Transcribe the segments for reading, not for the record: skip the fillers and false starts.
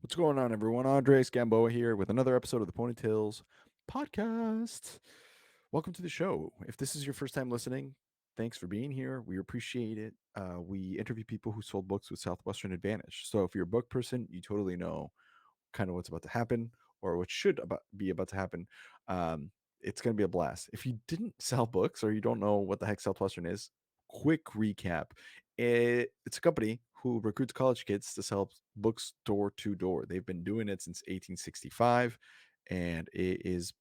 What's going on, everyone? Andres Gamboa here with another episode of the Ponytails podcast. Welcome to the show. If this is your first time listening, thanks for being here. We appreciate it. We interview people who sold books with Southwestern Advantage. So if you're a book person, you totally know kind of what's about to happen or what should be about to happen. It's going to be a blast. If you didn't sell books or you don't know what the heck Southwestern is, quick recap. It's a company who recruits college kids to sell books door to door. They've been doing it since 1865, and it is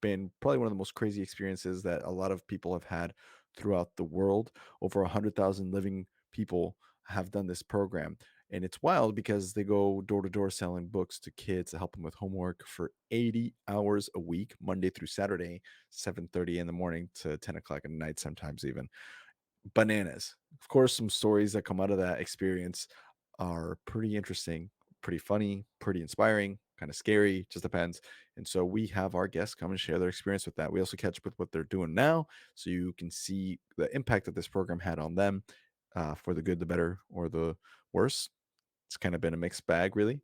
been probably one of the most crazy experiences that a lot of people have had throughout the world. Over 100,000 living people have done this program. And it's wild because they go door to door selling books to kids to help them with homework for 80 hours a week, Monday through Saturday, 7:30 in the morning to 10 o'clock at night, sometimes even. Bananas. Of course, some stories that come out of that experience are pretty interesting, pretty funny, pretty inspiring, kind of scary, just depends. And so we have our guests come and share their experience with that. We also catch up with what they're doing now so you can see the impact that this program had on them, for the good, the better, or the worse. It's kind of been a mixed bag, really.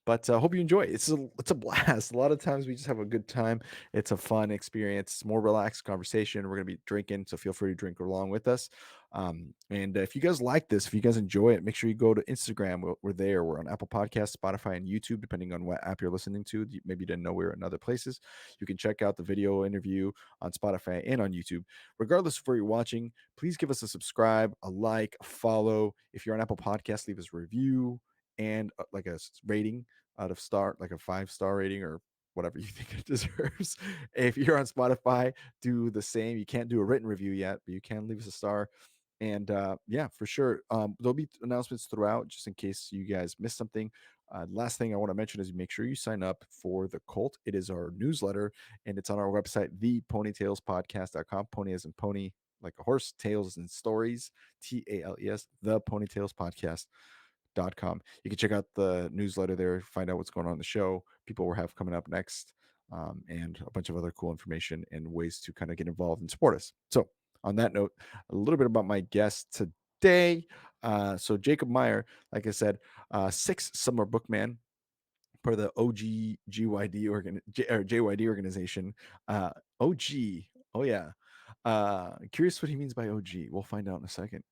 But I hope you enjoy it. It's a blast. A lot of times we just have a good time. It's a fun experience, more relaxed conversation. We're gonna be drinking, so feel free to drink along with us. And if you guys like this, if you guys enjoy it, make sure you go to Instagram. We're there. We're on Apple Podcasts, Spotify, and YouTube, depending on what app you're listening to. Maybe you didn't know we were in other places. You can check out the video interview on Spotify and on YouTube. Regardless of where you're watching, please give us a subscribe, a like, a follow. If you're on Apple Podcasts, leave us a review and like a rating out of star, like a 5-star rating or whatever you think it deserves. If you're on Spotify, do the same. You can't do a written review yet, but you can leave us a star. And yeah, for sure. There'll be announcements throughout just in case you guys missed something. Last thing I want to mention is make sure you sign up for the cult. It is our newsletter and it's on our website, theponytailspodcast.com. Pony as in pony, like a horse, tails and stories, TALES, the Ponytails Podcast.com. You can check out the newsletter there, find out what's going on in the show, people we'll have coming up next, and a bunch of other cool information and ways to kind of get involved and support us. So, on that note, a little bit about my guest today. So, Jacob Meyer, like I said, six summer bookman, part of the OG GYD or JYD organization. OG, oh yeah. Curious what he means by OG. We'll find out in a second.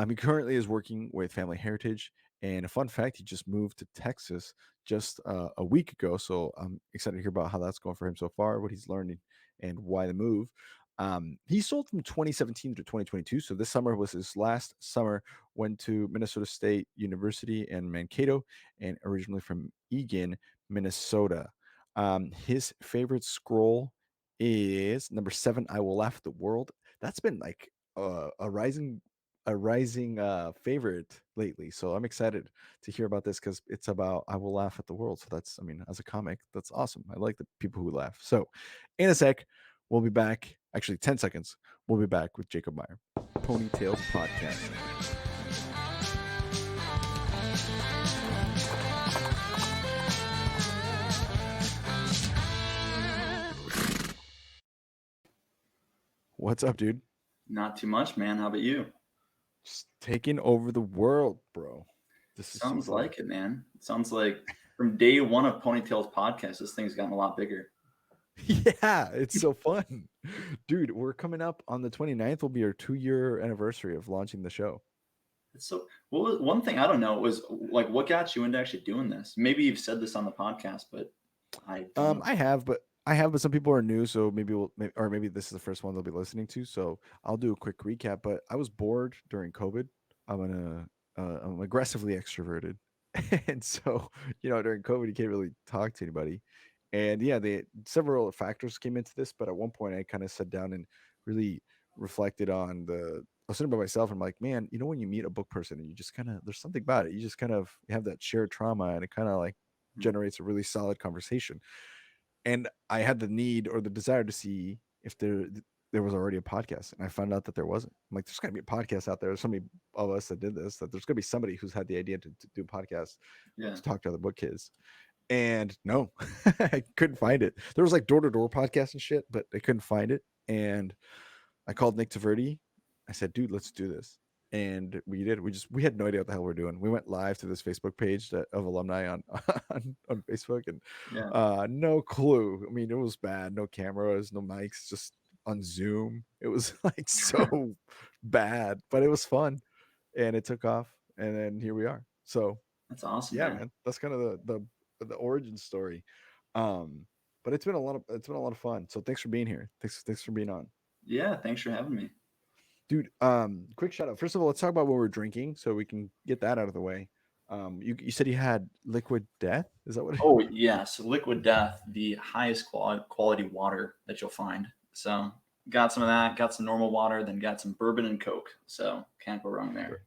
He currently is working with Family Heritage, and a fun fact: he just moved to Texas just a week ago. So I'm excited to hear about how that's going for him so far, what he's learning, and why the move. He sold from 2017 to 2022. So this summer was his last summer. Went to Minnesota State University in Mankato, and originally from Eagan, Minnesota. His favorite scroll is number 7. I Will Laugh at the World. That's been like a rising favorite lately. So I'm excited to hear about this because it's about I Will Laugh at the World. So that's, I mean, as a comic, that's awesome. I like the people who laugh. So in a sec, we'll be back. Actually, 10 seconds. We'll be back with Jacob Meyer, Ponytails Podcast. What's up, dude? Not too much, man. How about you? Just taking over the world, bro. This is so Sounds fun. like it, man. It sounds like from day one of Ponytails podcast, this thing's gotten a lot bigger. Yeah, it's so fun. Dude, we're coming up on the 29th will be our 2-year anniversary of launching the show. It's so one thing I don't know was like what got you into actually doing this? Maybe you've said this on the podcast, but I don't know. I have, but some people are new, so maybe this is the first one they'll be listening to. So I'll do a quick recap. But I was bored during COVID. I'm aggressively extroverted, and so during COVID you can't really talk to anybody. And yeah, several factors came into this, but at one point I kind of sat down and really reflected on I was sitting by myself and I'm like, man, when you meet a book person and you just kind of there's something about it. You just kind of have that shared trauma and it kind of like Hmm. generates a really solid conversation. And I had the need or the desire to see if there was already a podcast, and I found out that there wasn't. I'm like, there's got to be a podcast out there. There's so many of us that did this that there's going to be somebody who's had the idea to do a podcast Yeah. to talk to other book kids. And no, I couldn't find it. There was like door to door podcasts and shit, but I couldn't find it. And I called Nick Taverdi. I said, dude, let's do this. and we had no idea what the hell we were doing. We went live to this Facebook page of alumni on on Facebook, and Yeah. no clue. I mean, it was bad. No cameras, no mics, just on Zoom. It was like so bad, but it was fun, and it took off, and then here we are. So That's awesome, yeah, man. man, that's kind of the origin story. Um, but it's been a lot of fun. So thanks for being here. Thanks for being on. Yeah, thanks for having me. Dude, quick shout out. First of all, let's talk about what we're drinking so we can get that out of the way. You said you had liquid death. Is that what? Oh yeah, so Liquid Death, the highest quality water that you'll find. So got some of that, got some normal water, then got some bourbon and Coke. So can't go wrong there.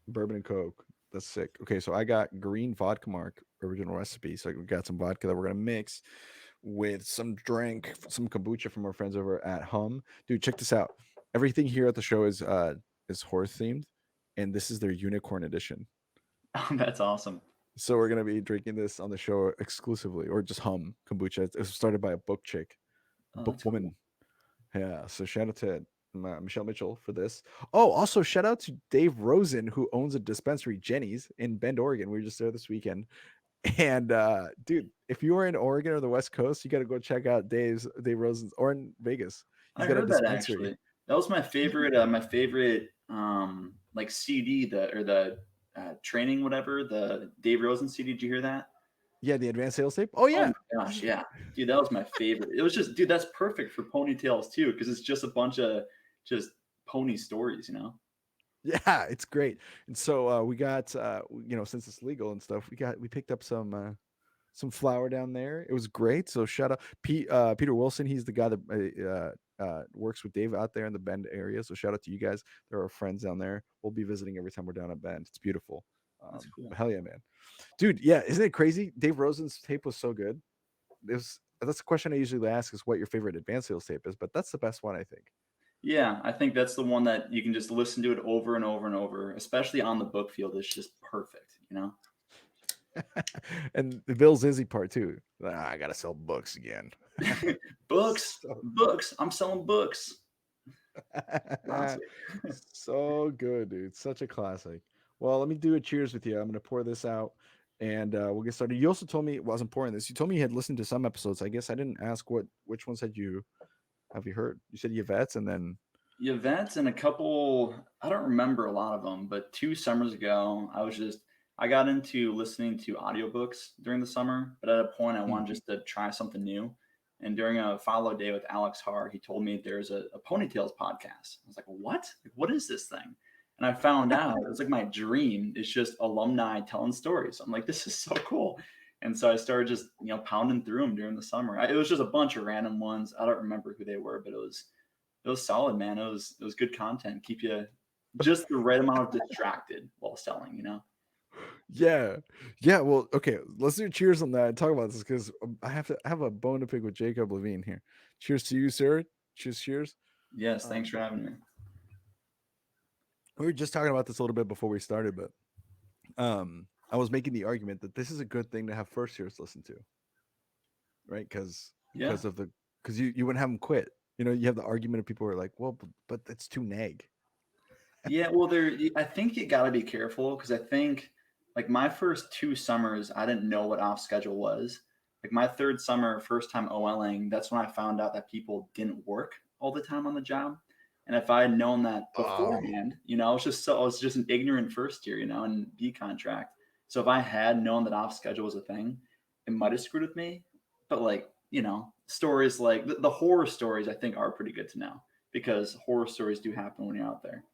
Bourbon and Coke. That's sick. Okay, so I got green vodka mark original recipe. So we got some vodka that we're gonna mix with some kombucha from our friends over at Hum. Dude, check this out. Everything here at the show is horse themed, and this is their unicorn edition. That's awesome. So we're gonna be drinking this on the show exclusively, or just Hum kombucha. It was started by a book chick, Oh, book that's cool. woman. Yeah. So shout out to Michelle Mitchell for this. Oh, also shout out to Dave Rosen, who owns a dispensary, Jenny's, in Bend, Oregon. We were just there this weekend. And dude, if you are in Oregon or the West Coast, you got to go check out Dave Rosen's, or in Vegas. He's I got a heard that dispensary. actually. That was my favorite like CD, the training whatever, the Dave Rosen CD. Did you hear that? Yeah, the advanced sales tape. Oh Oh yeah. my gosh, yeah. Dude, that was my favorite. It was just, dude, that's perfect for ponytails too, because it's just a bunch of just pony stories, you know? Yeah, it's great. And so we got since it's legal and stuff, we picked up some flour down there. It was great. So shout out Peter Wilson. He's the guy that works with Dave out there in the Bend area. So shout out to you guys. There are friends down there. We'll be visiting every time we're down at Bend. It's beautiful. That's cool. But hell yeah, man, dude. Yeah, isn't it crazy? Dave Rosen's tape was so good. That's the question I usually ask is what your favorite advanced sales tape is, but that's the best one I think. Yeah, I think that's the one that you can just listen to it over and over and over, especially on the book field. It's just perfect, you know? And the Bill Zizzy part too. I gotta sell books again. Books, so, books. I'm selling books. Classic. so good, dude. Such a classic. Well, let me do a cheers with you. I'm gonna pour this out, and we'll get started. You also told me, well, I wasn't pouring this. You told me you had listened to some episodes. I guess I didn't ask which ones have you heard? You said Yvette's, and then Events and a couple, I don't remember a lot of them, but 2 summers ago, I got into listening to audiobooks during the summer, but at a point I wanted just to try something new. And during a follow day with Alex Hart, he told me there's a Ponytails podcast. I was like, what? Like, what is this thing? And I found out it was like my dream. It's just alumni telling stories. I'm like, this is so cool. And so I started just, pounding through them during the summer. It was just a bunch of random ones. I don't remember who they were, but it was solid, man. It was good content. Keep you just the right amount of distracted while selling, you know? yeah, yeah. Well, okay. Let's do cheers on that and talk about this because I have a bone to pick with Jacob Levine here. Cheers to you, sir. Cheers. Yes, thanks Um, for having me. we were just talking about this a little bit before we started, but I was making the argument that this is a good thing to have first years listen to, right? Yeah. Because you wouldn't have them quit. You have the argument of people who are like, well, but it's too neg. Yeah, well, I think you got to be careful because I think like my first 2 summers, I didn't know what off schedule was. Like my third summer, first time OLing, that's when I found out that people didn't work all the time on the job. And if I had known that Oh, beforehand, I was just an ignorant first year, in B contract. So if I had known that off schedule was a thing, it might have screwed with me. But like, stories like the horror stories, I think are pretty good to know because horror stories do happen when you're out there.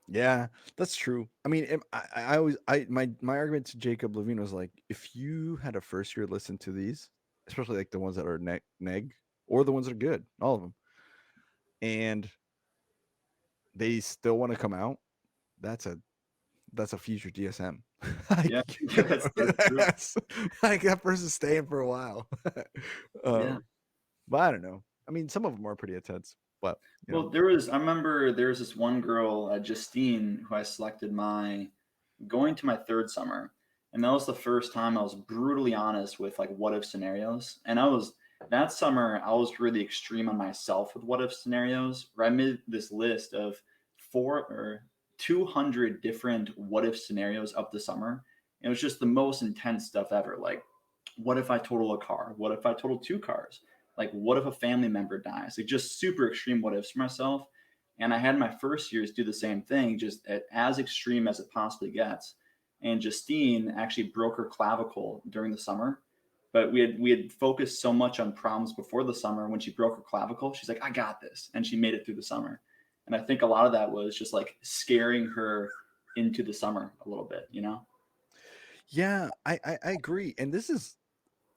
yeah, that's true. I mean, I always my argument to Jacob Levine was like, if you had a first year listen to these, especially like the ones that are neg or the ones that are good, all of them, and they still want to come out, that's a future DSM. like, Yeah, yeah, that's true. that's, like that person's staying for a while. Yeah. um, but I don't know. I mean, some of them are pretty intense, but you know, Well, I remember there was this one girl, Justine, who I selected going to my third summer. And that was the first time I was brutally honest with like what if scenarios. And that summer, I was really extreme on myself with what if scenarios, where I made this list of 200 different what if scenarios up the summer. It was just the most intense stuff ever. Like, what if I total a car? What if I total two cars? Like, what if a family member dies? Like, just super extreme what ifs for myself. And I had my first years do the same thing, just as extreme as it possibly gets. And Justine actually broke her clavicle during the summer, but we had focused so much on problems before the summer. When she broke her clavicle, she's like, I got this, and she made it through the summer. And I think a lot of that was just like scaring her into the summer a little bit, you know? Yeah, I agree. And this is,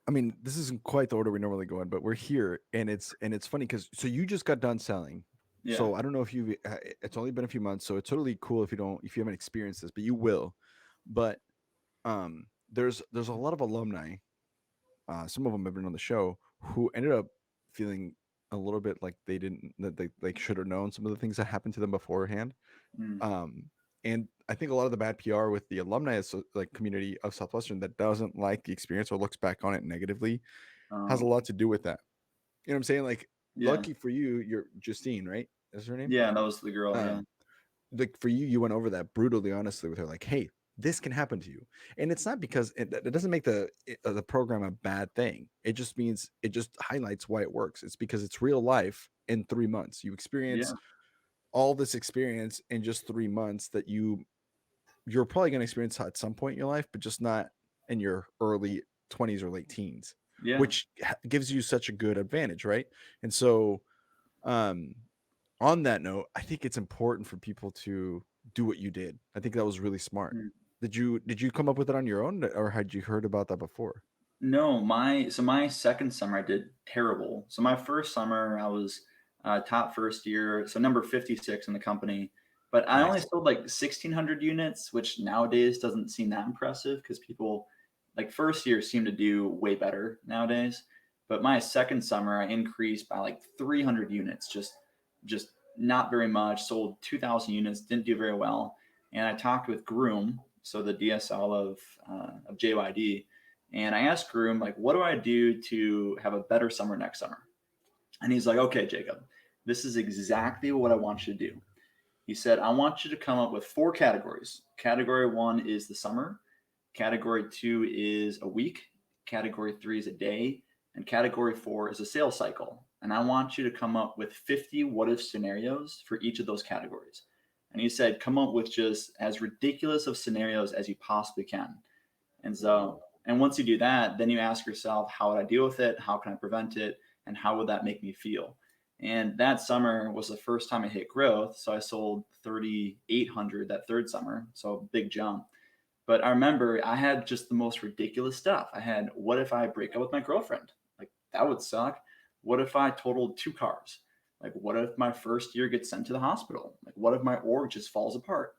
I mean, this isn't quite the order we normally go in, but we're here, and it's funny because so you just got done selling. Yeah. So I don't know if you, it's only been a few months, so it's totally cool if you haven't experienced this, but you will. But there's a lot of alumni, some of them have been on the show, who ended up feeling a little bit like they didn't, that they like should have known some of the things that happened to them beforehand. Mm. Um, and I think a lot of the bad PR with the alumni like community of Southwestern that doesn't like the experience or looks back on it negatively has a Um, lot to do with that. You know what I'm saying? Like, yeah. lucky for you, you're Justine, right? Is her name? Yeah. That was the girl. Yeah. Um, like for you, you went over that brutally honestly with her, like, hey, this can happen to you. And it's not because it doesn't make the program a bad thing. It just means it just highlights why it works. It's because it's real life in 3 months. You experience Yeah. all this experience in just 3 months that you're probably going to experience at some point in your life, but just not in your early 20s or late teens, Yeah. which gives you such a good advantage, right? And so, um, on that note, I think it's important for people to do what you did. I think that was really smart. Mm. Did you come up with it on your own, or had you heard about that before? No, my second summer I did terrible. So my first summer I was top first year, so number 56 in the company, but I only Nice. sold like 1,600 units, which nowadays doesn't seem that impressive because people like first year seem to do way better nowadays. But my second summer I increased by like 300 units, just not very much. Sold 2,000 units, didn't do very well. And I talked with Groom, so the DSL of JYD, and I asked Groom, like, what do I do to have a better summer next summer? And he's like, okay, Jacob, this is exactly what I want you to do. He said, I want you to come up with four categories. Category one is the summer. Category two is a week. Category three is a day. And category four is a sales cycle. And I want you to come up with 50 what if scenarios for each of those categories. And he said, come up with just as ridiculous of scenarios as you possibly can. And so, and once you do that, then you ask yourself, how would I deal with it? How can I prevent it? And how would that make me feel? And that summer was the first time I hit growth. So I sold 3,800 that third summer. So big jump. But I remember I had just the most ridiculous stuff. I had, what if I break up with my girlfriend? Like, that would suck. What if I totaled two cars? Like, what if my first year gets sent to the hospital? Like, what if my org just falls apart?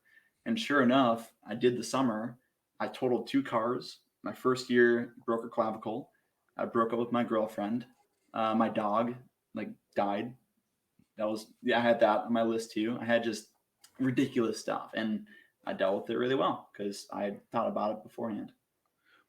And sure enough, I did the summer. I totaled two cars. My first year broke a clavicle. I broke up with my girlfriend. My dog like died. That was, yeah, I had that on my list too. I had just ridiculous stuff, and I dealt with it really well because I had thought about it beforehand.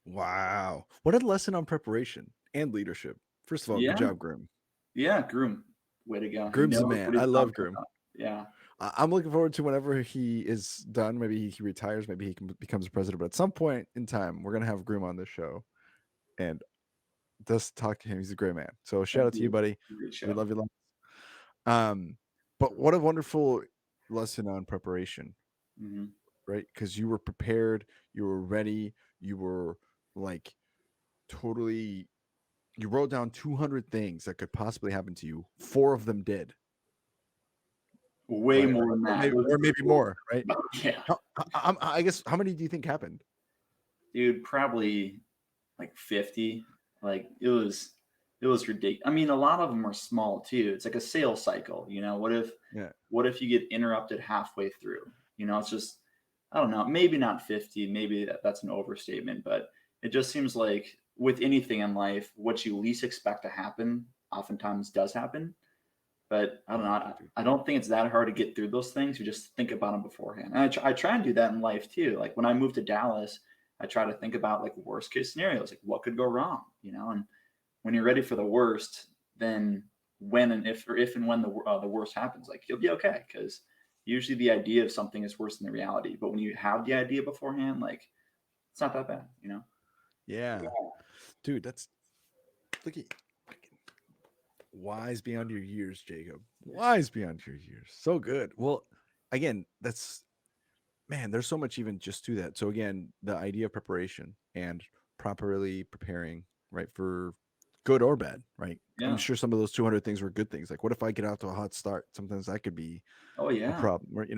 Wow. What a lesson on preparation and leadership. First of all, good Yeah, job, Grim. yeah, Groom, way to go. He Groom's the knows man. what I he's love talking Groom. about. Yeah, I'm looking forward to whenever he is done. Maybe he retires. Maybe becomes a president. But at some point in time, we're gonna have Groom on this show and just talk to him. He's a great man. So shout that'd out to be you, buddy. a great We show. love you. Um, but what a wonderful lesson on preparation, Hmm. right? Because you were prepared, you were ready, you were like totally. You wrote down 200 things that could possibly happen to you. Four of them did, Way right? more than that. It was Or maybe more, right? yeah, I guess how many do you think happened? dude, probably like 50. Like it was ridiculous. I mean, a lot of them are small too. It's like a sales cycle, you know. Yeah. What if you get interrupted halfway through? You know, it's just I don't know, maybe not 50, maybe that's an overstatement, but it just seems like with anything in life, what you least expect to happen oftentimes does happen. But I don't know. Oh, I don't think it's that hard to get through those things. You just think about them beforehand. And I try and do that in life too. Like when I moved to Dallas, I try to think about like worst case scenarios, like what could go wrong, you know. And when you're ready for the worst, then when and if and when the worst happens, like you'll be okay because usually the idea of something is worse than the reality. But when you have the idea beforehand, like it's not that bad, you know? Yeah. Dude, that's look at wise beyond your years, Jacob. Wise beyond your years. So good. Well, again, that's man, there's so much even just to that. So again, the idea of preparation and properly preparing, right, for good or bad, right? I'm Yeah. sure some of those 200 things were good things. Like, what if I get out to a hot start? Sometimes that could be Oh a yeah. problem, right?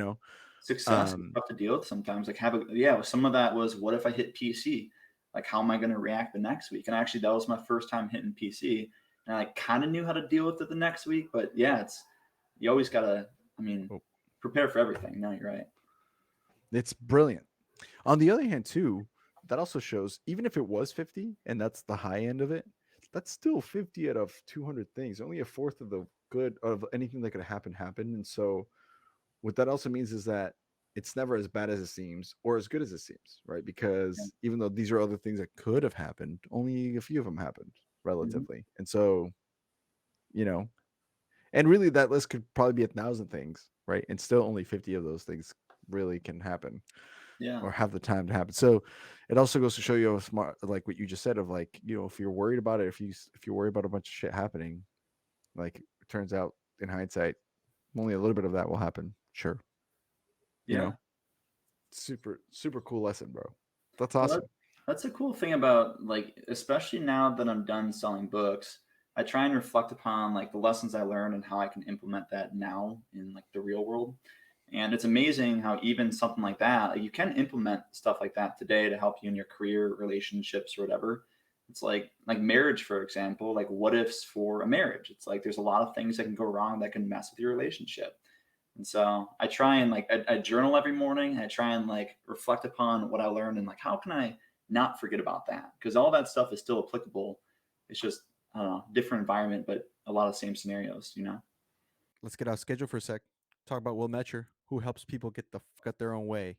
Success is Um, tough to deal with sometimes. Like have a yeah, some of that was what if I hit PC? Like how am I going to react the next week? And actually that was my first time hitting PC, and I kind of knew how to deal with it the next week. But yeah, it's you always gotta. I mean, oh, prepare for everything. No, you're right. it's brilliant. On the other hand, too, that also shows even if it was 50 and that's the high end of it, that's still 50 out of 200 things. Only a fourth of the good of anything that could happen happened. And so, what that also means is that it's never as bad as it seems or as good as it seems, right? Yeah. Because even though these are other things that could have happened, only a few of them happened Mhm. relatively. And so, you know, and really that list could probably be 1,000 things, right? And still only 50 of those things really can happen Yeah. or have the time to happen. So it also goes to show you how smart, like what you just said, of like, if you're worried about it, if you worry about a bunch of shit happening, like it turns out in hindsight, only a little bit of that will happen. Sure. You Yeah. know, super, super cool lesson, bro. That's Well, awesome. that's a cool thing about like, especially now that I'm done selling books, I try and reflect upon like the lessons I learned and how I can implement that now in like the real world. And it's amazing how even something like that, like, you can implement stuff like that today to help you in your career, relationships, or whatever. It's like marriage, for example, like what ifs for a marriage. It's like there's a lot of things that can go wrong that can mess with your relationship. And so I try and like I journal every morning. I try and like reflect upon what I learned and like how can I not forget about that? Because all that stuff is still applicable. It's just I don't know, different environment, but a lot of same scenarios, you know? Let's get out of schedule for a sec. Talk about Will Metcher, who helps people get the fuck out their own way.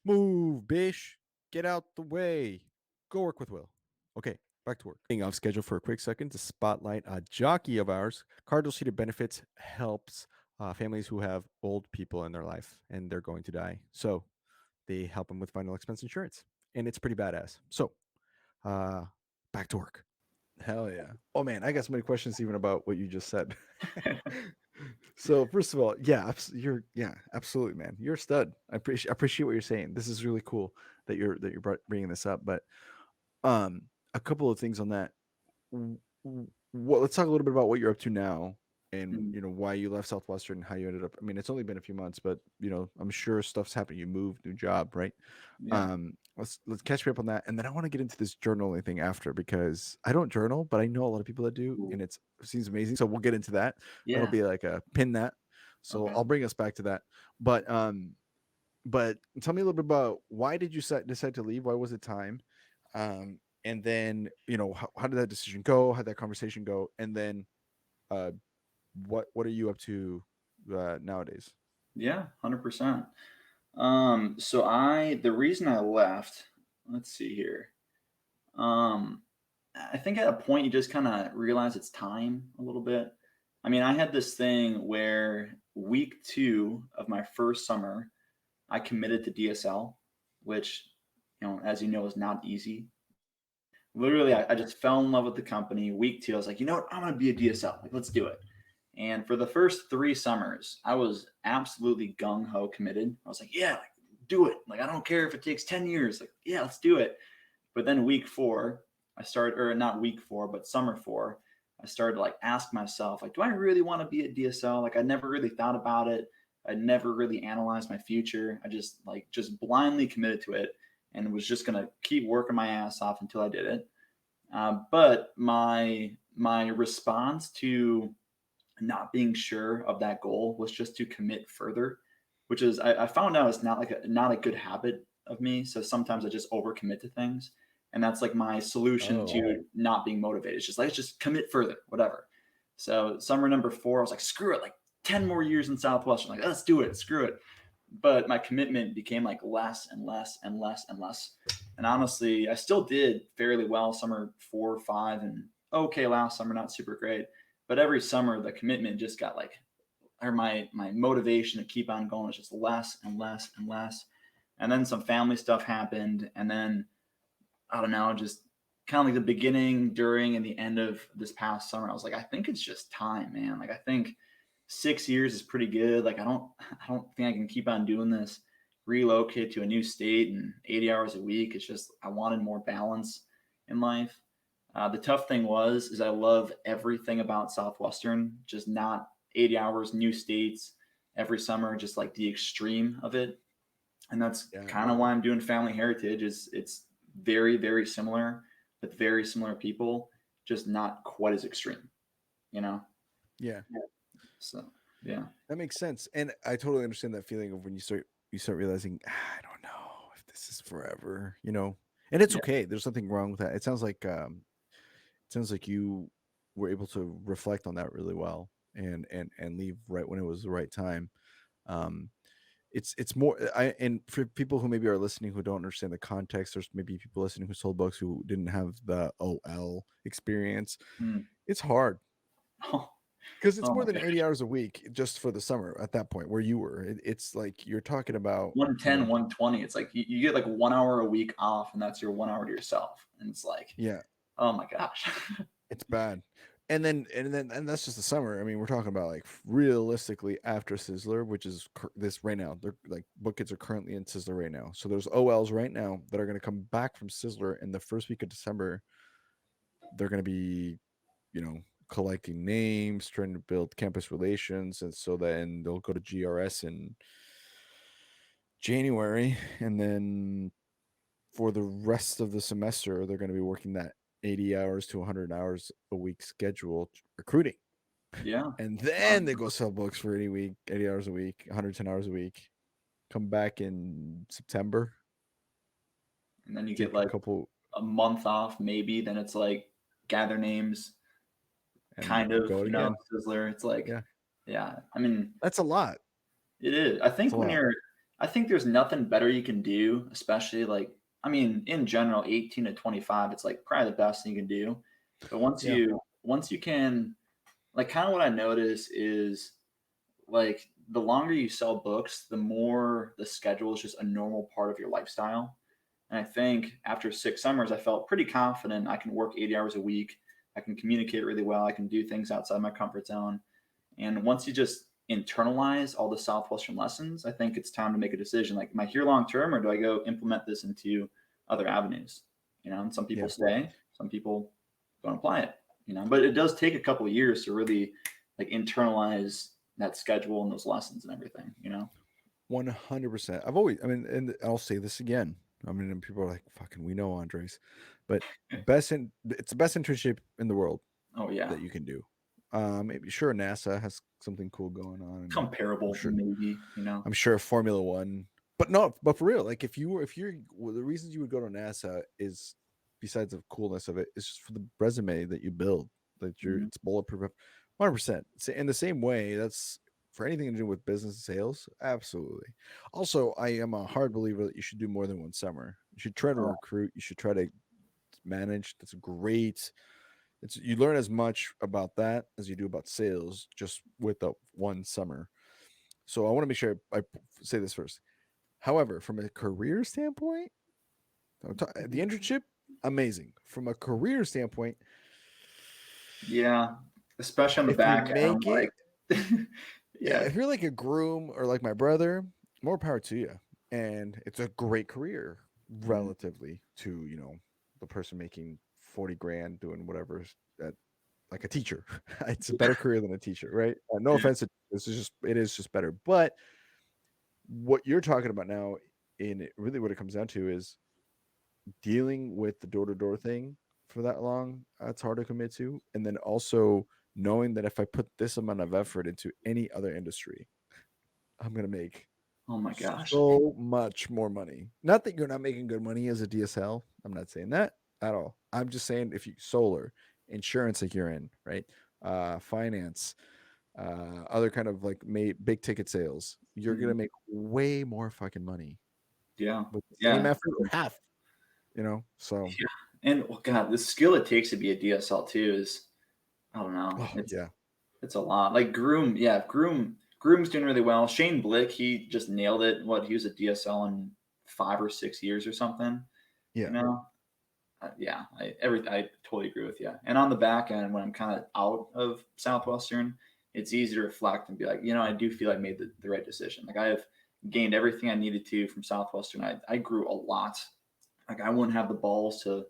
Move, bish. Get out the way. Go work with Will. Okay, back to work. Being off schedule for a quick second to spotlight a jockey of ours. Cardinal Seated Benefits helps families who have old people in their life and they're going to die. So they help them with final expense insurance. And it's pretty badass. So uh, back to work. Hell yeah. Oh man, I got so many questions even about what you just said. So first of all, yeah, you're absolutely, man. You're a stud. I appreciate what you're saying. This is really cool that you're bringing this up. But a couple of things on that. Let's talk a little bit about what you're up to now, and Mm, why you left Southwestern and how you ended up. I mean, it's only been a few months, but I'm sure stuff's happened. You moved, new job, right? yeah. Let's catch me up on that, and then I want to get into this journaling thing after because I don't journal, but I know a lot of people that do, Cool. and it seems amazing. So we'll get into that. That'll Yeah. be like a pin that. So Okay. I'll bring us back to that. But tell me a little bit about why did you decide to leave? Why was it time? And then how did that decision go? How did that conversation go? And then uh, what are you up to nowadays? Yeah, 100%. So the reason I left, let's see here. Um, I think at a point you just kind of realize it's time a little bit. I mean, I had this thing where week 2 of my first summer, I committed to DSL, which, as you know, is not easy. Literally, I just fell in love with the company. Week 2, I was like, you know what? I'm going to be a DSL. Like, let's do it. And for the first 3 summers, I was absolutely gung ho committed. I was like, yeah, like, do it. Like, I don't care if it takes 10 years. Like, yeah, let's do it. But then week 4, I started, or not week 4, but summer 4, I started to like ask myself, like, do I really want to be a DSL? Like, I never really thought about it. I never really analyzed my future. I just blindly committed to it and was just gonna keep working my ass off until I did it. But my response to not being sure of that goal was just to commit further, which is I found out it's not a good habit of me. So sometimes I just overcommit to things. And that's like my solution Oh, to not being motivated. It's just like, let's just commit further, whatever. So summer number 4, I was like, screw it, like 10 more years in Southwestern. Like, let's do it, screw it. But my commitment became like less and less and less and less. And honestly, I still did fairly well summer 4, 5, and okay last summer, not super great. But every summer the commitment just got like or my motivation to keep on going is just less and less and less. And then some family stuff happened, and then I don't know, just kind of like the beginning, during, and the end of this past summer, I was like, I think it's just time, man. Like I think 6 years is pretty good. Like I don't think I can keep on doing this. Relocate to a new state and 80 hours a week. It's just I wanted more balance in life. The tough thing is I love everything about Southwestern, just not 80 hours, new states every summer, just like the extreme of it. And that's Yeah. kind of why I'm doing Family Heritage. Is it's very very similar with very similar people, just not quite as extreme, you know. Yeah. So yeah, That makes sense. And I totally understand that feeling of when you start realizing, I don't know if this is forever, you know. And it's yeah, okay. There's nothing wrong with that. It sounds like you were able to reflect on that really well and leave right when it was the right time. Um it's more I and for people who maybe are listening who don't understand the context, there's maybe people listening who sold books who didn't have the OL experience. mm. It's hard Oh, because it's oh more my than god, 80 hours a week just for the summer at that point where you were. It's like you're talking about, 110, 120. It's like you get like 1 hour a week off, and that's your 1 hour to yourself, and it's like, yeah, oh my gosh. it's bad. And that's just the summer. I mean, we're talking about like realistically after Sizzler, which is this right now. They're like book kids are currently in Sizzler right now. So there's OLs right now that are going to come back from Sizzler in the first week of December. They're going to be, you know, collecting names, trying to build campus relations, and so then they'll go to GRS in January, and then for the rest of the semester, they're going to be working that 80 hours to 100 hours a week schedule recruiting. Yeah. And then they go sell books for 80 hours a week, 110 hours a week. Come back in September, And then you get take a like couple a month off, maybe. Then it's like gather names, and kind of, go it again. Sizzler. It's like, Yeah. yeah. I mean, That's a lot. it is. I It's think a lot. I think there's nothing better you can do, especially like, I mean, in general, 18 to 25, it's like probably the best thing you can do. But Yeah. once you can, like, kind of what I notice is like the longer you sell books, the more the schedule is just a normal part of your lifestyle. And I think after 6 summers, I felt pretty confident I can work 80 hours a week. I can communicate really well. I can do things outside my comfort zone. And once you just internalize all the Southwestern lessons, I think it's time to make a decision. Like, am I here long term, or do I go implement this into other avenues? And some people Yeah. stay, some people don't apply it. But it does take a couple of years to really like internalize that schedule and those lessons and everything. 100%. I mean, and I'll say this again. I mean, and people are like, fucking, we know Andres, but it's the best internship in the world Oh yeah, that you can do. Maybe sure NASA has something cool going on, and I'm comparable sure maybe. I'm sure Formula One, but no, but for real, like if you're well, the reasons you would go to NASA is besides the coolness of it, is just for the resume that you build. That Mhm. it's bulletproof, 100%. In the same way, that's for anything to do with business and sales, absolutely. Also, I am a hard believer that you should do more than one summer. You should try to Oh, recruit. You should try to manage. That's great. You learn as much about that as you do about sales just with the one summer. So I want to make sure I say this first. However, from a career standpoint, the internship, amazing. From a career standpoint, yeah, especially on the if you back end, make it, like, yeah, yeah. if you're like a groom or like my brother, more power to you. And it's a great career Mhm. relatively to, the person making 40 grand doing whatever at like a teacher. It's a better career than a teacher, right? No offense, it is just better. But what you're talking about now, in really what it comes down to is dealing with the door to door thing for that long. That's hard to commit to, and then also knowing that if I put this amount of effort into any other industry, I'm gonna make Oh my gosh. so much more money. Not that you're not making good money as a DSL. I'm not saying that at all. I'm just saying if you solar, insurance like you're in, right? Finance, other kind of like big ticket sales, you're gonna Mhm. make way more fucking money Yeah, with the same yeah, effort or half, So yeah. And well, God, the skill it takes to be a DSL too is, I don't know. oh It's yeah. it's a lot. Like groom, yeah, groom. Groom's doing really well. Shane Blick, he just nailed it. He was a DSL in 5 or 6 years or something. You Yeah. know, yeah, I totally agree with you. And on the back end, when I'm kind of out of Southwestern, it's easy to reflect and be like, I do feel I made the right decision. Like I have gained everything I needed to from Southwestern. I grew a lot. Like I wouldn't have the balls to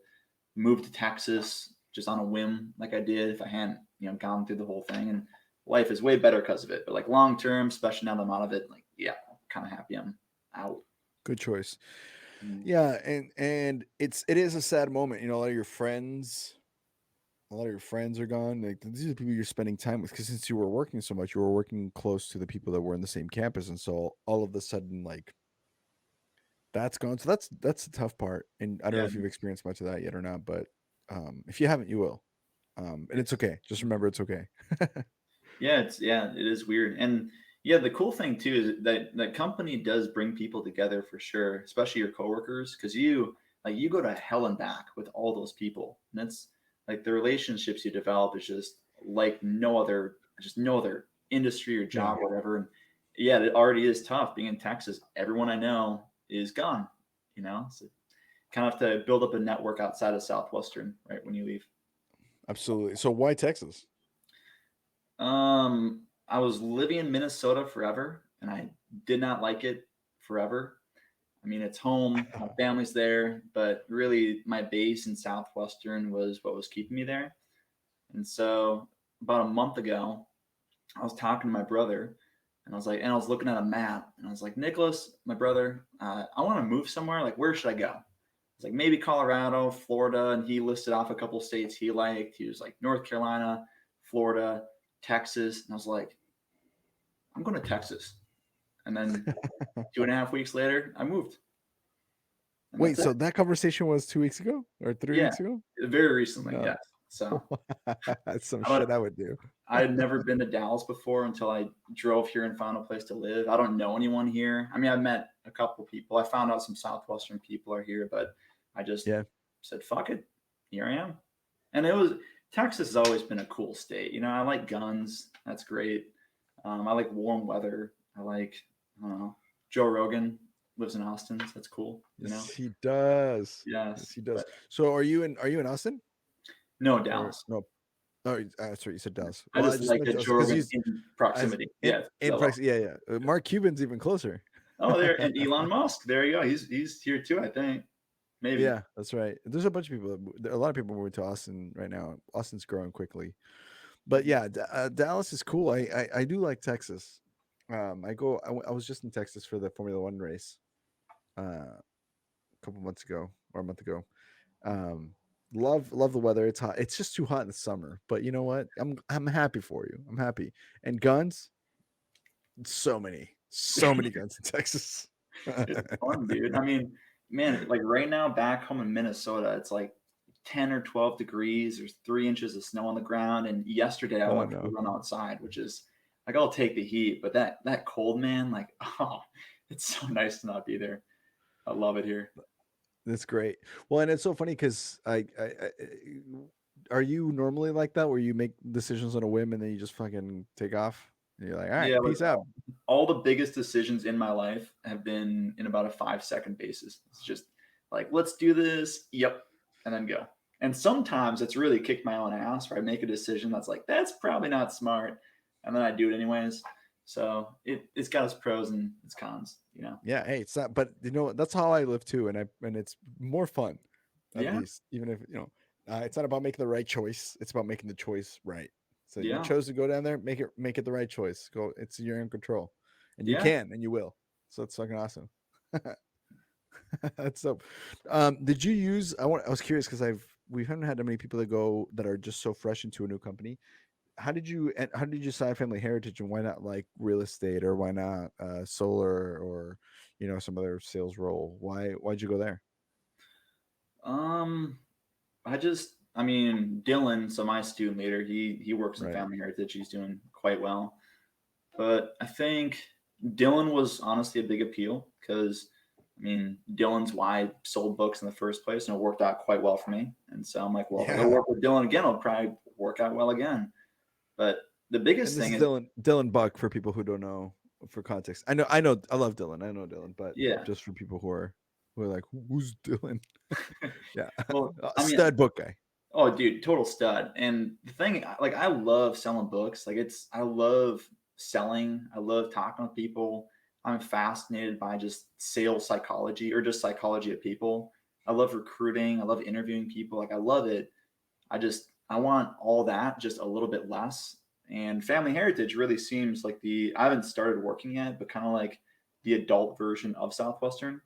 move to Texas just on a whim like I did if I hadn't, gone through the whole thing. And life is way better because of it. But like long term, especially now that I'm out of it, like yeah, I'm kind of happy I'm out. Good choice. Mm. Yeah, and it is a sad moment. A lot of your friends are gone. Like these are the people you're spending time with because since you were working so much, you were working close to the people that were in the same campus, and so all of a sudden, like that's gone. So that's the tough part. And I don't know Yeah, if you've experienced much of that yet or not, but if you haven't, you will. And it's it's okay. Just remember, it's okay. it is weird. And yeah, the cool thing too is that company does bring people together for sure, especially your coworkers, because you go to hell and back with all those people. And it's like the relationships you develop is like no other industry or Yeah, job or whatever. And yeah, it already is tough being in Texas. Everyone I know is gone, so kind of have to build up a network outside of Southwestern, right? When you leave. absolutely. So why Texas? I was living in Minnesota forever, and I did not like it forever. I mean, it's home, my family's there, but really my base in Southwestern was what was keeping me there. And so about a month ago, I was talking to my brother, and I was looking at a map, and I was like, Nicholas, my brother, I want to move somewhere. Like, where should I go? I was like, maybe Colorado, Florida, and he listed off a couple states he liked. He was like North Carolina, Florida, Texas, and I was like, I'm going to Texas. And then 2.5 weeks later, I moved, and Wait, that's it. so that conversation was 2 weeks ago or three Yeah, weeks ago? very recently, No, yes. So that's some I don't. shit I would do. I had never been to Dallas before until I drove here and found a place to live. I don't know anyone here. I mean, I met a couple people. I found out some Southwestern people are here, but I just Yeah, said, "Fuck it, here I am." And Texas has always been a cool state. I like guns. That's great. I like warm weather. I don't know, Joe Rogan lives in Austin. So that's cool. yes, he does. Yes, Yes, he does. but So are you in Austin no or Dallas. no? Oh, that's right. You said Dallas. I Well, I just just like meant that Dallas Joe because Rogan he's in as proximity. Yeah, in that well. practice. Yeah, yeah. Mark Cuban's even closer. Oh, there and Elon Musk. There you go. He's here too. I think maybe. Yeah, that's right. There's a bunch of people. A lot of people moving to Austin right now. Austin's growing quickly, but Mhm. yeah, Dallas is cool. I do like Texas. I was just in Texas for the Formula One race a couple months ago or a month ago. Um, love the weather. It's hot. It's just too hot in the summer. But you know what? I'm happy for you. I'm happy. And guns, so many guns in Texas. It's fun, dude. I mean, man, like right now back home in Minnesota, it's like 10 or 12 degrees. There's 3 inches of snow on the ground. And yesterday I Oh went for a no, run outside, which is like I'll take the heat, but that cold, man, like oh, it's so nice to not be there. I love it here. that's great. Well, and it's so funny because are you normally like that where you make decisions on a whim and then you just fucking take off and you're like, all right, Yeah, like peace out. all the biggest decisions in my life have been in about a 5 second basis. It's just like, let's do this. Yep. And then go. And sometimes it's really kicked my own ass where I make a decision that's like, that's probably not smart. And then I do it anyways. So it's got its pros and its cons. Yeah, hey, it's not, but you know that's how I live too, and it's more fun, at Yeah. least, even if it's not about making the right choice; it's about making the choice right. So you Yeah. chose to go down there, make it the right choice. Go, it's in your own control, and you Yeah. can, and you will. So it's fucking awesome. That's so. Did you use? I was curious because we haven't had that many people that go that are just so fresh into a new company. How did you decide family heritage and why not like real estate or why not solar or some other sales role? Why'd you go there? Um, I mean, Dylan, so my student leader, he works in Right. family heritage. He's doing quite well. But I think Dylan was honestly a big appeal because, I mean, Dylan's why I sold books in the first place, and it worked out quite well for me. And so I'm like, well, if I go Yeah. work with Dylan again, it'll probably work out well again. But the And biggest this thing is is, Dylan Buck for people who don't know. For context, I love Dylan. I know Dylan, but yeah. just for people who are like, Who's Dylan?" Yeah, Well, I mean, stud book guy. oh, dude, total stud. And the thing, like, I love selling books. Like, I love selling. I love talking with people. I'm fascinated by just sales psychology or just psychology of people. I love recruiting. I love interviewing people. Like, I love it. I want all that just a little bit less. And family heritage really seems like I haven't started working yet, but kind of like the adult version of Southwestern.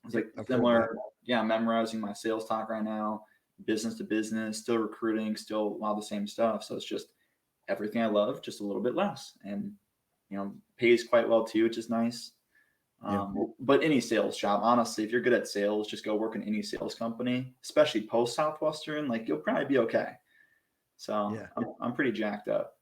It's Yep, like I've heard that. similar. Yeah, I'm memorizing my sales talk right now, business to business, still recruiting, still a lot of the same stuff. So it's just everything I love, just a little bit less. And, pays quite well too, which is nice. Yeah, But any sales job, honestly, if you're good at sales, just go work in any sales company, especially post Southwestern, like you'll probably be okay. So yeah, I'm pretty jacked up.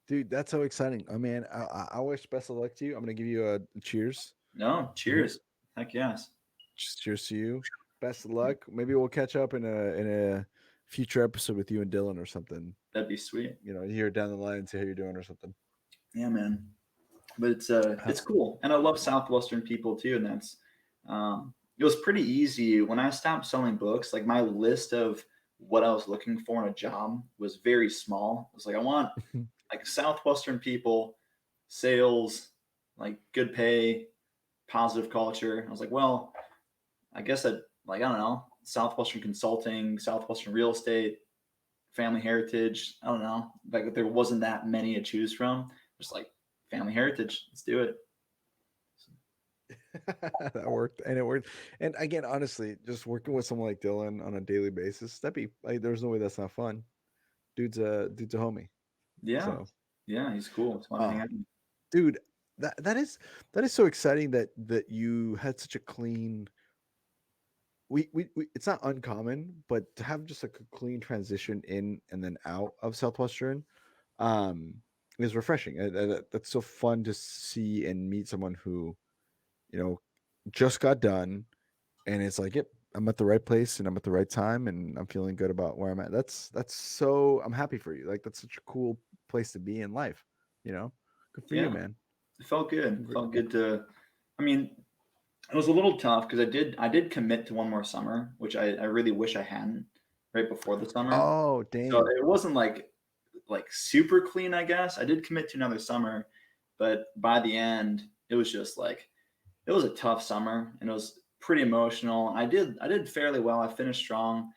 dude, that's so exciting. I mean, I wish best of luck to you. I'm gonna give you a cheers. No, Here, cheers. Heck yes. just cheers to you. Best of luck. Maybe we'll catch up in a future episode with you and Dylan or something. That'd be sweet. Year down the line, see how you're doing or something. Yeah, man. But Uh, it's cool, and I love Southwestern people too. And it was pretty easy when I stopped selling books. Like my list of what I was looking for in a job was very small. It was like I want like Southwestern people, sales, like good pay, positive culture. I was like, well, I guess that like I don't know, Southwestern consulting, Southwestern real estate, family heritage. I don't know. Like there wasn't that many to choose from. Just like family heritage. Let's do it. that worked, and it worked. And again, honestly, just working with someone like Dylan on a daily basis, that'd be like, there's no way that's not fun. Dude's a homie. Yeah. So, Yeah, he's cool. It's fun to hang oh, out with. dude, that is so exciting that you had such a clean. We it's not uncommon, but to have just like a clean transition in and then out of Southwestern, um, is refreshing. That's so fun to see and meet someone who you know just got done and it's like, yep, I'm at the right place and I'm at the right time and I'm feeling good about where I'm at. That's so I'm happy for you. Like that's such a cool place to be in life. You know, good for you, Yeah, man. it felt good. Congra- Felt good to. I mean, it was a little tough because I did commit to one more summer, which I really wish I hadn't right before the summer. Oh, So dang. it wasn't like super clean, I guess. I did commit to another summer, but by the end, it was just like it was a tough summer and it was pretty emotional. I did fairly well. I finished strong,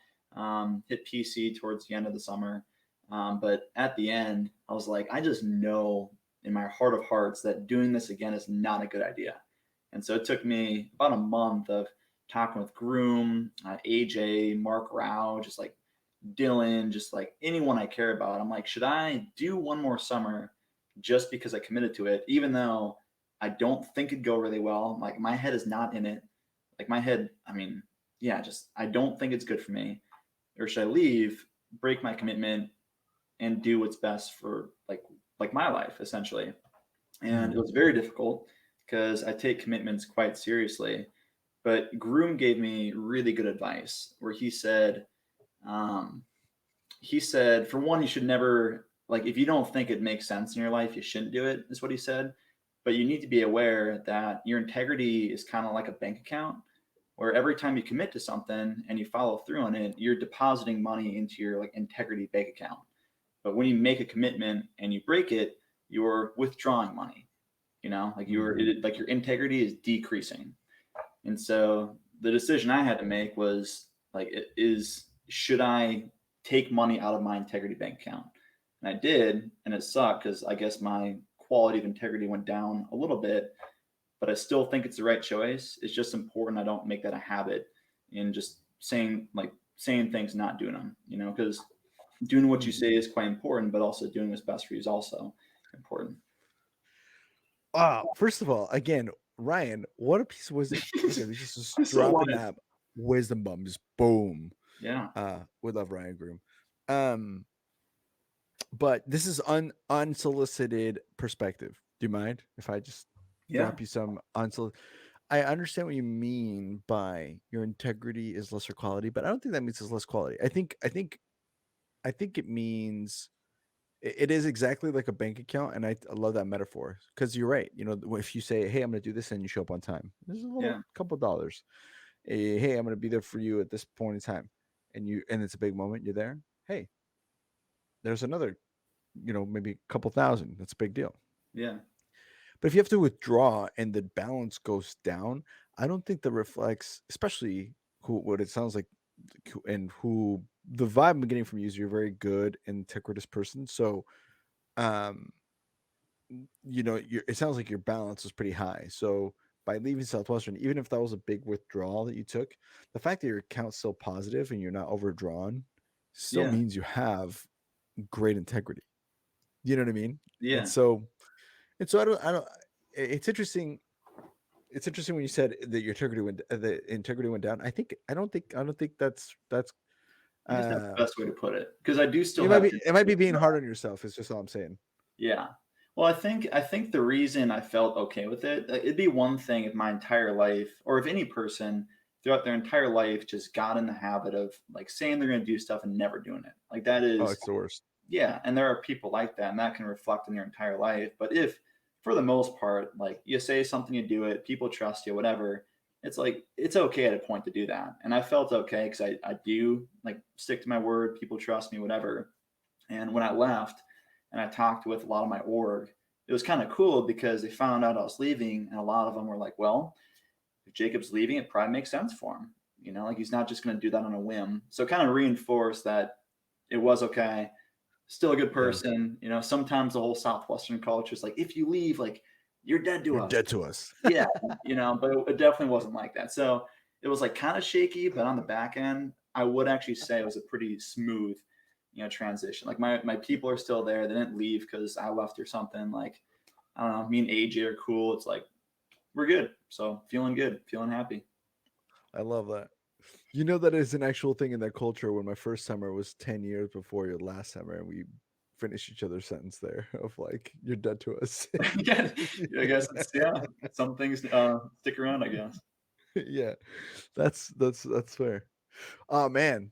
hit PC towards the end of the summer, but at the end, I was like, I just know in my heart of hearts that doing this again is not a good idea. And so it took me about a month of talking with Groom, AJ, Mark Rao, just like Dylan, just like anyone I care about. I'm like, should I do one more summer just because I committed to it, even though I don't think it'd go really well? Like my head is not in it. Like my head, I mean, yeah, just I don't think it's good for me. Or should I leave, break my commitment, and do what's best for like my life essentially? And it Mhm. was very difficult because I take commitments quite seriously. But Groom gave me really good advice where um, he said, for one, you should never like if you don't think it makes sense in your life, you shouldn't do it. Is what he said. But you need to be aware that your integrity is kind of like a bank account, where every time you commit to something and you follow through on it, you're depositing money into your like integrity bank account. But when you make a commitment and you break it, you're withdrawing money. Like Mhm. like your integrity is decreasing. And so the decision I had to make was like, should I take money out of my integrity bank account? And I did, and it sucked because I guess my quality of integrity went down a little bit, but I still think it's the right choice. It's just important I don't make that a habit in just saying things, not doing them, because doing what you Mhm. say is quite important, but also doing what's best for you is also important. First of all, again, Ryan, what a piece of wisdom. Look at just I'm so dropping wise. that wisdom bomb. Just boom. Yeah. We love Ryan Groom. Um, but this is unsolicited perspective. Do you mind if I just Yeah. drop you some unsolicited? I understand what you mean by your integrity is lesser quality, but I don't think that means it's less quality. I think it means It is exactly like a bank account, and I love that metaphor because you're right. If you say, "Hey, I'm going to do this," and you show up on time, there's a little Yeah, couple dollars. Hey, I'm going to be there for you at this point in time, and it's a big moment. You're there. Hey, there's another, maybe a couple thousand. That's a big deal. yeah, But if you have to withdraw and the balance goes down, I don't think that reflects, especially what it sounds like, and who the vibe I'm getting from you is you're a very good, integritous person. So, um, it sounds like your balance was pretty high. So by leaving Southwestern, even if that was a big withdrawal that you took, the fact that your account's still positive and you're not overdrawn still yeah, means you have great integrity. You know what I mean? And yeah. so, I don't. It's interesting. It's interesting when you said that the integrity went down. I don't think that's. I guess that's the Uh, best way to put it because I do still it might have be it might be integrity. being hard on yourself. Is just all I'm saying. Yeah. Well, I think the reason I felt okay with it, it'd be one thing if my entire life, or if any person throughout their entire life just got in the habit of like saying they're going to do stuff and never doing it. Like that Oh, is, it's the worst. yeah. And there are people like that, and that can reflect in your entire life. But if, for the most part, like you say something, you do it, people trust you, whatever. It's like it's okay at a point to do that, and I felt okay because I do like stick to my word. People trust me, whatever. And when I left and I talked with a lot of my org, it was kind of cool because they found out I was leaving, and a lot of them were like, well, if Jacob's leaving, it probably makes sense for him. Like he's not just going to do that on a whim. So it kind of reinforced that it was okay. Still a good Yeah, person. Sometimes the whole Southwestern culture is like, if you leave, like you're dead to you're us. dead to us. Yeah, but it definitely wasn't like that. So it was like kind of shaky, but on the back end, I would actually say it was a pretty smooth, transition. Like my people are still there. They didn't leave because I left or something. Like I don't know, me and AJ are cool. It's like we're good. So feeling good, feeling happy. I love that. That is an actual thing in that culture. When my first summer was 10 years before your last summer, and we finished each other's sentence there of like, "You're dead to us." Yeah, I guess it's some things stick around. I guess. Yeah, that's fair. Oh man,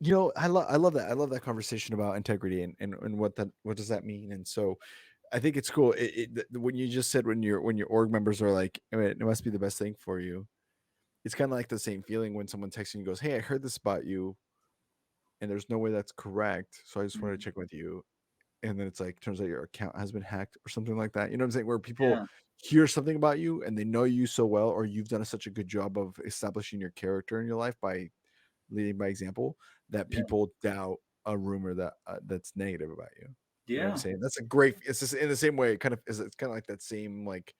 I love that. I love that conversation about integrity and what does that mean. And so I think it's cool. When you just said when your org members are like, I mean, it must be the best thing for you. It's kind of like the same feeling when someone texts you and goes, "Hey, I heard this about you, and there's no way that's correct. So I just wanted to Mhm. check with you." And then it's like, turns out your account has been hacked or something like that. You know what I'm saying? Where people Yeah, hear something about you and they know you so well, or you've done such a good job of establishing your character in your life by leading by example, that yeah, people doubt a rumor that's negative about you. You know what I'm yeah, saying? That's a great. It's just in the same way. It's kind of like that same like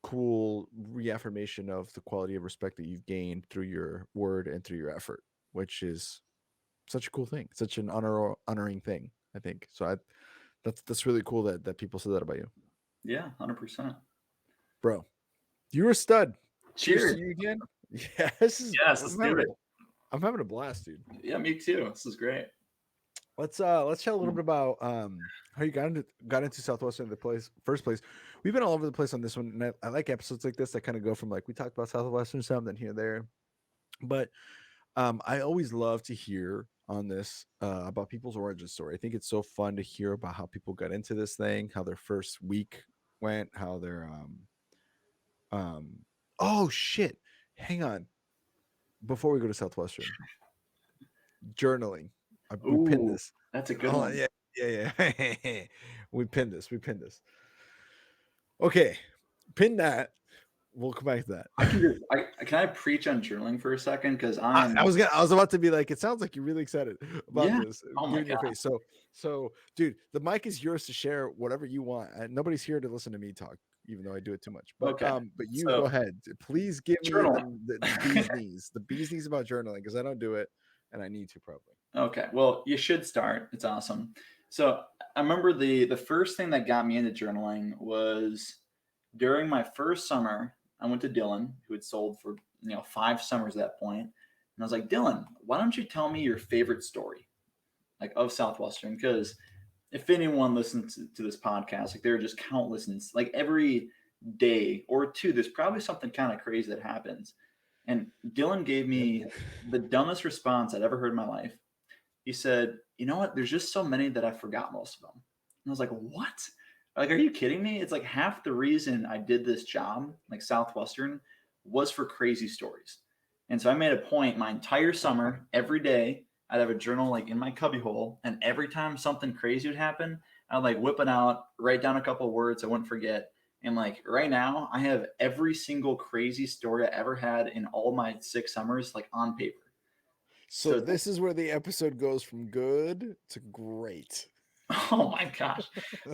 cool reaffirmation of the quality of respect that you've gained through your word and through your effort, which is such a cool thing, such an honoring thing. I think so. That's really cool that people said that about you, yeah. 100%. bro. You're a stud. Cheers to Cheers. you again. Yeah, this is. Yes, let's do it. I'm having a blast, dude. Yeah, me too. This is great. Let's chat a little bit about how you got into Southwestern in the first place. We've been all over the place on this one, and I like episodes like this that kind of go from like we talked about Southwestern some, then here there. But I always love to hear on this about people's origin story. I think it's so fun to hear about how people got into this thing, how their first week went, how their um oh shit. Hang on. Before we go to Southwestern, journaling. We pinned Ooh, this. that's a good Oh one. yeah, yeah. We pinned this. We pinned this. Okay. Pin that. We'll come back to I that. can just can I preach on journaling for a second? Because I was about to be like, it sounds like you're really excited about yeah. this, Oh my given your god. face. So, dude, the mic is yours to share whatever you want. Nobody's here to listen to me talk, even though I do it too much. Okay. But you So go ahead. Please give me journaling. the bees knees about journaling because I don't do it, and I need to probably. Okay. Well, you should start. It's awesome. So I remember the first thing that got me into journaling was during my first summer. I went to Dylan, who had sold for 5 summers at that point, and I was like, Dylan, why don't you tell me your favorite story, like of Southwestern? Because if anyone listens to this podcast, like there are just countless, like every day or two, there's probably something kind of crazy that happens. And Dylan gave Yep. me the dumbest response I'd ever heard in my life. he said, "You know what? There's just so many that I forgot most of them." And I was like, "What? Like, are you kidding me? It's like half the reason I did this job, like Southwestern, was for crazy stories." And so I made a point my entire summer, every day, I'd have a journal like in my cubbyhole, and every time something crazy would happen, I'd like whip it out, write down a couple of words I wouldn't forget. And like right now, I have every single crazy story I ever had in all my 6 summers, like on paper. So So this is where the episode goes from good to great. oh my gosh.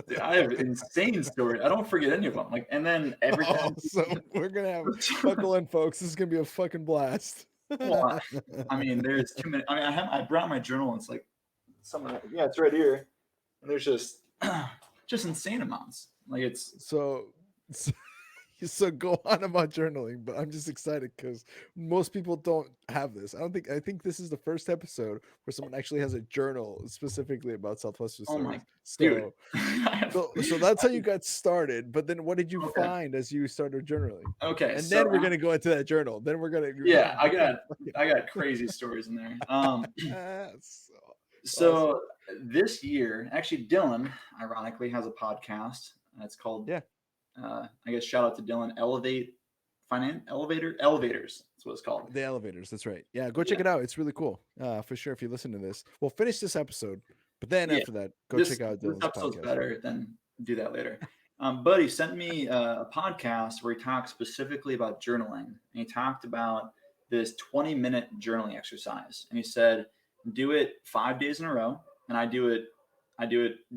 Dude, I have insane stories. I don't forget any of them. Like, and then every Oh, time, so we're gonna have buckle in, folks. This is gonna be a fucking blast. well, I mean, there's too many. I mean, I brought my journal. And it's like somewhere. Yeah, it's right here. And there's just insane amounts. Like it's so, so so go on about journaling, but I'm just excited because most people don't have this. I think this is the first episode where someone actually has a journal specifically about Southwestern oh my stories. dude. So I have, so that's how you got started. But then what did you okay. find as you started journaling? Okay. And So then we're gonna go into that journal. Then we're gonna yeah, I fucking got I got crazy stories in there. so awesome. So this year, actually, Dylan, ironically, has a podcast. It's called, Yeah. I guess, shout out to Dylan, Elevators. That's what it's called. The elevators, that's right. Yeah, go check Yeah, it out. It's really cool. For sure. If you listen to this, we'll finish this episode, but then yeah. after that, go This check out this Dylan's episode's podcast. better than do that later. Buddy sent me a podcast where he talked specifically about journaling, and he talked about this 20-minute journaling exercise, and he said do it 5 days in a row, and I do it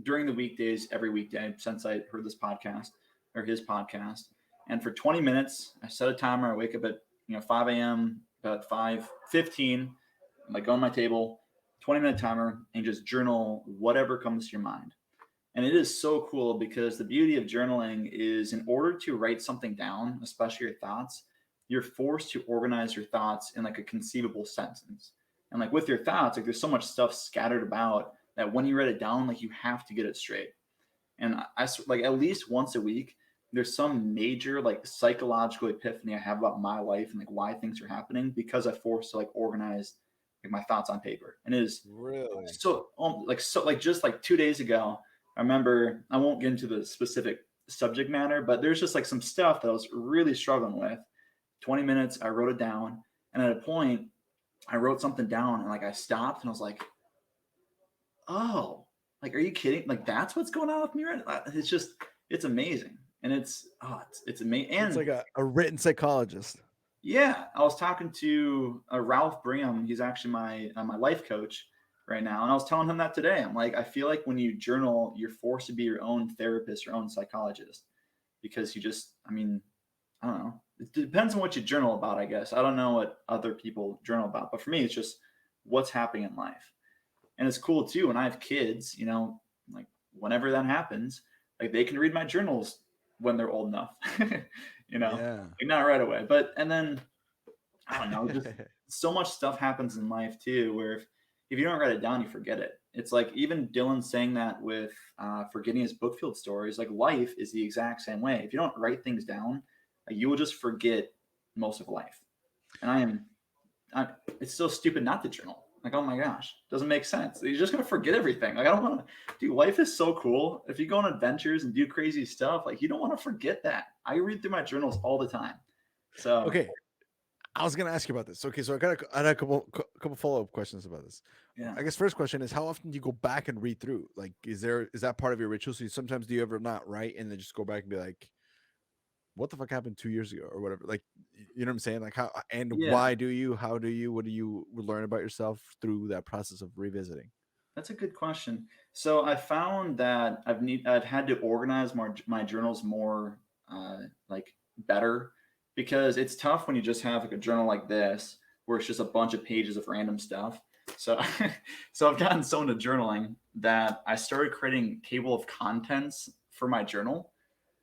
during the weekdays every weekday since I heard this podcast or his podcast, and for 20 minutes I set a timer. I wake up at 5 a.m. about 5:15. I'm like on my table, 20-minute timer, and just journal whatever comes to your mind. And it is so cool because the beauty of journaling is in order to write something down, especially your thoughts, you're forced to organize your thoughts in like a conceivable sentence. And like with your thoughts, like there's so much stuff scattered about that when you write it down, like you have to get it straight. And like at least once a week, there's some major like psychological epiphany I have about my life and like why things are happening because I forced to like organize like my thoughts on paper. And it is Really? so just like 2 days ago, I remember I won't get into the specific subject matter, but there's just like some stuff that I was really struggling with. 20 minutes, I wrote it down, and at a point, I wrote something down, and like I stopped, and I was like, "Oh, like are you kidding? Like that's what's going on with me right now?" It's just it's amazing, and it's amazing, It's and like a written psychologist. yeah, I was talking to Ralph Brigham. He's actually my life coach right now, and I was telling him that today. I'm like, I feel like when you journal, you're forced to be your own therapist, your own psychologist, because you just, I mean, I don't know. It depends on what you journal about, I guess. I don't know what other people journal about, but for me, it's just what's happening in life, and it's cool too. When I have kids, like whenever that happens, like they can read my journals when they're old enough, Yeah. like not right away, but and then I don't know, just so much stuff happens in life too, where if you don't write it down, you forget it. It's like even Dylan saying that with forgetting his Bookfield stories. Like life is the exact same way. If you don't write things down, you will just forget most of life. And it's so stupid not to journal. Like, oh my gosh, doesn't make sense. You're just gonna forget everything. Like, I don't want to. Dude, life is so cool. If you go on adventures and do crazy stuff, like you don't want to forget that. I read through my journals all the time. So Okay, I was gonna ask you about this. Okay, so I had a couple follow up questions about this. yeah. I guess first question is how often do you go back and read through? Like, is that part of your ritual? So sometimes do you ever not write and then just go back and be like, what the fuck happened 2 years ago or whatever? Like, you know what I'm saying? Like how and Yeah, why do you? How do you? What do you learn about yourself through that process of revisiting? that's a good question. So I found that I've had to organize my journals more like better because it's tough when you just have like a journal like this where it's just a bunch of pages of random stuff. So so I've gotten so into journaling that I started creating table of contents for my journal.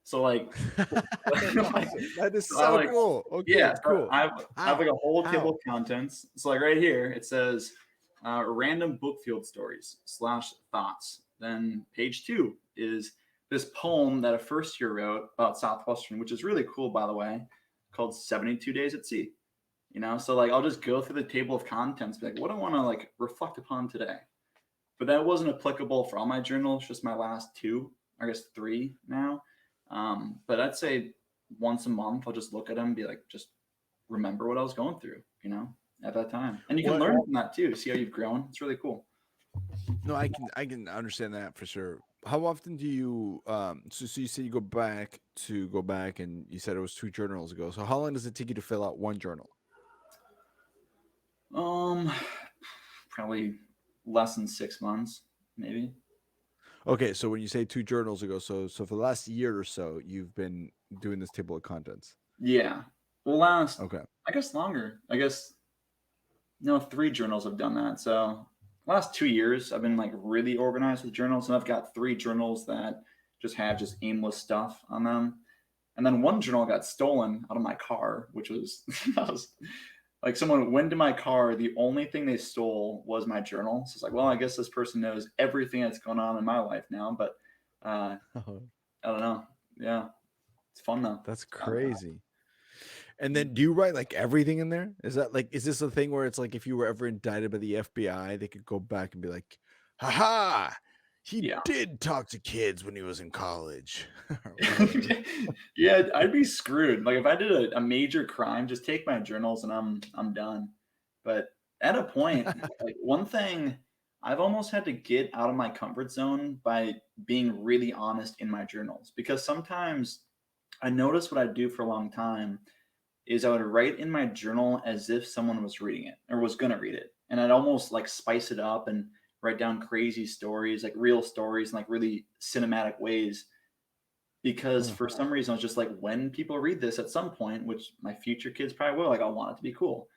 So like, That's like awesome. That is so I so like cool. Okay, yeah, so cool. I have like a whole table How? of contents. So like right here, it says random Bookfield stories slash thoughts. Then page 2 is this poem that a first year wrote about Southwestern, which is really cool, by the way, called 72 Days at Sea. So like I'll just go through the table of contents, be like, what do I want to like reflect upon today? but that wasn't applicable for all my journals, just my last two, I guess three now. But I'd say once a month, I'll just look at them and be like, just remember what I was going through, at that time. And you can What? learn from that too, see how you've grown. It's really cool. No, I can understand that for sure. How often do you so you said you go back and you said it was two journals ago. So how long does it take you to fill out one journal? Um, Probably less than 6 months, maybe. Okay, so when you say two journals ago, so for the last year or so, you've been doing this table of contents. Yeah. Well, last, Okay. I guess longer. I guess no, three journals have done that. So last 2 years, I've been like really organized with journals, and I've got three journals that just have just aimless stuff on them. And then one journal got stolen out of my car, which was, that was like someone went to my car. The only thing they stole was my journal. So it's like, well, I guess this person knows everything that's going on in my life now. But uh, I don't know. Yeah, it's fun though. That's It's fun. crazy. And then do you write like everything in there? Is this a thing where it's like if you were ever indicted by the FBI, they could go back and be like, haha, he Yeah. did talk to kids when he was in college or whatever. Yeah, I'd be screwed. Like if I did a major crime, just take my journals and I'm done. But at a point, like one thing I've almost had to get out of my comfort zone by being really honest in my journals because sometimes I noticed what I'd do for a long time is I would write in my journal as if someone was reading it or was gonna read it. And I'd almost like spice it up and write down crazy stories, like real stories in like really cinematic ways because Huh. for some reason I was just like, when people read this at some point, which my future kids probably will, like I want it to be cool.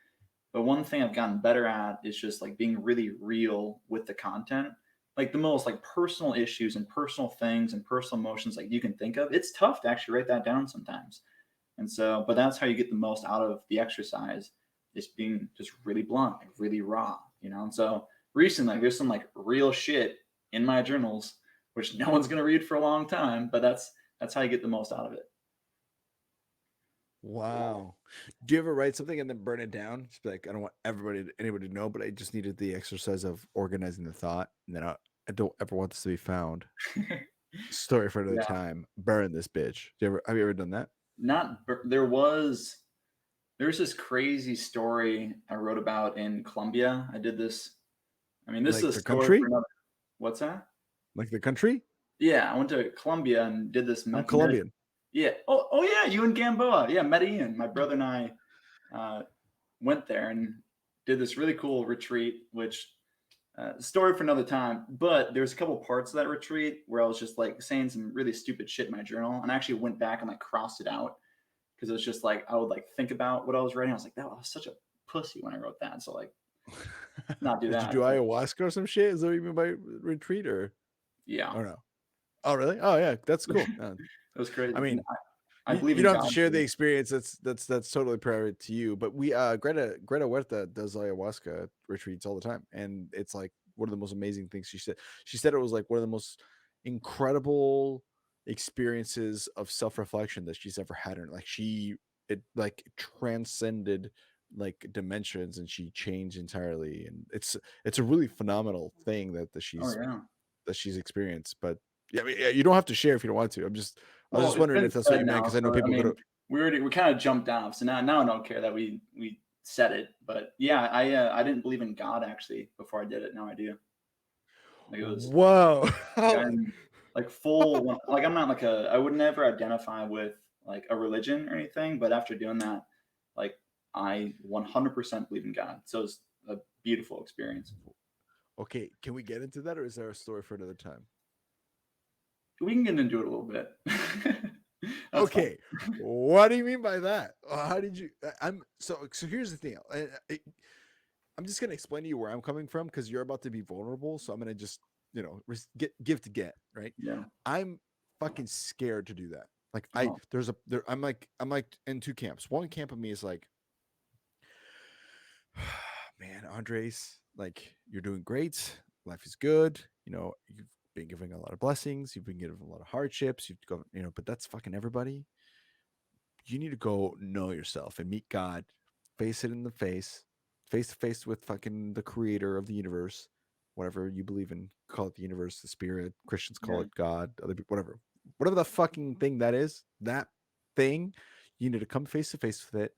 But one thing I've gotten better at is just like being really real with the content. Like the most like personal issues and personal things and personal emotions like you can think of. It's tough to actually write that down sometimes. And so, but that's how you get the most out of the exercise is being just really blunt, like really raw. And so recently, like, there's some like real shit in my journals, which no one's gonna read for a long time, but that's how you get the most out of it. Wow. Do you ever write something and then burn it down? Just be like, I don't want anybody to know, but I just needed the exercise of organizing the thought, and then I don't ever want this to be found. Story for another Yeah, time. Burn this bitch. Have you ever done that? not there's this crazy story I wrote about in Colombia. I did this. I mean, this is Like a the story for country? another. What's that? Like the country? Yeah, I went to Colombia and did this. I'm Colombian. Yeah. Oh yeah, you and Gamboa. Yeah, Medellin. My brother and I uh, went there and did this really cool retreat, which story for another time. But there's a couple parts of that retreat where I was just like saying some really stupid shit in my journal, and I actually went back and like crossed it out because it was just like I would like think about what I was writing. I was like, that was such a pussy when I wrote that. So like, not do Did you do that. But ayahuasca or some shit? Is that what you mean by retreat yeah, or no? Oh, really? Oh, yeah, that's cool. it was crazy. I And mean, I believe you in don't have to God share the too. experience. That's totally private to you. But we Greta Huerta does ayahuasca retreats all the time, and it's like one of the most amazing things she said. She said it was like one of the most incredible experiences of self reflection that she's ever had. And like it like transcended like dimensions, and she changed entirely. And it's a really phenomenal thing Oh yeah. that she's experienced. But yeah, I mean, yeah, you don't have to share if you don't want to. I was Well, just it's wondering been if that's what said you meant now, because I know so I people go mean, to. we kind of jumped off. So now I don't care that we said it. But yeah, I didn't believe in God actually before I did it. Now I do. Like it was Whoa. like I'm like full like I'm not like a I would never identify with like a religion or anything. But after doing that, like I 100% believe in God. So it's a beautiful experience. Okay, can we get into that, or is there a story for another time? We can get into it a little bit. That's fine. Okay, what do you mean by that? How did you? So here's the thing. I'm just gonna explain to you where I'm coming from because you're about to be vulnerable. So I'm gonna just give to get right. Yeah. I'm fucking scared to do that. Like Oh, I'm like in two camps. One camp of me is like, man, Andres, like you're doing great. Life is good. You've been giving a lot of blessings. You've been given a lot of hardships. You've gone, but that's fucking everybody. You need to go know yourself and meet God, face it in the face to face with fucking the creator of the universe, whatever you believe in, call it the universe, the spirit, Christians call Yeah. it God, other people, whatever the fucking thing that is, that thing, you need to come face to face with it,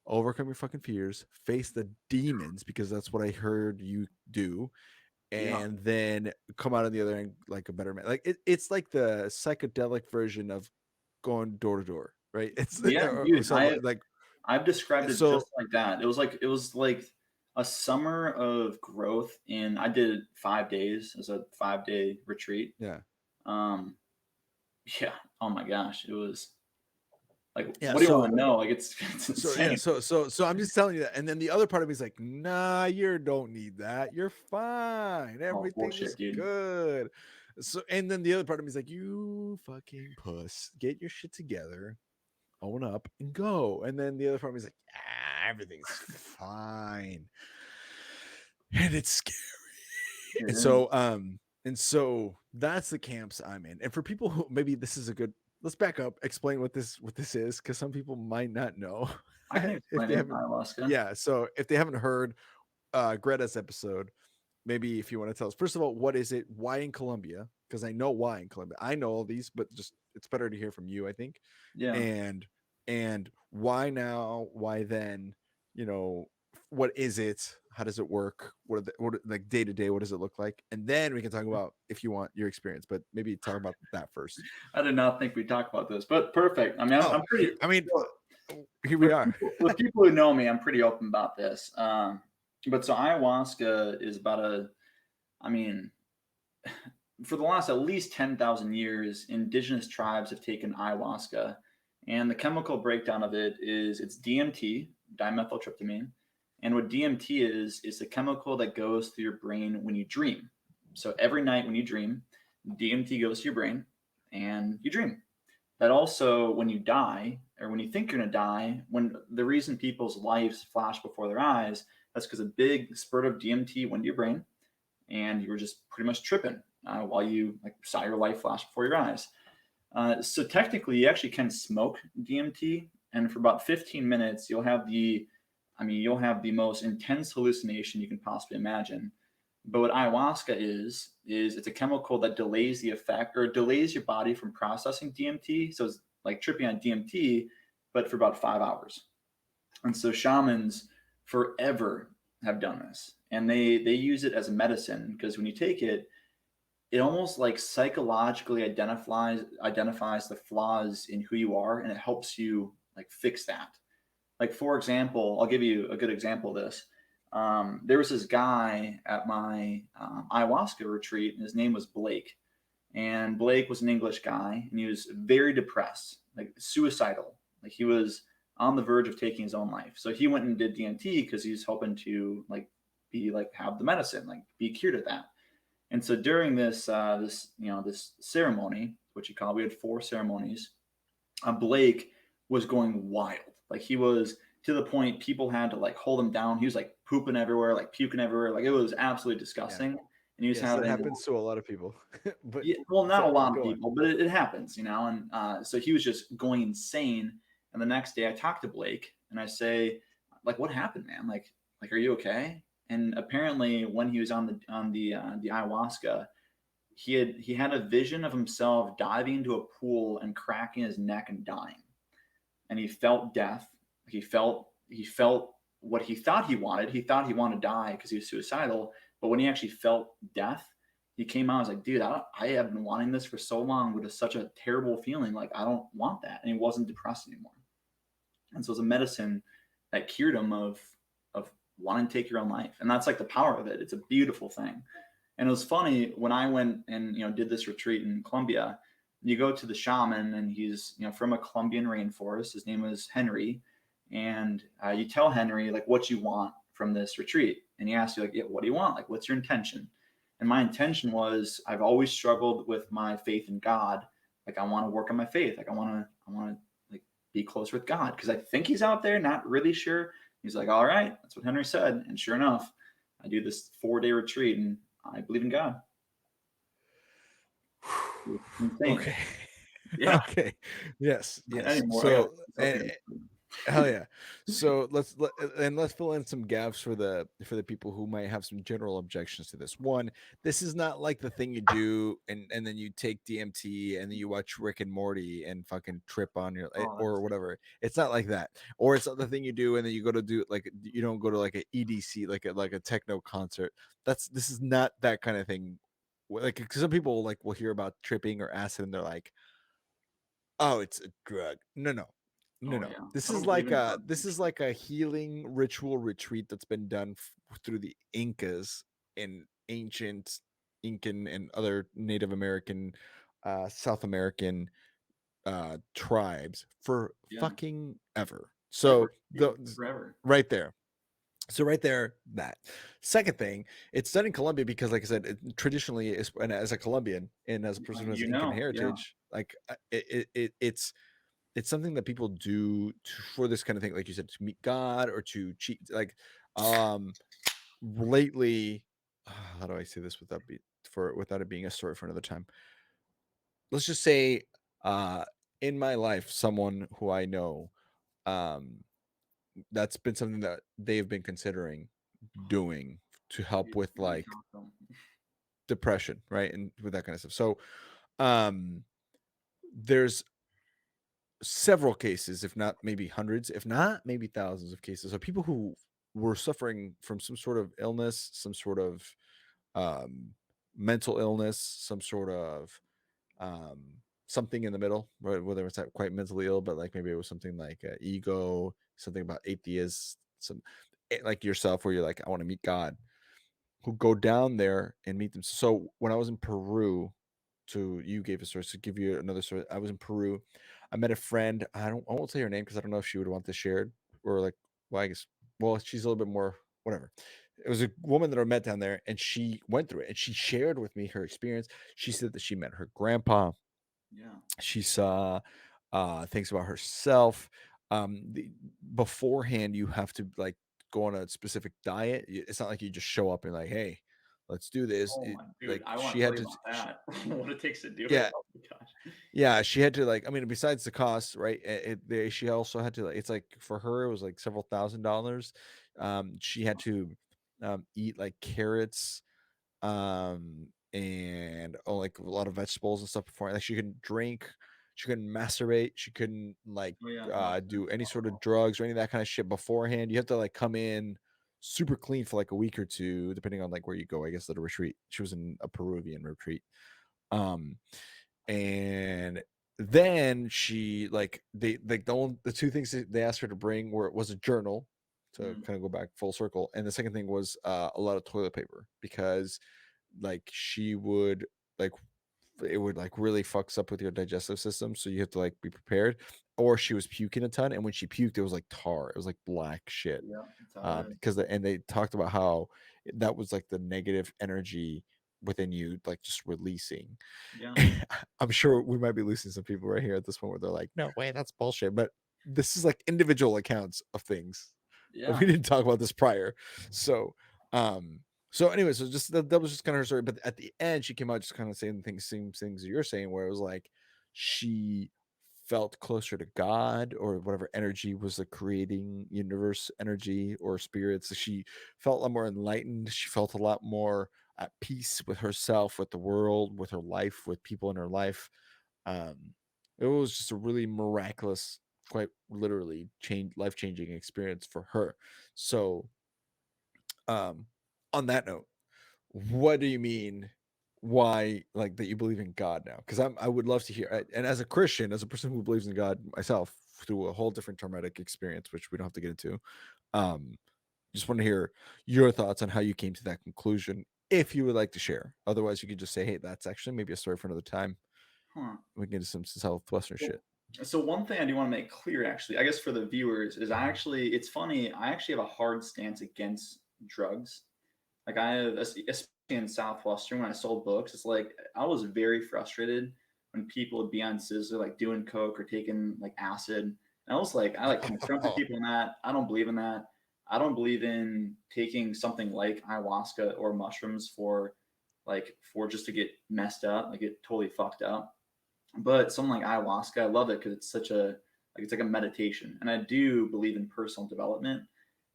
overcome your fucking fears, face the demons, because that's what I heard you do, Yeah. and then come out on the other end like a better man. Like it's like the psychedelic version of going door to door, right? It's Yeah, or dude, so like I've described it so just like that. It was like a summer of growth, and I did it 5 days as a 5-day retreat. yeah. Um, yeah, oh my gosh, it was like, Yeah, what do you so wanna know? Like, it's it's so yeah, insane. so I'm just telling you that. And then the other part of me is like, nah, you don't need that. You're fine. Oh, Everything is bullshit, dude. good. So and then the other part of me is like, you fucking puss, get your shit together, own up, and go. And then the other part of me is like, everything's fine. And it's scary. It And is. so that's the camps I'm in. And for people who maybe this is a good, let's back up, explain what this is, because some people might not know. I can If explain they it, haven't, ayahuasca. yeah. So if they haven't heard Greta's episode, maybe if you want to tell us, first of all, what is it? Why in Colombia? Because I know why in Colombia. I know all these, but just it's better to hear from you, I think. Yeah. And why now? Why then? You know, what is it? How does it work? Like day to day? What does it look like? And then we can talk about, if you want, your experience. But maybe talk about that first. I did not think we'd talk about this, but perfect. I mean, Oh, I'm pretty I mean, well, here we are. with people who know me, I'm pretty open about this. But so ayahuasca is about I mean, for the last at least 10,000 years, indigenous tribes have taken ayahuasca, and the chemical breakdown of it is it's DMT, dimethyltryptamine. And what DMT is the chemical that goes through your brain when you dream. So every night when you dream, DMT goes to your brain and you dream. That also, when you die, or when you think you're going to die, when the reason people's lives flash before their eyes, that's because a big spurt of DMT went to your brain and you were just pretty much tripping while you like saw your life flash before your eyes. So technically, you actually can smoke DMT, and for about 15 minutes, you'll have the most intense hallucination you can possibly imagine. But what ayahuasca is it's a chemical that delays the effect or delays your body from processing DMT. So it's like tripping on DMT, but for about 5 hours. And so shamans forever have done this, and they use it as a medicine because when you take it, it almost like psychologically identifies the flaws in who you are, and it helps you like fix that. Like for example, I'll give you a good example of this. There was this guy at my ayahuasca retreat, and his name was Blake. And Blake was an English guy, and he was very depressed, like suicidal. Like he was on the verge of taking his own life. So he went and did DMT because he was hoping to like be like have the medicine, like be cured of that. And so during this ceremony, which you call, we had 4 ceremonies. Blake was going wild. Like he was to the point people had to like hold him down. He was like pooping everywhere, like puking everywhere. Like it was absolutely Yeah. disgusting. And he was Yes, that having happens to a lot of people. But yeah, well, not a so lot of go on. people, but it happens, you know. And so he was just going insane. And the next day, I talked to Blake, and I say, like, what happened, man? Like, are you okay? And apparently, when he was on the ayahuasca, he had a vision of himself diving into a pool and cracking his neck and dying. And he felt death. He felt what he thought he wanted. He thought he wanted to die because he was suicidal. But when he actually felt death, he came out. I was like, dude, I have been wanting this for so long, but it's such a terrible feeling. Like I don't want that. And he wasn't depressed anymore. And so it's a medicine that cured him of wanting to take your own life. And that's like the power of it. It's a beautiful thing. And it was funny when I went and did this retreat in Colombia. You go to the shaman, and he's from a Colombian rainforest. His name was Henry, and you tell Henry like what you want from this retreat, and he asks you like, yeah, what do you want? Like, what's your intention? And my intention was I've always struggled with my faith in God. Like I want to work on my faith. Like I want to like be closer with God because I think He's out there. Not really sure. He's like, all right, that's what Henry said, and sure enough, I do this 4-day retreat, and I believe in God. It's insane. Okay. Yeah. Okay. Yes. Not Yes. anymore. I got So, myself here. Hell yeah. So let's fill in some gaps for the people who might have some general objections to this. One, this is not like the thing you do and then you take DMT and then you watch Rick and Morty and fucking trip on your Oh, or that's whatever. It's not like that. Or it's not the thing you do and then you go to do like you don't go to like a EDC like a techno concert. This is not that kind of thing. Like 'cause some people like will hear about tripping or acid and they're like, oh, it's a drug. No, no. No, oh no. yeah. I don't believe in drugs This is actually. like a healing ritual retreat that's been done through the Incas in ancient Incan and other Native American, South American tribes for Yeah. fucking ever. Ever. So Yeah. the Forever. right there. So right there, that second thing, it's done in Colombia because, like I said, traditionally, and as a Colombian and as a person who has You Incan know. Yeah. heritage, like it's something that people do for this kind of thing, like you said, to meet God or to cheat. Like, um, lately, how do I say this without it being a story for another time? Let's just say, uh, in my life, someone who I know, um, that's been something that they've been considering doing to help with You like talk to 'em. depression, right, and with that kind of stuff. So, um, there's several cases, if not maybe hundreds, if not maybe thousands of cases of people who were suffering from some sort of illness, some sort of um, mental illness, some sort of um, something in the middle, right? Whether it's not quite mentally ill, but like maybe it was something like ego, something about atheists, like yourself, where you're like, I want to meet God, who go down there and meet them. So when I was in Peru, to you gave a source to give you another source. I was in Peru. I met a friend. I won't say her name because I don't know if she would want this shared or like well, I guess she's a little bit more whatever. It was a woman that I met down there and she went through it and she shared with me her experience. She said that she met her grandpa. Yeah. She saw things about herself. Beforehand, you have to like go on a specific diet. It's not like you just show up and like, hey, let's do this. Oh my dude, Like I want she to tell had you to, about that. What it takes to do it. yeah, Oh my gosh. yeah, she had to like. I mean, besides the cost, right? She also had to like. It's like for her, it was like several $1,000s. She had to eat like carrots, and like a lot of vegetables and stuff before. Like she couldn't drink, she couldn't masturbate, she couldn't like Oh yeah, no, do that's any sort of horrible. drugs or any of that kind of shit beforehand. You have to like come in super clean for like a week or two, depending on like where you go. I guess at a retreat. She was in a Peruvian retreat. Um, and then she like they like the two things that they asked her to bring were was a journal to Mm, kind of go back full circle, and the second thing was a lot of toilet paper because like she would like it would like really fucks up with your digestive system, so you have to like be prepared. Or she was puking a ton, and when she puked it was like tar, it was like black shit. yeah, that's how it is. Because and they talked about how that was like the negative energy within you like just releasing. Yeah, I'm sure we might be losing some people right here at this point where they're like, no way, that's bullshit. But this is like individual accounts of things. We yeah, didn't talk about this prior. So, anyway, so just that was just kind of her story. But at the end, she came out just kind of saying things, same things you're saying, where it was like she felt closer to God or whatever energy was the creating universe energy or spirits. So she felt a lot more enlightened. She felt a lot more at peace with herself, with the world, with her life, with people in her life. Um, it was just a really miraculous, quite literally change life changing experience for her. So, um, on that note, what do you mean? Why, like, that you believe in God now? Because I would love to hear. And as a Christian, as a person who believes in God myself, through a whole different traumatic experience, which we don't have to get into, um, just want to hear your thoughts on how you came to that conclusion, if you would like to share. Otherwise, you could just say, "Hey, that's actually maybe a story for another time." huh. We can get into some southwestern Well, shit. so one thing I do want to make clear, actually, I guess for the viewers, is it's funny. I actually have a hard stance against drugs. Like I have, especially in Southwestern, when I sold books, it's like I was very frustrated when people would be on scissor, like doing coke or taking like acid. And I was like, I like confronted people on that. I don't believe in that. I don't believe in taking something like ayahuasca or mushrooms for just to get messed up, like get totally fucked up. But something like ayahuasca, I love it because it's such a Like it's like a meditation. And I do believe in personal development.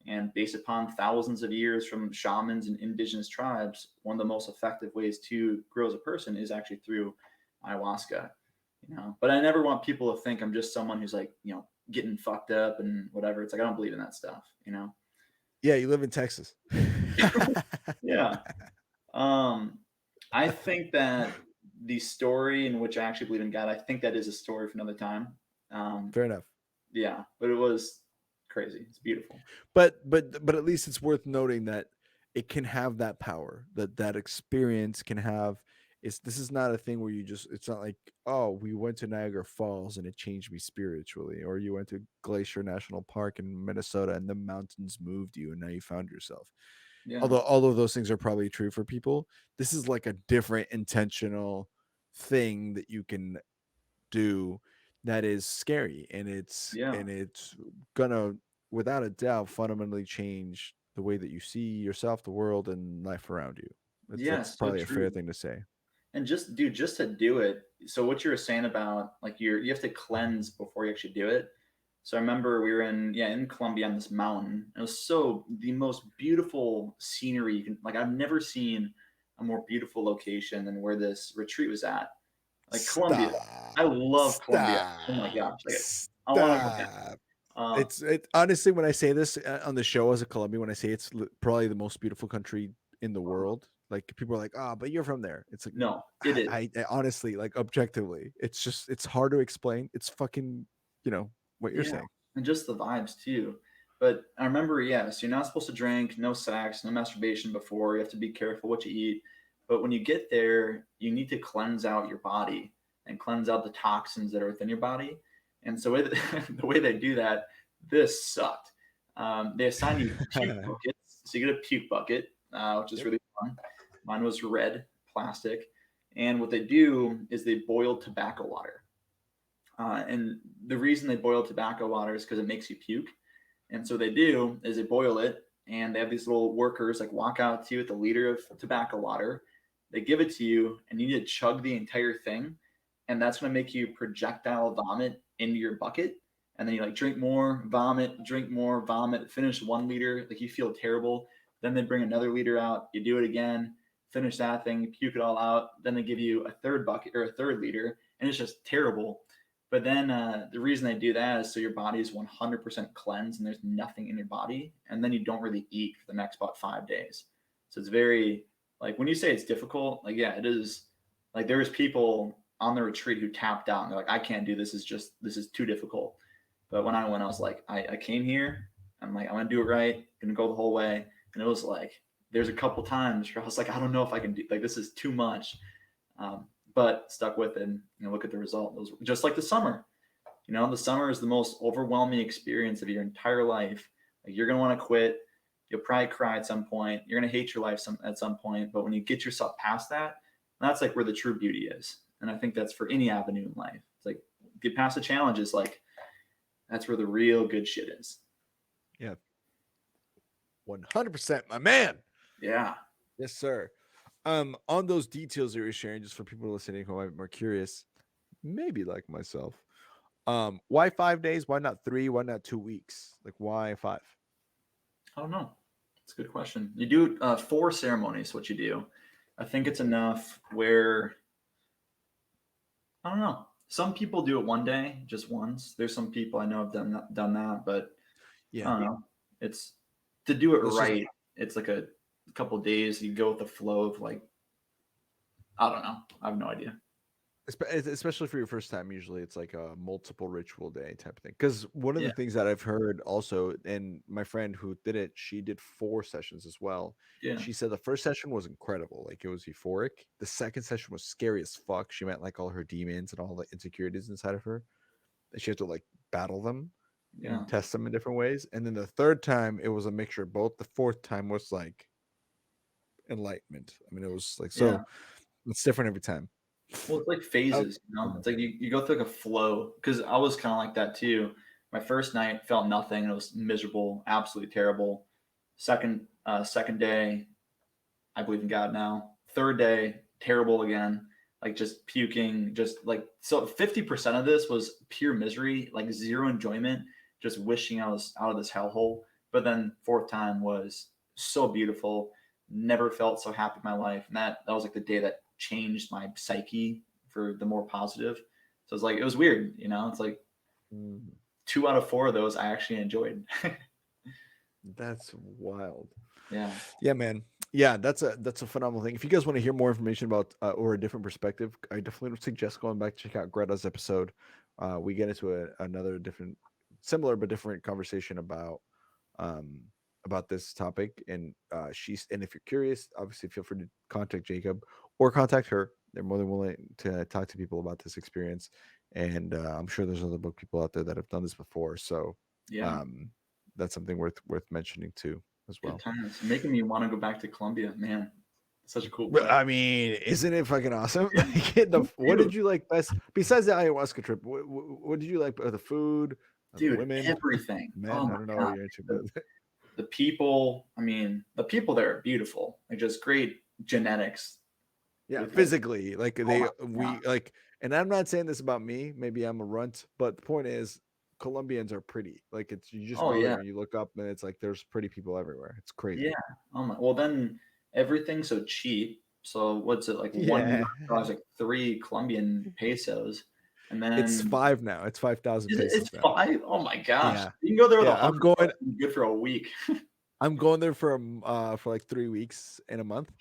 And based upon thousands of years from shamans and indigenous tribes, one of the most effective ways to grow as a person is actually through ayahuasca. But I never want people to think I'm just someone who's like, getting fucked up and whatever. It's like I don't believe in that stuff. Yeah, you live in Texas. Yeah. Um, I think that the story in which I actually believe in God, I think that is a story for another time. Um, Fair enough. yeah, but it was crazy. It's beautiful. But at least it's worth noting that it can have that power, that experience can have. This is not a thing where it's not like, oh, we went to Niagara Falls and it changed me spiritually, or you went to Glacier National Park in Minnesota and the mountains moved you and now you found yourself. Yeah, Although all of those things are probably true for people, this is like a different intentional thing that you can do that is scary, and yeah, it's gonna, without a doubt, fundamentally change the way that you see yourself, the world, and life around you. yeah. That's So probably a fair true. thing to say. And just dude, just to do it. So what you were saying about like you have to cleanse before you actually do it. So I remember we were in Colombia on this mountain. It was so the most beautiful scenery you can like. I've never seen a more beautiful location than where this retreat was at. Like Colombia, I Stop. love Colombia. Oh my Stop. gosh, like I want to go back. Stop. Uh, It honestly, when I say this on the show as a Colombian, when I say it's probably the most beautiful country in the world, like people are like, "Ah, but you're from there." It's like, no, it is. I honestly, like, objectively, it's hard to explain. It's fucking, what you're Yeah, saying. and just the vibes too. But I remember, yes, you're not supposed to drink, no sex, no masturbation before. You have to be careful what you eat. But when you get there, you need to cleanse out your body and cleanse out the toxins that are within your body. And so the way they do that, this sucked. They assign you puke buckets. So you get a puke bucket, which is Yep. really fun. Mine was red plastic. And what they do is they boil tobacco water. And the reason they boil tobacco water is because it makes you puke. And so they do is they boil it, and they have these little workers like walk out to you with a liter of tobacco water. They give it to you, and you need to chug the entire thing, and that's going to make you projectile vomit into your bucket. And then you like drink more, vomit, finish 1 liter, like you feel terrible. Then they bring another liter out, you do it again, finish that thing, you puke it all out. Then they give you a third bucket or a third liter, and it's just terrible. But then the reason they do that is so your body is 100% cleansed and there's nothing in your body. And then you don't really eat for the next about 5 days. So it's very, like, when you say it's difficult, like, yeah, it is. Like, there was people on the retreat who tapped out and they're like, I can't do this. This is too difficult. But when I went, I was like, I came here. I'm like, I'm going to do it right. Going to go the whole way. And it was like, there's a couple times where I was like, I don't know if I can do, like, this is too much. But stuck with it and look at the result. It was just like the summer. The summer is the most overwhelming experience of your entire life. Like you're gonna want to quit. You'll probably cry at some point. You're gonna hate your life at some point. But when you get yourself past that, that's like where the true beauty is. And I think that's for any avenue in life. It's like get past the challenges. Like that's where the real good shit is. Yeah, 100%, my man. Yeah. Yes, sir. On those details that you're sharing, just for people listening who might be more curious, maybe like myself. Why 5 days? Why not 3? Why not 2 weeks? Like, why 5? I don't know. It's a good question. You do 4 ceremonies. What you do, I think it's enough. Where I don't know. Some people do it one day, just once. There's some people I know have done that, but I Yeah, don't know. It's to do it that's just right. It's like a couple days. You go with the flow of like I don't know. I have no idea. especially for your first time. Usually, it's like a multiple ritual day type of thing. Because one of Yeah, the things that I've heard also, and my friend who did it, she did 4 sessions as well. yeah, She said the first session was incredible, like it was euphoric. The second session was scary as fuck. She met like all her demons and all the insecurities inside of her. And she had to like battle them yeah, and test them in different ways. And then the third time, it was a mixture of both. The fourth time was like enlightenment. I mean, it was like yeah. so. It's different every time. Well, it's like Oh, phases. It's like you go through like a flow. Because I was kind of like that too. My first night felt nothing. It was miserable, absolutely terrible. Second day, I believe in God now. Third day, terrible again. like just puking, just like so 50% of this was pure misery, like zero enjoyment, just wishing I was out of this hellhole. But then fourth time was so beautiful, never felt so happy in my life. And that was like the day that changed my psyche for the more positive. So it's like it was weird, you know. It's like Mm, 2 out of 4 of those I actually enjoyed. that's wild. Yeah, Yeah, man. Yeah, that's a phenomenal thing. If you guys want to hear more information about or a different perspective, I definitely would suggest going back to check out Greta's episode. We get into another different, similar but different conversation um, about this topic. And and if you're curious, obviously feel free to contact Jacob or contact her. They're more than willing to talk to people about this experience. And I'm sure there's other book people out there that have done this before. So yeah, um, that's something worth mentioning too as good well. times. Making me want to go back to Colombia, man. Such a cool place. I mean, isn't it fucking awesome? Like, what Dude, did you like best besides the ayahuasca trip? What did you like? The food, the dude, women, everything. Oh men? I my don't know what god. you're into, The, but the people, I mean, the people there are beautiful. Like just great genetics yeah, with like, physically, like oh my we god. like, and I'm not saying this about me. Maybe I'm a runt, but the point is, Colombians are pretty. Like it's you just Oh go there yeah. and you look up and it's like there's pretty people everywhere. It's Yeah. crazy. Oh my, well then everything's so cheap. So what's it like one Yeah, US dollar is like 3 Colombian pesos. And it's then 5 now. It's 5,000 it's pesos now. 5. Oh my gosh. Yeah, You can go there with yeah. 100 bucks and be good for a week. I'm going there for like 3 weeks in a month.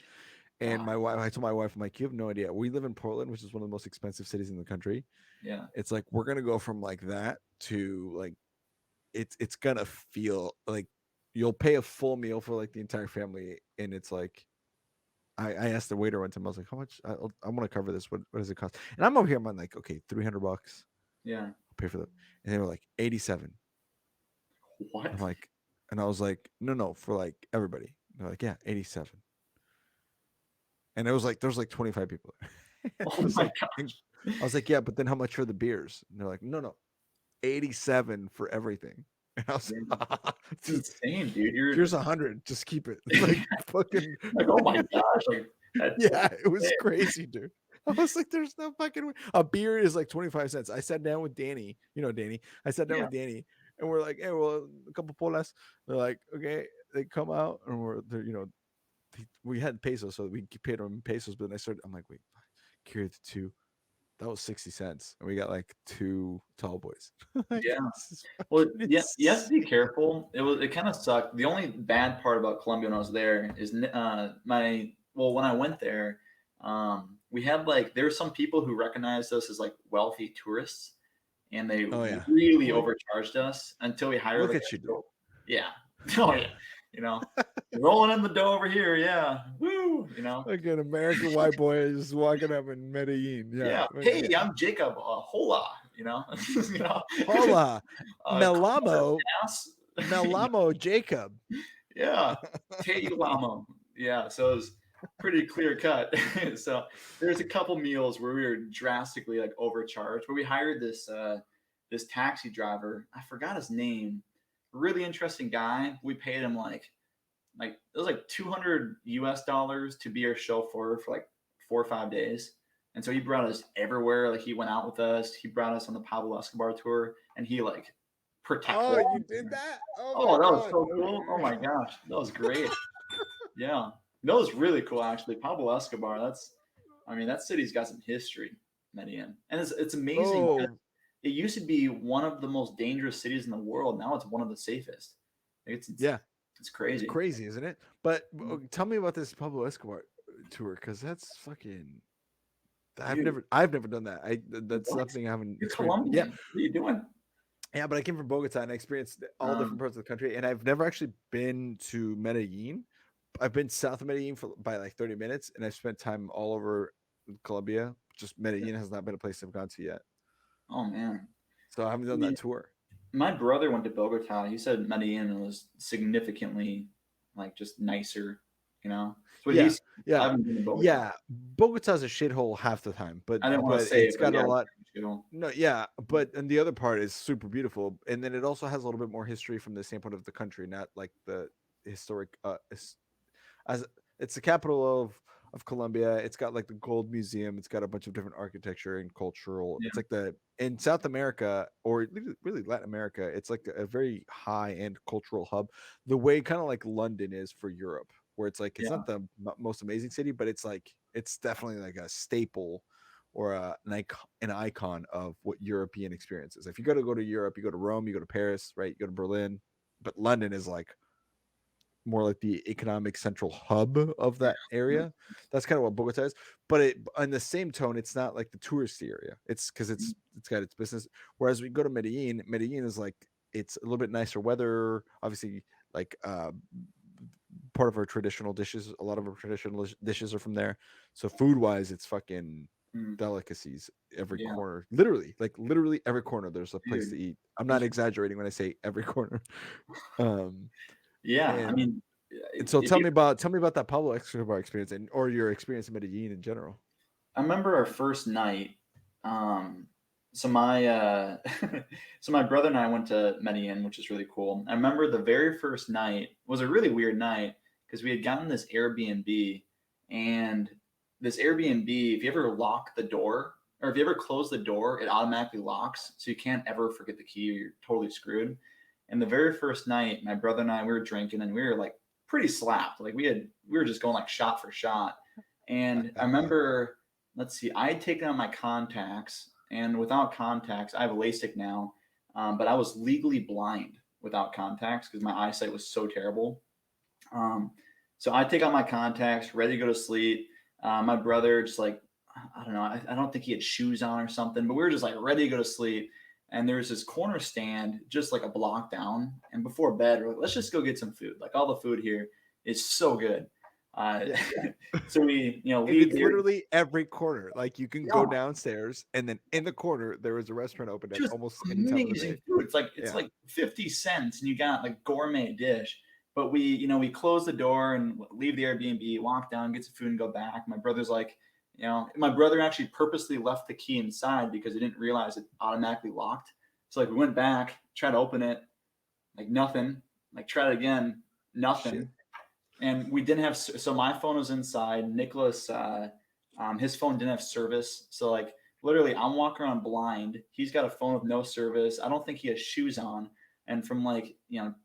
And God. my wife, I told my wife, I'm like, you have no idea. We live in Portland, which is one of the most expensive cities in the country. Yeah. It's like we're gonna go from like that to like it's gonna feel like you'll pay a full meal for like the entire family, and it's like I asked the waiter one time, I was like, how much? I want to cover this. What does it cost? And I'm over here, I'm like, okay, $300. Yeah. I'll pay for them, and they were like 87. I'm What? like, and I was like, no, for like everybody. They're like, yeah, 87. And it was like there was like 25 people there. It Oh was my like gosh. I was like, yeah, but then how much for the beers? And they're like, no, 87 for everything. And I was Yeah. like, It's insane, dude. You're here's 100, just keep it. Like fucking like, oh my gosh, like that's yeah, it was insane. crazy, dude. I was like, there's no fucking way. A beer is like 25 cents. I sat down with Danny, Danny. I sat down Yeah. with Danny and we're like, hey, well, a couple polas. They're like, okay, they come out and they're, we had pesos, so we paid them in pesos. But then I'm like, wait, carry the two. That was 60 cents. And we got like two tall boys. Like, Yeah. this is Well, fucking yeah, you have to be insane. careful. It kind of sucked. The only bad part about Colombia when I was there is when I went there, we had like there were some people who recognized us as like wealthy tourists, and they Oh, yeah. really Like, overcharged us until we hired look like at you, a dude. yeah. Oh yeah. You know, rolling in the dough over here, yeah. Woo, Like an American white boy just walking up in Medellin. Yeah. Yeah. Like, Hey, I'm Jacob. Hola. You know. hola, ¿Cómo Melamo, estás? Melamo Jacob. Yeah. Te llamo. Yeah. So it was pretty clear cut. So there's a couple meals where we were drastically like overcharged, but we hired this taxi driver. I forgot his name. Really interesting guy. We paid him like it was like 200 US dollars to be our chauffeur for like 4 or 5 days. And so he brought us everywhere. Like he went out with us. He brought us on the Pablo Escobar tour, and he like protected Oh, us. you did that? Oh my Oh, that was God. so cool. Oh my gosh, that was great. Yeah, that was really cool actually. Pablo Escobar. I mean, that city's got some history, Medellin, and it's amazing. Oh, It used to be one of the most dangerous cities in the world. Now it's one of the safest. Like, yeah. it's It's crazy. crazy, isn't it? But tell me about this Pablo Escobar tour, because that's fucking. Dude, I've never done that. That's what? something I haven't You're experienced. Yeah, Colombian. What are you doing? yeah, but I came from Bogota and I experienced all different Um, parts of the country, and I've never actually been to Medellin. I've been south of Medellin by like 30 minutes, and I've spent time all over Colombia. Just Medellin has not been a place I've gone to yet, oh man. so I haven't I done mean, that tour. my brother went to Bogota. He said Medellin was significantly like just nicer. That's what Yeah, he's. I yeah, haven't been to Bogota. yeah. Bogota's a shithole half the time, but I didn't want to say it, it's but got a yeah, lot. you know, No, yeah, but and the other part is super beautiful, and then it also has a little bit more history from the standpoint of the country, not like the historic. As it's the capital of Colombia. It's got like the gold museum. It's got a bunch of different architecture and cultural. It's Yeah. like the in South America or really Latin America. It's like a very high end cultural hub. The way kind of like London is for Europe, where it's like it's Yeah. not the most amazing city, but it's like it's definitely like a staple or an icon of what European experience is. If you got to go to Europe, you go to Rome, you go to Paris, right? You go to Berlin, but London is like more like the economic central hub of Yeah. that area. That's kind of what Bogota is. But it on the same tone, it's not like the touristy area. It's because it's got its business. Whereas we go to Medellin, Medellin is like it's a little bit nicer weather. Obviously, like part of our traditional dishes, a lot of our traditional dishes are from there. So food wise, it's fucking Mm. delicacies every Yeah. corner. Literally, like literally every corner, there's a place to Dude. eat. I'm not If exaggerating when I say every corner. Um, Yeah, I and mean, and so if you tell me about that Pablo Escobar experience and or your experience in Medellin in general. I remember our first night. Um, so my so my brother and I went to Medellin, which is really cool. I remember the very first night was a really weird night because we had gotten this Airbnb, and this Airbnb, if you ever lock the door or if you ever close the door, it automatically locks, so you can't ever forget the key, or you're totally screwed. And the very first night, my brother and I we were drinking, and we were like pretty slapped. Like we were just going like shot for shot. And I remember, let's see, I had taken out my contacts, and without contacts, I have LASIK now, but I was legally blind without contacts because my eyesight was so terrible. Um, so I take out my contacts, ready to go to sleep. My brother just like, I don't know, I don't think he had shoes on or something, but we were just like ready to go to sleep. And there was this corner stand just like a block down. And before bed, we're like, let's just go get some food. Like all the food here is so good. Uh, Yeah. so we, And leave it's there. literally every corner. Like you can go Yeah, downstairs and then in the corner there is a restaurant open at just almost any time of the amazing day. food. It's Yeah. like 50 cents and you got like gourmet dish. But we close the door and leave the Airbnb, walk down, get some food and go back. My brother's like, my brother actually purposely left the key inside because he didn't realize it automatically locked. So like we went back, tried to open it, like nothing. Like tried it again, Shit. nothing. And we didn't have, so my phone was inside. Nicholas, his phone didn't have service. So like literally, I'm walking around blind. He's got a phone with no service. I don't think he has shoes on. And from like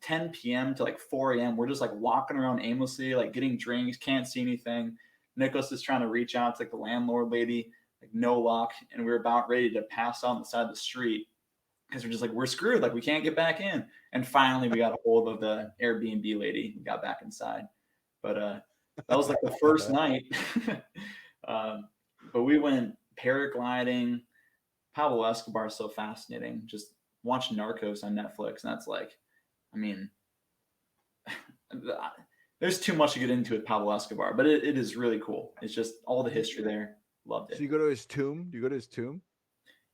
10 p.m. to like 4 a.m., we're just like walking around aimlessly, like getting drinks, can't see anything. Nicholas is trying to reach out to like the landlord lady, like no luck. And we were about ready to pass out on the side of the street because we're just like we're screwed, like we can't get back in. And finally, we got a hold of the Airbnb lady and got back inside. But that was like the first night. um, but we went paragliding. Pablo Escobar is so fascinating. Just watch Narcos on Netflix, and that's like, I mean, there's too much to get into with Pablo Escobar, but it is really cool. It's just all the history there. Loved So it. you go to his tomb? Do you go to his tomb?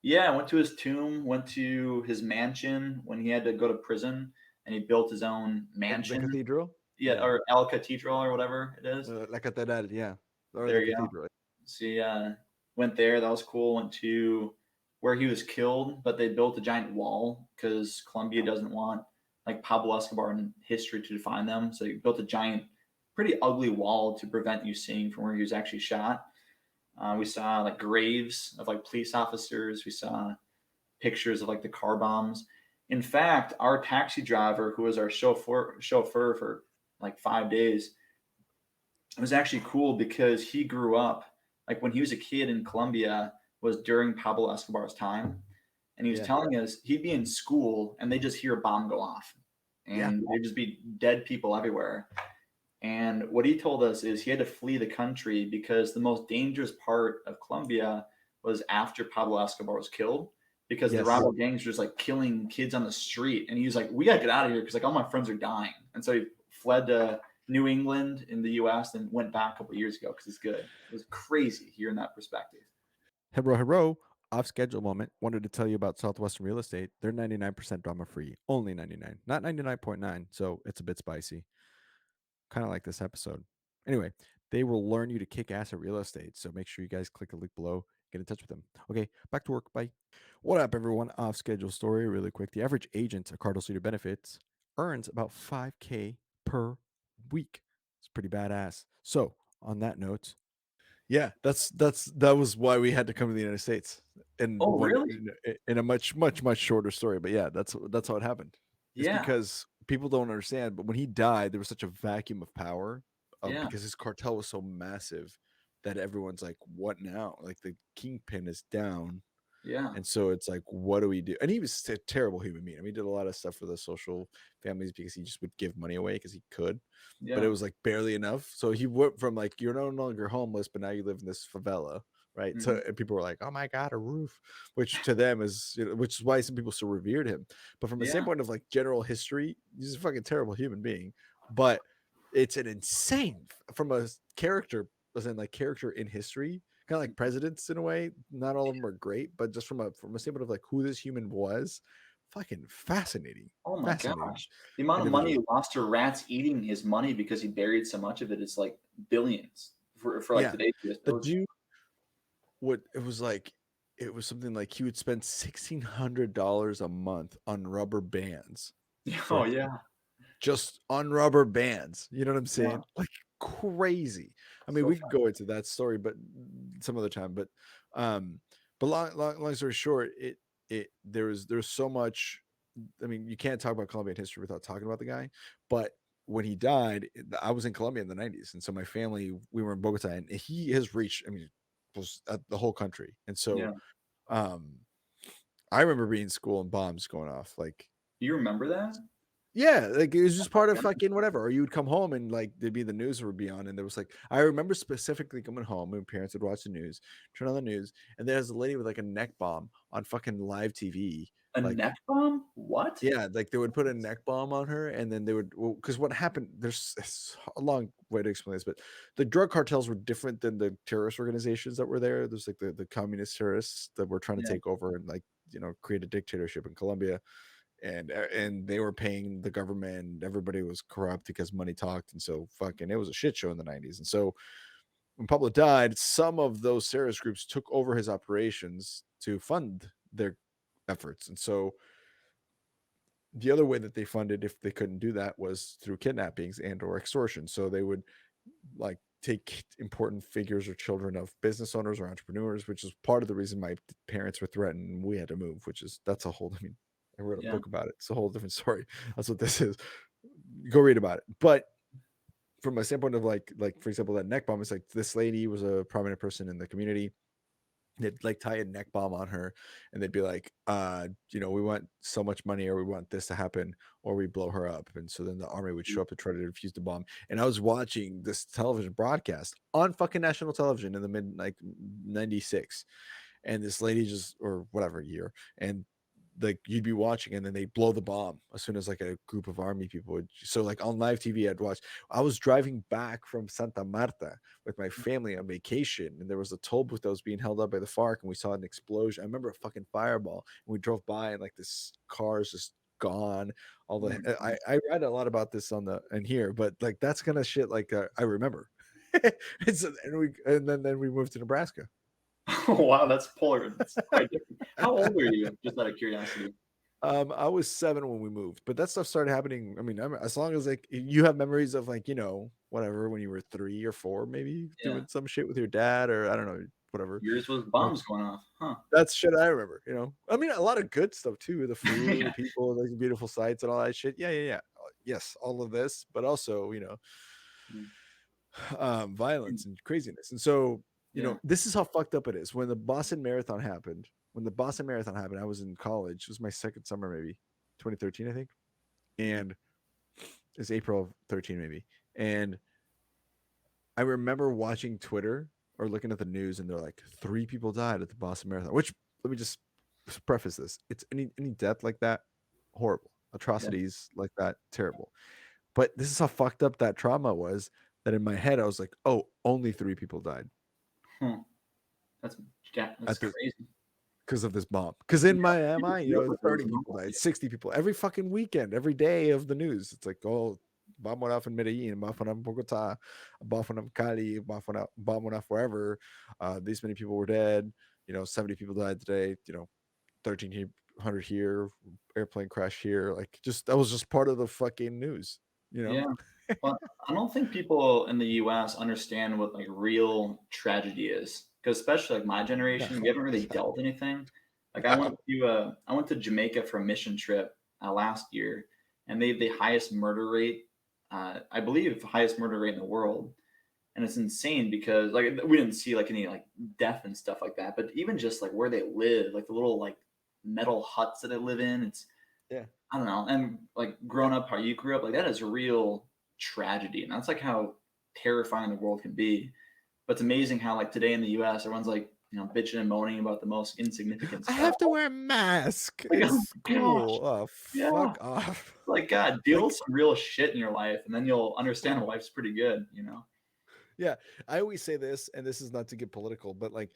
Yeah, I went to his tomb, went to his mansion when he had to go to prison, and he built his own The mansion. cathedral? Yeah, Yeah. or El Cathedral or whatever it is. La Catedral, yeah. Or the There you go. cathedral. So went there. That was cool. Went to where he was killed, but they built a giant wall because Colombia doesn't want like Pablo Escobar in history to define them. So they built a giant, pretty ugly wall to prevent you seeing from where he was actually shot. We saw like graves of like police officers. We saw pictures of like the car bombs. In fact, our taxi driver, who was our chauffeur for like 5 days, it was actually cool because he grew up like when he was a kid in Colombia was during Pablo Escobar's time, and he was Yeah. telling us he'd be in school and they just hear a bomb go off, Yeah. and there'd just be dead people everywhere. And what he told us is he had to flee the country because the most dangerous part of Colombia was after Pablo Escobar was killed because the Yes. rival gangs were just like killing kids on the street. And he was like, we got to get out of here because like all my friends are dying. And so he fled to New England in the US and went back a couple years ago because it's good. It was crazy hearing that perspective. Hello. Off schedule moment. Wanted to tell you about Southwestern Real Estate. They're 99% drama free. Only 99, not 99.9. So it's a bit spicy. Kind of like this episode. Anyway, they will learn you to kick ass at real estate. So make sure you guys click the link below, get in touch with them. Okay, back to work. Bye. What up, everyone? Off schedule story, really quick. The average agent at Cardinal Cedar Benefits earns about 5K per week. It's pretty badass. So, on that note, Yeah, that was why we had to come to the United States in Oh, one really? in a much shorter story, but yeah, that's how it happened. It's Yeah, because people don't understand, but when he died, there was such a vacuum of power, yeah, because his cartel was so massive that everyone's like, "What now?" Like the kingpin is down, yeah, and so it's like, what do we do? And he was a terrible human being. I mean, he did a lot of stuff for the social families because he just would give money away because he could, but it yeah. was like barely enough. So he went from like, you're no longer homeless, but now you live in this favela, right? So Mhm. and people were like, oh my God, a roof, which to them is, which is why some people so revered him. But from a Yeah. standpoint of like general history, he's a fucking terrible human being. But it's an insane from a character, as in like character in history, kind of like presidents in a way. Not all of them are great, but just from a standpoint of like who this human was, fucking fascinating, Oh my fascinating gosh. The amount of money individual. he lost to rats eating his money because he buried so much of it is like billions for like Yeah, today's US the dollars. dude would it was like it was something like he would spend $1,600 a month on rubber bands Oh, for yeah. just on rubber bands. You know what I'm Yeah. saying? Like crazy. I mean, So we could go into that story, but some other time. Um, but long story short, it there's so much. I mean, you can't talk about Colombian history without talking about the guy. But when he died, I was in Colombia in the '90s, and so my family we were in Bogota, and he has reached. I mean, was the whole country, and so yeah. um, I remember being in school and bombs going off like Do you remember that? yeah, like it was Oh just my part of goodness. fucking whatever. Or you would come home and like there'd be the news would be on, and there was like I remember specifically coming home and parents would watch the news, turn on the news, and there's a lady with like a neck bomb on fucking live TV. A Like, neck bomb? What? yeah, like they would put a neck bomb on her, and then they would because what happened? There's it's a long way to explain this, but the drug cartels were different than the terrorist organizations that were there. There's like the communist terrorists that were trying to Yeah. take over and like create a dictatorship in Colombia, and they were paying the government. Everybody was corrupt because money talked, and so fucking it was a shit show in the '90s. And so when Pablo died, some of those terrorist groups took over his operations to fund their efforts, and so the other way that they funded if they couldn't do that was through kidnappings and or extortion. So they would like take important figures or children of business owners or entrepreneurs, which is part of the reason my parents were threatened and we had to move, which is that's a whole, I mean, I wrote a Yeah. book about it. It's a whole different story. That's what this is. Go read about it. But from a standpoint of like for example, that neck bomb is like this lady was a prominent person in the community. They'd like tie a neck bomb on her and they'd be like, we want so much money or we want this to happen or we blow her up. And so then the army would show up to try to defuse the bomb. And I was watching this television broadcast on fucking national television in the mid like 96, and this lady just or whatever year, and like you'd be watching and then they blow the bomb as soon as like a group of army people would. So like on live TV I'd watch. I was driving back from Santa Marta with my family on vacation, and there was a toll booth that was being held up by the FARC, and we saw an explosion. I remember a fucking fireball, and we drove by, and like this car is just gone. All Oh the my I goodness. I read a lot about this on the in here, but like that's kind of shit. Like I remember, and then we moved to Nebraska. Oh, wow, that's polar. That's quite different. How old were you? Just out of curiosity. I was 7 when we moved, but that stuff started happening. I mean, as long as like you have memories of like whatever when you were 3 or 4, maybe Yeah. doing some shit with your dad or I don't know, whatever. Yours was You know, bombs going off, huh? that's shit I remember. I mean, a lot of good stuff too. The food, the Yeah. people, like the beautiful sights, and all that shit. Yeah, yeah, yeah. Yes, all of this, but also Mm. violence and craziness. And so Yeah. this is how fucked up it is. When the Boston Marathon happened, I was in college. It was my second summer, maybe 2013, I think, Yeah. and it's April of 13 maybe. And I remember watching Twitter or looking at the news, and they're like 3 people died at the Boston Marathon. Which let me just preface this: it's any death like that, horrible Yeah. atrocities like that, terrible. But this is how fucked up that trauma was. That in my head, I was like, oh, only 3 people died Huh. That's yeah, that's at the crazy. because of this bomb. Because Yeah, in my people mind, grew up with those 30 people normal, died, yeah. 60 people every fucking weekend, every day of the news. It's like, oh, bomb went off in Medellin, bomb went off in Bogota, bomb went off in Cali, bomb went off wherever. These many people were dead. 70 people died today. 1,300 here, airplane crash here. Like, just that was just part of the fucking news. You know, Yeah. Well, I don't think people in the US understand what like real tragedy is. Because especially like my No, generation, we haven't really dealt with anything. Like no. I went to Jamaica for a mission trip last year, and they have the highest murder rate, I believe, highest murder rate in the world. And it's insane because like we didn't see like any like death and stuff like that, but even just like where they live, like the little like metal huts that they live in, it's Yeah. I don't know. And like growing up, how you grew up, like that is a real tragedy, and that's like how terrifying the world can be. But it's amazing how like today in the U.S., everyone's like bitching and moaning about the most insignificant I stuff. have to wear a mask Like in oh my gosh, school. Oh, yeah. fuck off. Like God, deal with Like, some real shit in your life, and then you'll understand life's pretty good. yeah, I always say this, and this is not to get political, but like,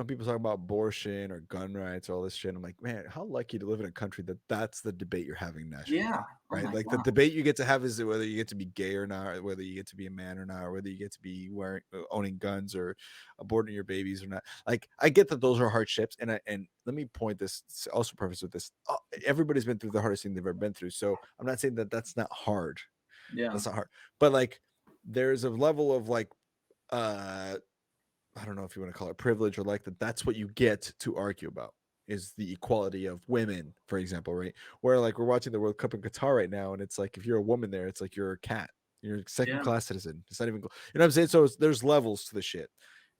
people talk about abortion or gun rights, all this shit. I'm like, man, how lucky to live in a country that that's the debate you're having nationally, Yeah. Oh right? my Like the God. debate you get to have is whether you get to be gay or not, or whether you get to be a man or not, or whether you get to be wearing owning guns or aborting your babies or not. Like, I get that those are hardships, and let me point this also preface with this: everybody's been through the hardest thing they've ever been through. So I'm not saying that that's not hard. Yeah. That's not hard, but like, there's a level of like uh I don't know if you want to call it privilege or like that that's what you get to argue about is the equality of women, for example, right? Where like we're watching the World Cup in Qatar right now, and it's like if you're a woman there, it's like you're a cat. You're a second Yeah. class citizen. It's not even, what I'm saying? So there's levels to the shit.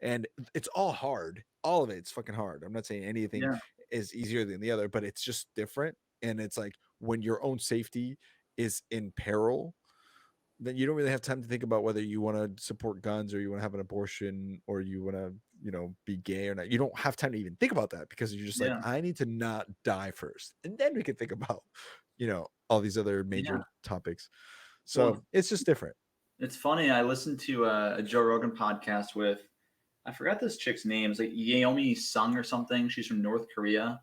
And it's all hard. All of it's fucking hard. I'm not saying anything Yeah. is easier than the other, but it's just different. And it's like when your own safety is in peril, then you don't really have time to think about whether you want to support guns or you want to have an abortion or you want to, be gay or not. You don't have time to even think about that because you're just like, Yeah. I need to not die first. And then we can think about, all these other major Yeah. topics. Well, So it's just different. it's funny. I listened to a Joe Rogan podcast with I forgot this chick's name. It's like Yeomi Sung or something. She's from North Korea,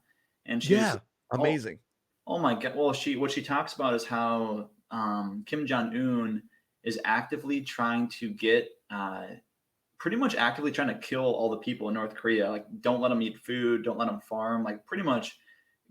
and she was Yeah. oh Amazing. oh my god. Well, she what she talks about is how Kim Jong Un is actively trying to get pretty much actively trying to kill all the people in North Korea. Like, don't let them eat food, don't let them farm. Like, pretty much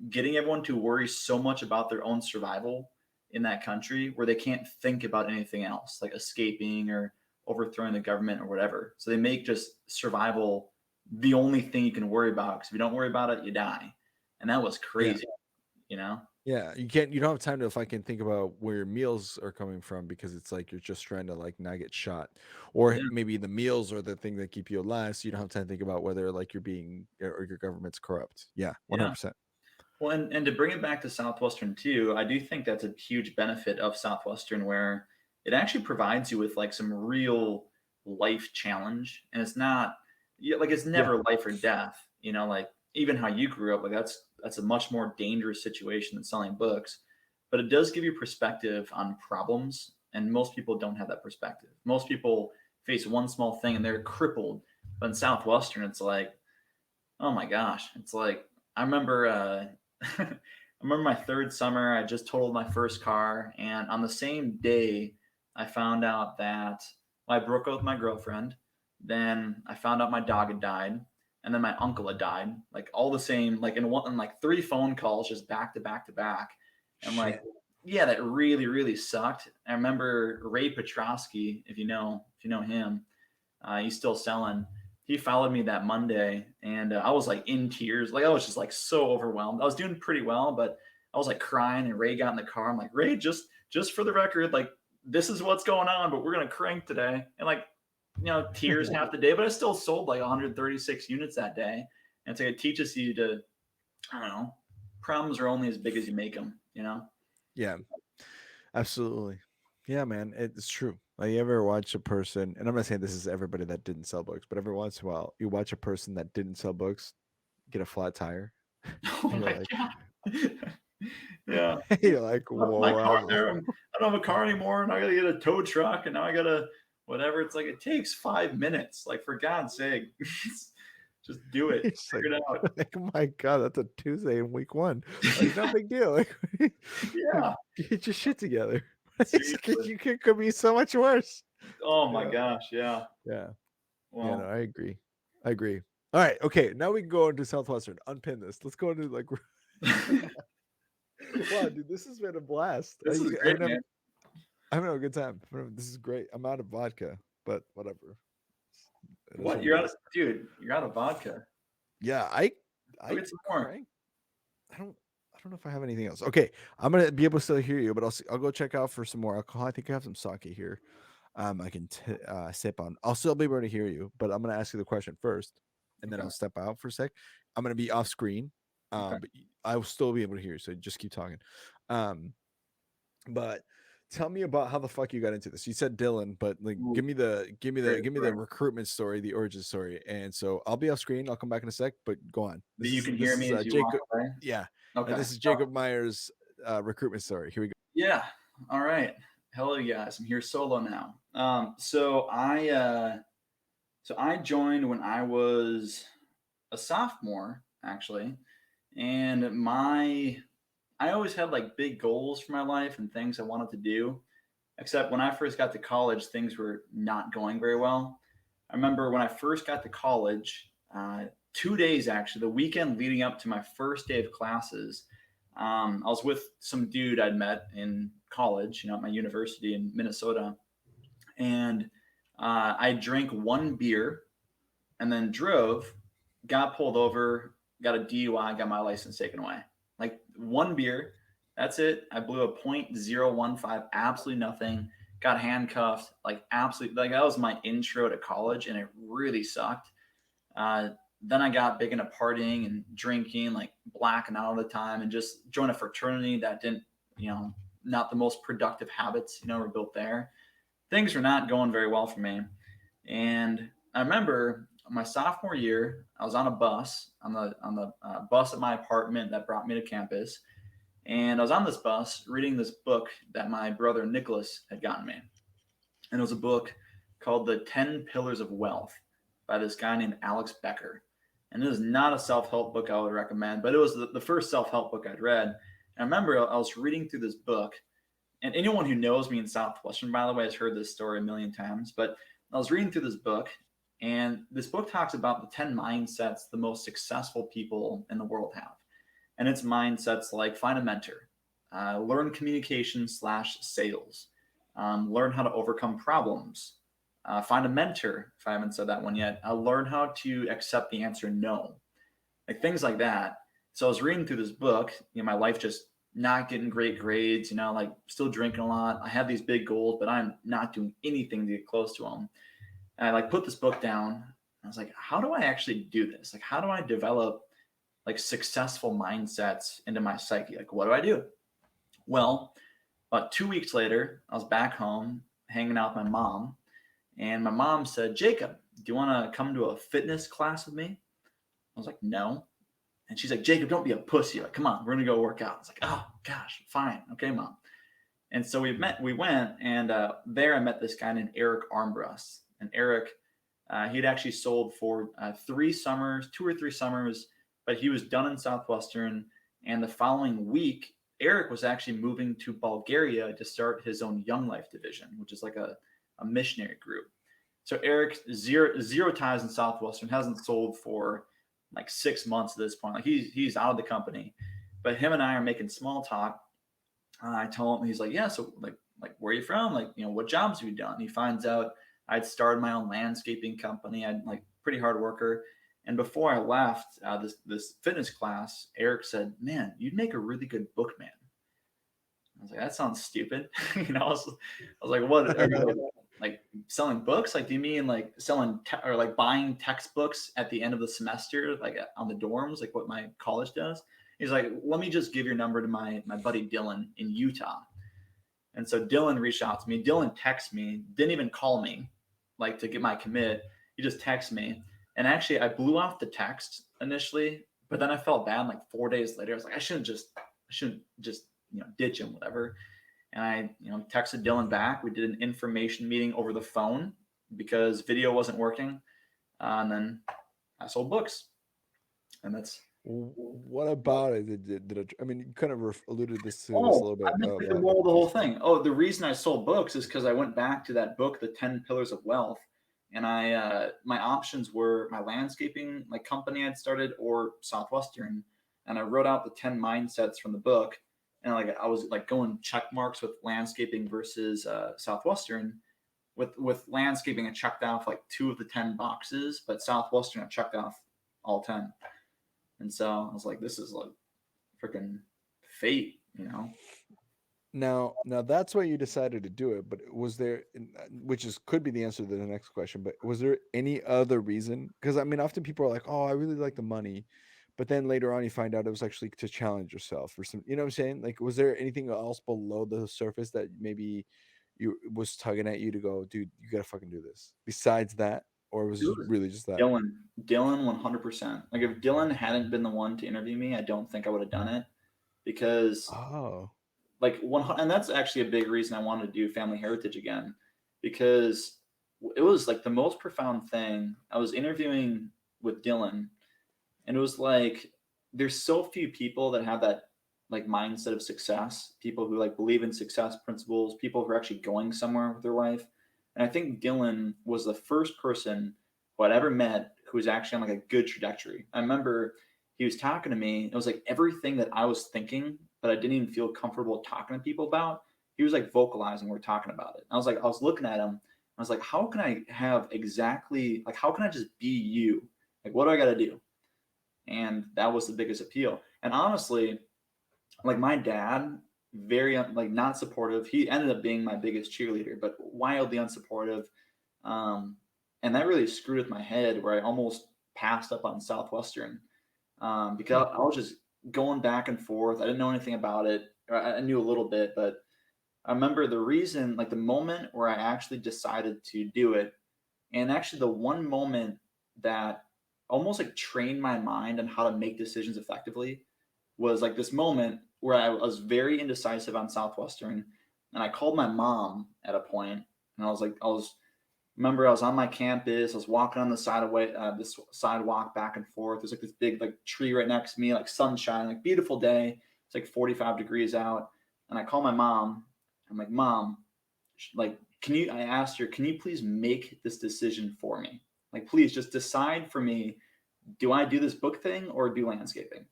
getting everyone to worry so much about their own survival in that country where they can't think about anything else, like escaping or overthrowing the government or whatever. So they make just survival the only thing you can worry about. Because if you don't worry about it, you die. And that was Yeah. crazy. Yeah, you don't have time to if I can think about where your meals are coming from because it's like you're just trying to like not get shot. Or Yeah, maybe the meals are the thing that keep you alive, so you don't have time to think about whether like you're being or your government's corrupt. Yeah, yeah. 100%. Well, and to bring it back to Southwestern too, I do think that's a huge benefit of Southwestern where it actually provides you with like some real life challenge. And it's not like it's Yeah. never life or death, like even how you grew up, like that's a much more dangerous situation than selling books. But it does give you perspective on problems, and most people don't have that perspective. Most people face one small thing and they're crippled. But in Southwestern, it's like, oh my gosh. It's like I remember I remember my third summer, I just totaled my first car, and on the same day I found out that I broke up with my girlfriend. Then I found out my dog had died, and then my uncle had died. Like all the same, like in like three phone calls just back to back to back. And like, Shit. yeah, that really, really sucked. I remember Ray Petrosky, if you know him, he's still selling. He followed me that Monday, and I was like in tears. Like I was just like so overwhelmed. I was doing pretty well, but I was like crying. And Ray got in the car. I'm like, Ray, just for the record, like this is what's going on, but we're gonna crank today. And like, tears half the day, but I still sold like 136 units that day. And so it teaches you to, I don't know, problems are only as big as you make them. Yeah, absolutely. Yeah, man, it's true. Like you ever watch a person, and I'm not saying this is everybody that didn't sell books, but every once in a while you watch a person that didn't sell books get a flat tire, Oh and you're my like, god. Yeah. you're like, My car wow. there. I don't have a car anymore, and I gotta get a tow truck, and now I gotta whatever. It's like it takes 5 minutes. Like for God's sake, just do it. It's Figure it out. like, oh my god, that's a Tuesday in week one. Like, no big deal. Like, Yeah, get your shit together. It's like, seriously. could be so much worse. Oh my Yeah, gosh, yeah. yeah, yeah. No, Well, I agree. I agree. All right, okay. Now we can go into Southwestern. Unpin this. Let's go into like, this wow, dude, this has been a blast. is great, I mean, man. I'm having a good time. This is great. I'm out of vodka, but whatever. It is What? what it You're out of is. dude, you're out of vodka. Yeah, Go I get some more. crank. I don't I don't know if I have anything else. Okay, I'm gonna be able to still hear you, but I'll go check out for some more alcohol. I think I have some sake here. I can sip on. I'll still be able to hear you, but I'm gonna ask you the question first, and then Okay. I'll step out for a sec. I'm gonna be off screen, Okay. but I will still be able to hear you. So just keep talking. Um, but tell me about how the fuck you got into this. You said Dylan, but like Ooh, great give me the story. recruitment story, the origin story. And so I'll be off screen. I'll come back in a sec, but go on. But you can hear This me is as you walk Jacob. away? Yeah, Okay. this is Jacob Meyer's recruitment story. Here we go. Yeah. All right. Hello, guys. I'm here solo now. So I joined when I was a sophomore, actually, and I always had like big goals for my life and things I wanted to do. Except when I first got to college, things were not going very well. I remember when I first got to college, 2 days actually, the weekend leading up to my first day of classes, I was with some dude I'd met in college, at my university in Minnesota, and I drank one beer and then drove, got pulled over, got a DUI, got my license taken away. Like one beer, that's it. I blew a .015, absolutely nothing. Got handcuffed, like absolutely, like that was my intro to college, and it really sucked. Uh, then I got big into partying and drinking, like blacking out all the time, and just joined a fraternity that didn't, not the most productive habits, were built there. Things were not going very well for me. And I remember my sophomore year, I was on a bus on the bus at my apartment that brought me to campus, and I was on this bus reading this book that my brother Nicholas had gotten me, and it was a book called The 10 Pillars of Wealth by this guy named Alex Becker. And it is not a self-help book I would recommend, but it was the first self-help book I'd read. And I remember I was reading through this book, and anyone who knows me in Southwestern, by the way, has heard this story a million times. But I was reading through this book, and this book talks about the 10 mindsets the most successful people in the world have. And it's mindsets like find a mentor, learn communication slash sales, learn how to overcome problems, find a mentor, if I haven't said that one yet, learn how to accept the answer no, like things like that. So I was reading through this book, my life just not getting great grades, like still drinking a lot. I have these big goals, but I'm not doing anything to get close to them. And I like put this book down. I was like, how do I actually do this? Like, how do I develop like successful mindsets into my psyche? Like, what do I do? Well, about 2 weeks later, I was back home hanging out with my mom, and my mom said, Jacob, do you want to come to a fitness class with me? I was like, no. And she's like, Jacob, don't be a pussy. Like, come on, we're gonna go work out. I was like, oh gosh, fine, okay, mom. And so we went, and there I met this guy named Eric Armbrust. And Eric, he'd actually sold for 3 summers, 2 or 3 summers, but he was done in Southwestern. And the following week, Eric was actually moving to Bulgaria to start his own Young Life division, which is like a missionary group. So Eric, zero ties in Southwestern, hasn't sold for like 6 months at this point. Like he's out of the company, but him and I are making small talk. I told him, he's like, yeah, so like where are you from? Like, what jobs have you done? He finds out I'd started my own landscaping company. I'd like pretty hard worker. And before I left this fitness class, Eric said, "Man, you'd make a really good bookman." I was like, "That sounds stupid." I was like, "What are you like selling books? Like, do you mean like selling or like buying textbooks at the end of the semester, like on the dorms, like what my college does?" He's like, "Let me just give your number to my buddy Dylan in Utah." And so Dylan reached out to me. Dylan texted me, didn't even call me, like to get my commit. He just texted me. And actually, I blew off the text initially, but then I felt bad. Like 4 days later, I was like, I shouldn't just ditch him, whatever. And I texted Dylan back. We did an information meeting over the phone because video wasn't working, and then I sold books, and that's. What about it? I mean, you kind of alluded to this a Oh, little I bit, missed like the but moral of the whole thing. Oh, the reason I sold books is because I went back to that book, The 10 Pillars of Wealth, and my options were my landscaping like company I'd started or Southwestern, and I wrote out the 10 mindsets from the book, and like I was like going check marks with landscaping versus Southwestern. With landscaping, I checked off like 2 of the 10 boxes, but Southwestern I checked off all 10. And so I was like, this is like freaking fate, you know? Now that's why you decided to do it. But was there, which is could be the answer to the next question, but was there any other reason? Because I mean, often people are like, "Oh, I really like the money," but then later on you find out it was actually to challenge yourself or some. You know what I'm saying? Like, was there anything else below the surface that maybe you was tugging at you to go, dude, you gotta fucking do this? Besides that, or was It it was really just that? Dylan. Dylan 100%. Like if Dylan hadn't been the one to interview me, I don't think I would have done it because Oh, like one, and that's actually a big reason I wanted to do family heritage again because it was like the most profound thing. I was interviewing with Dylan, and it was like there's so few people that have that like mindset of success, people who like believe in success principles, people who are actually going somewhere with their life. And I think Dylan was the first person who I'd ever met who was actually on like a good trajectory. I remember he was talking to me. It was like everything that I was thinking, but I didn't even feel comfortable talking to people about. He was like vocalizing, we're talking about it. I was looking at him. I was like, how can I have exactly like how can I just be you? Like, what do I got to do? And that was the biggest appeal. And honestly, like my dad, very like not supportive. He ended up being my biggest cheerleader, but wildly unsupportive. Um, and that really screwed with my head, where I almost passed up on Southwestern hmm. because I was just going back and forth. I didn't know anything about it. I knew a little bit, but I remember the reason, like the moment where I actually decided to do it, and actually the one moment that almost like trained my mind on how to make decisions effectively was like this moment where I was very indecisive on Southwestern, and I called my mom at a point, and I was like, remember I was on my campus, I was walking on the side of this sidewalk back and forth. There's like this big like tree right next to me, like sunshine, like beautiful day. It's like 45 degrees out, and I call my mom. I'm like, Mom, like, can you? I asked her, can you please make this decision for me? Like, please just decide for me. Do I do this book thing or do landscaping?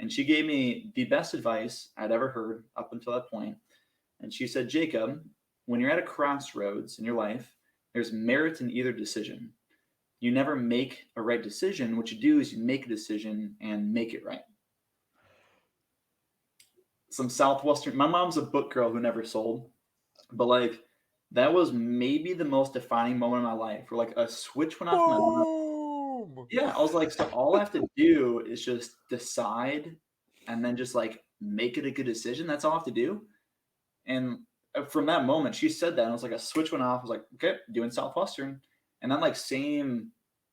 And she gave me the best advice I'd ever heard up until that point. And she said, Jacob, when you're at a crossroads in your life, there's merit in either decision. You never make a right decision. What you do is you make a decision and make it right. Some Southwestern, my mom's a book girl who never sold, but like that was maybe the most defining moment of my life where like a switch went off in my mind. Boom! Yeah, I was like, so all I have to do is just decide and then just like make it a good decision. That's all I have to do. And from that moment, she said that, and I was like, a switch went off. I was like, okay, doing Southwestern. And that like same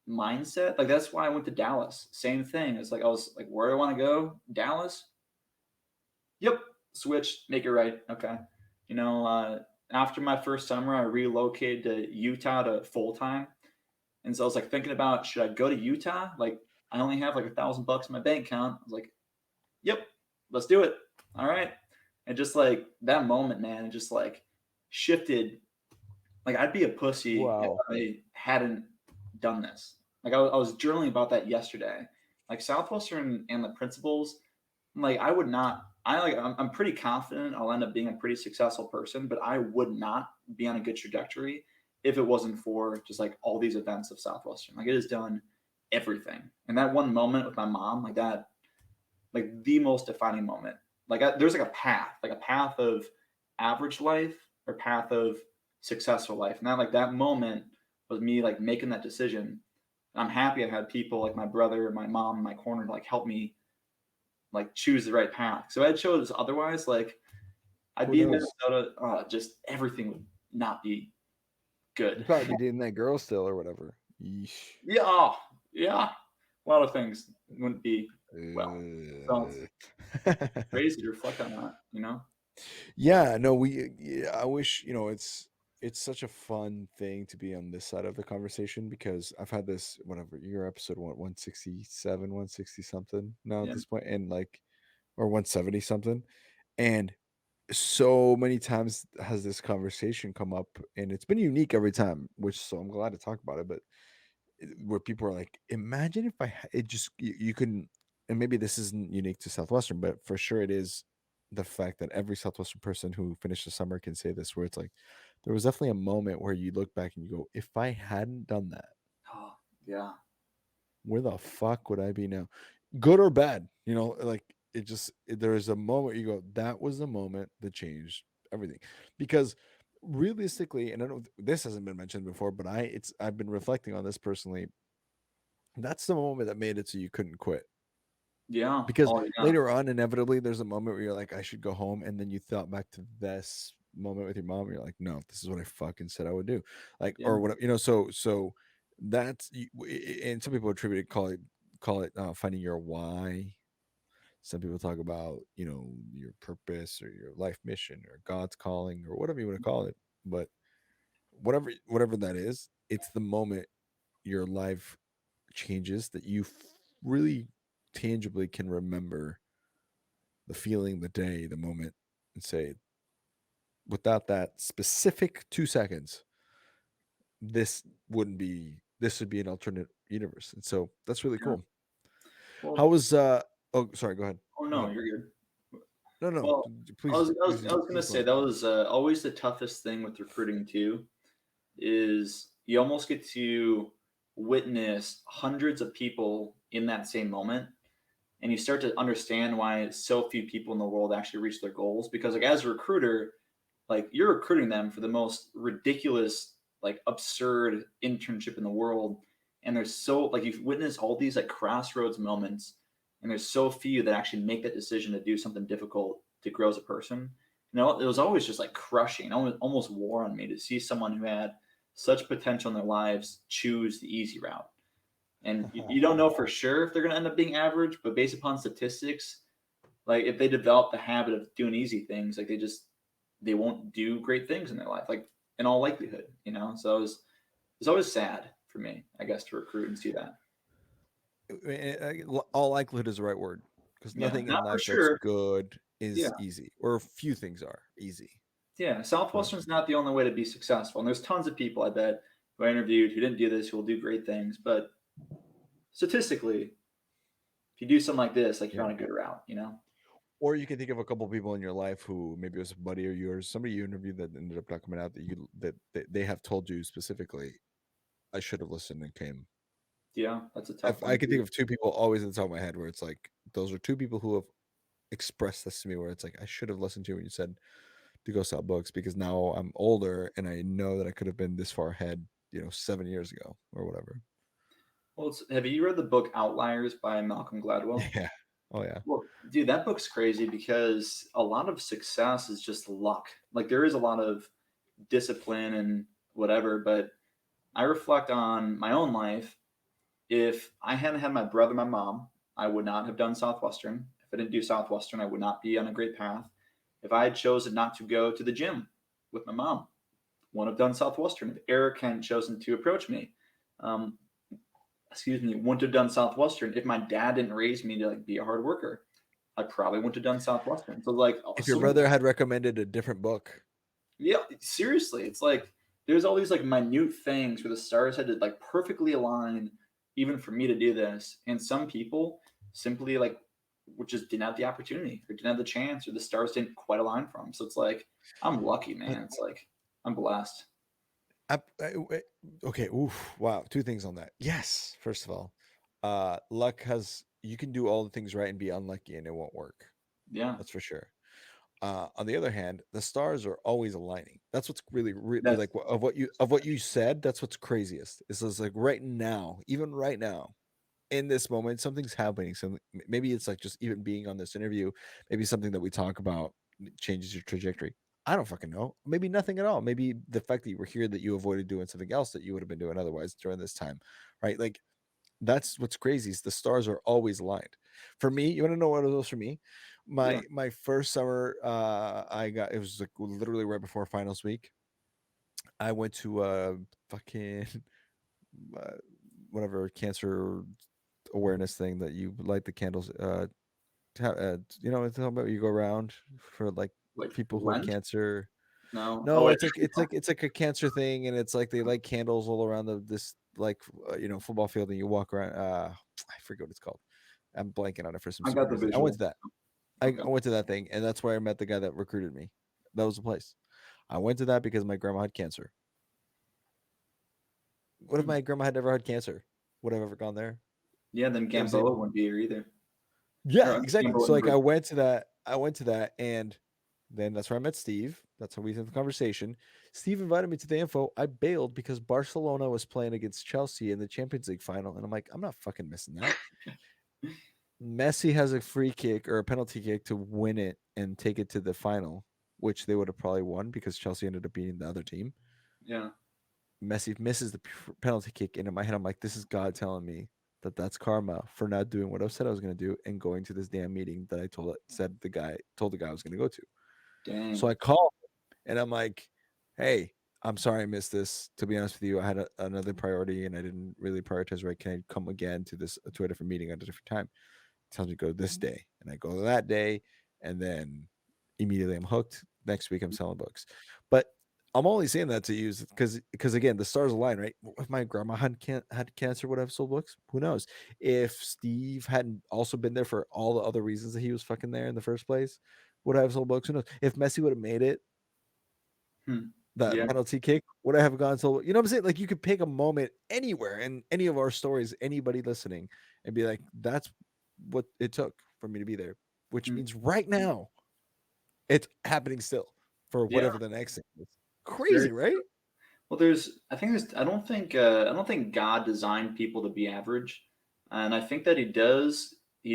mindset, like that's why I went to Dallas. Same thing. It's like I was like, where do I want to go? Dallas. Yep. Switch, make it right. Okay. You know, after my first summer, I relocated to Utah to full time. And so I was like thinking about, should I go to Utah? Like I only have like $1,000 in my bank account. I was like, yep, let's do it. All right. And just like that moment, man, it just like shifted. Like I'd be a pussy if Wow. I hadn't done this. Like I was journaling about that yesterday. Like Southwestern and the principles, like I would not. I'm pretty confident I'll end up being a pretty successful person, but I would not be on a good trajectory if it wasn't for just like all these events of Southwestern. Like it has done everything. And that one moment with my mom, like that, like the most defining moment. There's like a path of average life or path of successful life, and that moment was me like making that decision. I'm happy I had people like my brother, my mom, in my corner to like help me like choose the right path. So I chose otherwise, like I'd Who be in knows? Minnesota, just everything would not be good. You'd probably be dating that girl still or whatever. Yeesh. Yeah, oh, yeah, a lot of things wouldn't be well. So it's crazy to reflect on that, you know. Yeah, no, yeah, I wish, it's such a fun thing to be on this side of the conversation because I've had this whatever your episode 167, 160 something now at Yeah. this point, and like or 170 something. And so many times has this conversation come up and it's been unique every time, which so I'm glad to talk about it, but where people are like, imagine if it just you couldn't, and maybe this isn't unique to Southwestern, but for sure it is the fact that every Southwestern person who finished the summer can say this, where it's like there was definitely a moment where you look back and you go, if I hadn't done that, Oh, yeah. where the fuck would I be now? Good or bad, like there is a moment you go, that was the moment that changed everything. Because realistically, and I don't, this hasn't been mentioned before, but I've been reflecting on this personally. That's the moment that made it so you couldn't quit. Yeah. Because Oh, yeah. later on, inevitably, there's a moment where you're like, I should go home. And then you thought back to this moment with your mom. And you're like, no, this is what I fucking said I would do. Like, Yeah. or what, so that's, and some people attribute it, call it finding your why. Some people talk about, your purpose or your life mission or God's calling or whatever you want to call it. But whatever that is, it's the moment your life changes that you really tangibly can remember the feeling, the day, the moment, and say, without that specific 2 seconds, this would be an alternate universe. And so that's really Yeah. cool. How Well, was oh, sorry, go ahead. oh Go no, ahead. you're good. No, no, Well, please, I was gonna please go say on. that was always the toughest thing with recruiting too. Is you almost get to witness hundreds of people in that same moment, and you start to understand why so few people in the world actually reach their goals. Because like as a recruiter, like you're recruiting them for the most ridiculous, like absurd internship in the world, and there's so like you've witnessed all these like crossroads moments, and there's so few that actually make that decision to do something difficult to grow as a person. It was always just like crushing, almost war on me to see someone who had such potential in their lives choose the easy route. And you don't know for sure if they're going to end up being average, but based upon statistics, like if they develop the habit of doing easy things, like they won't do great things in their life, like in all likelihood. So it's always sad for me, I guess, to recruit and see that. All likelihood is the right word, because Yeah, nothing in not for life that's sure. good Yeah, is easy, or few things are easy. yeah. Right. Southwestern's not the only way to be successful, and there's tons of people I bet who I interviewed who didn't do this who will do great things, but statistically, if you do something like this, like you're Yeah. on a good route. Or you can think of a couple people in your life who maybe it was a buddy of yours, somebody you interviewed that ended up not coming out, that they have told you specifically, I should have listened and came. Yeah, that's a tough I one could too. think of two people always at the top of my head where it's like those are two people who have expressed this to me, where it's like I should have listened to you when you said to go sell books, because now I'm older and I know that I could have been this far ahead, 7 years ago or whatever. Well, have you read the book Outliers by Malcolm Gladwell? Yeah. Oh yeah. Well, dude, that book's crazy because a lot of success is just luck. Like there is a lot of discipline and whatever, but I reflect on my own life. If I hadn't had my brother, and my mom, I would not have done Southwestern. If I didn't do Southwestern, I would not be on a great path. If I had chosen not to go to the gym with my mom, wouldn't have done Southwestern. If Eric hadn't chosen to approach me, um, wouldn't have done Southwestern. If my dad didn't raise me to like be a hard worker, I probably wouldn't have done Southwestern. So like, If your so many, brother had recommended a different book, yeah, seriously, it's like there's all these like minute things where the stars had to like perfectly align, even for me to do this. And some people simply like just didn't have the opportunity or didn't have the chance or the stars didn't quite align for them. So it's like I'm lucky, but man. It's like I'm blessed. okay, oof, wow, two things on that. Yes, first of all, luck has, you can do all the things right and be unlucky and it won't work. Yeah, That's for sure. On the other hand, the stars are always aligning. That's what's really that's like of what you said. That's what's craziest. Is like right now, even right now, in this moment, something's happening. Something, maybe it's like just even being on this interview. Maybe something that we talk about changes your trajectory. I don't fucking know. Maybe nothing at all. Maybe the fact that you were here, that you avoided doing something else that you would have been doing otherwise during this time, right? Like that's what's crazy, is the stars are always aligned. For me, you want to know what it was for me? yeah. My first summer, I got, it was like literally right before finals week. I went to a fucking uh, whatever cancer awareness thing that you light the candles. It's about you go around for like Like people who have Lent? cancer. No. Oh No, wait. it's like a cancer thing, and it's like they light candles all around this like football field, and you walk around. I forget what it's called. I'm blanking on it for some I stupid got the reason. I went visual. to that. I Okay. went to that thing, and that's where I met the guy that recruited me. That was the place. I went to that because my grandma had cancer. What if Hmm. my grandma had never had cancer? Would I have ever gone there? Yeah, then You know what I'm saying? Gamboa wouldn't be here either. Yeah, Or exactly. Gamboa So wouldn't like be. I went to that, and then that's where I met Steve. That's how we had the conversation. Steve invited me to the info. I bailed because Barcelona was playing against Chelsea in the Champions League final, and I'm like, I'm not fucking missing that. Messi has a free kick or a penalty kick to win it and take it to the final, which they would have probably won because Chelsea ended up beating the other team. Yeah. Messi misses the penalty kick, and in my head, I'm like, this is God telling me that that's karma for not doing what I said I was going to do and going to this damn meeting that I told the guy I was going to go to. So Dang. I called and I'm like, hey, I'm sorry I missed this. To be honest with you, I had another priority and I didn't really prioritize right. Can I come again to a different meeting at a different time? Tells me to go this day, and I go that day, and then immediately I'm hooked. Next week I'm selling books, but I'm only saying that to use because again the stars align, right? If my grandma had cancer, would I have sold books? Who knows? If Steve hadn't also been there for all the other reasons that he was fucking there in the first place, would I have sold books? Who knows? If Messi would have made it, Hmm. that Yeah. penalty kick, would I have gone so? You know what I'm saying? Like you could pick a moment anywhere in any of our stories, anybody listening, and be like, "That's what it took for me to be there," which Hmm. means right now it's happening still for Yeah. whatever the next thing is. It's very Crazy, right? well. I don't think God designed people to be average, and I think that He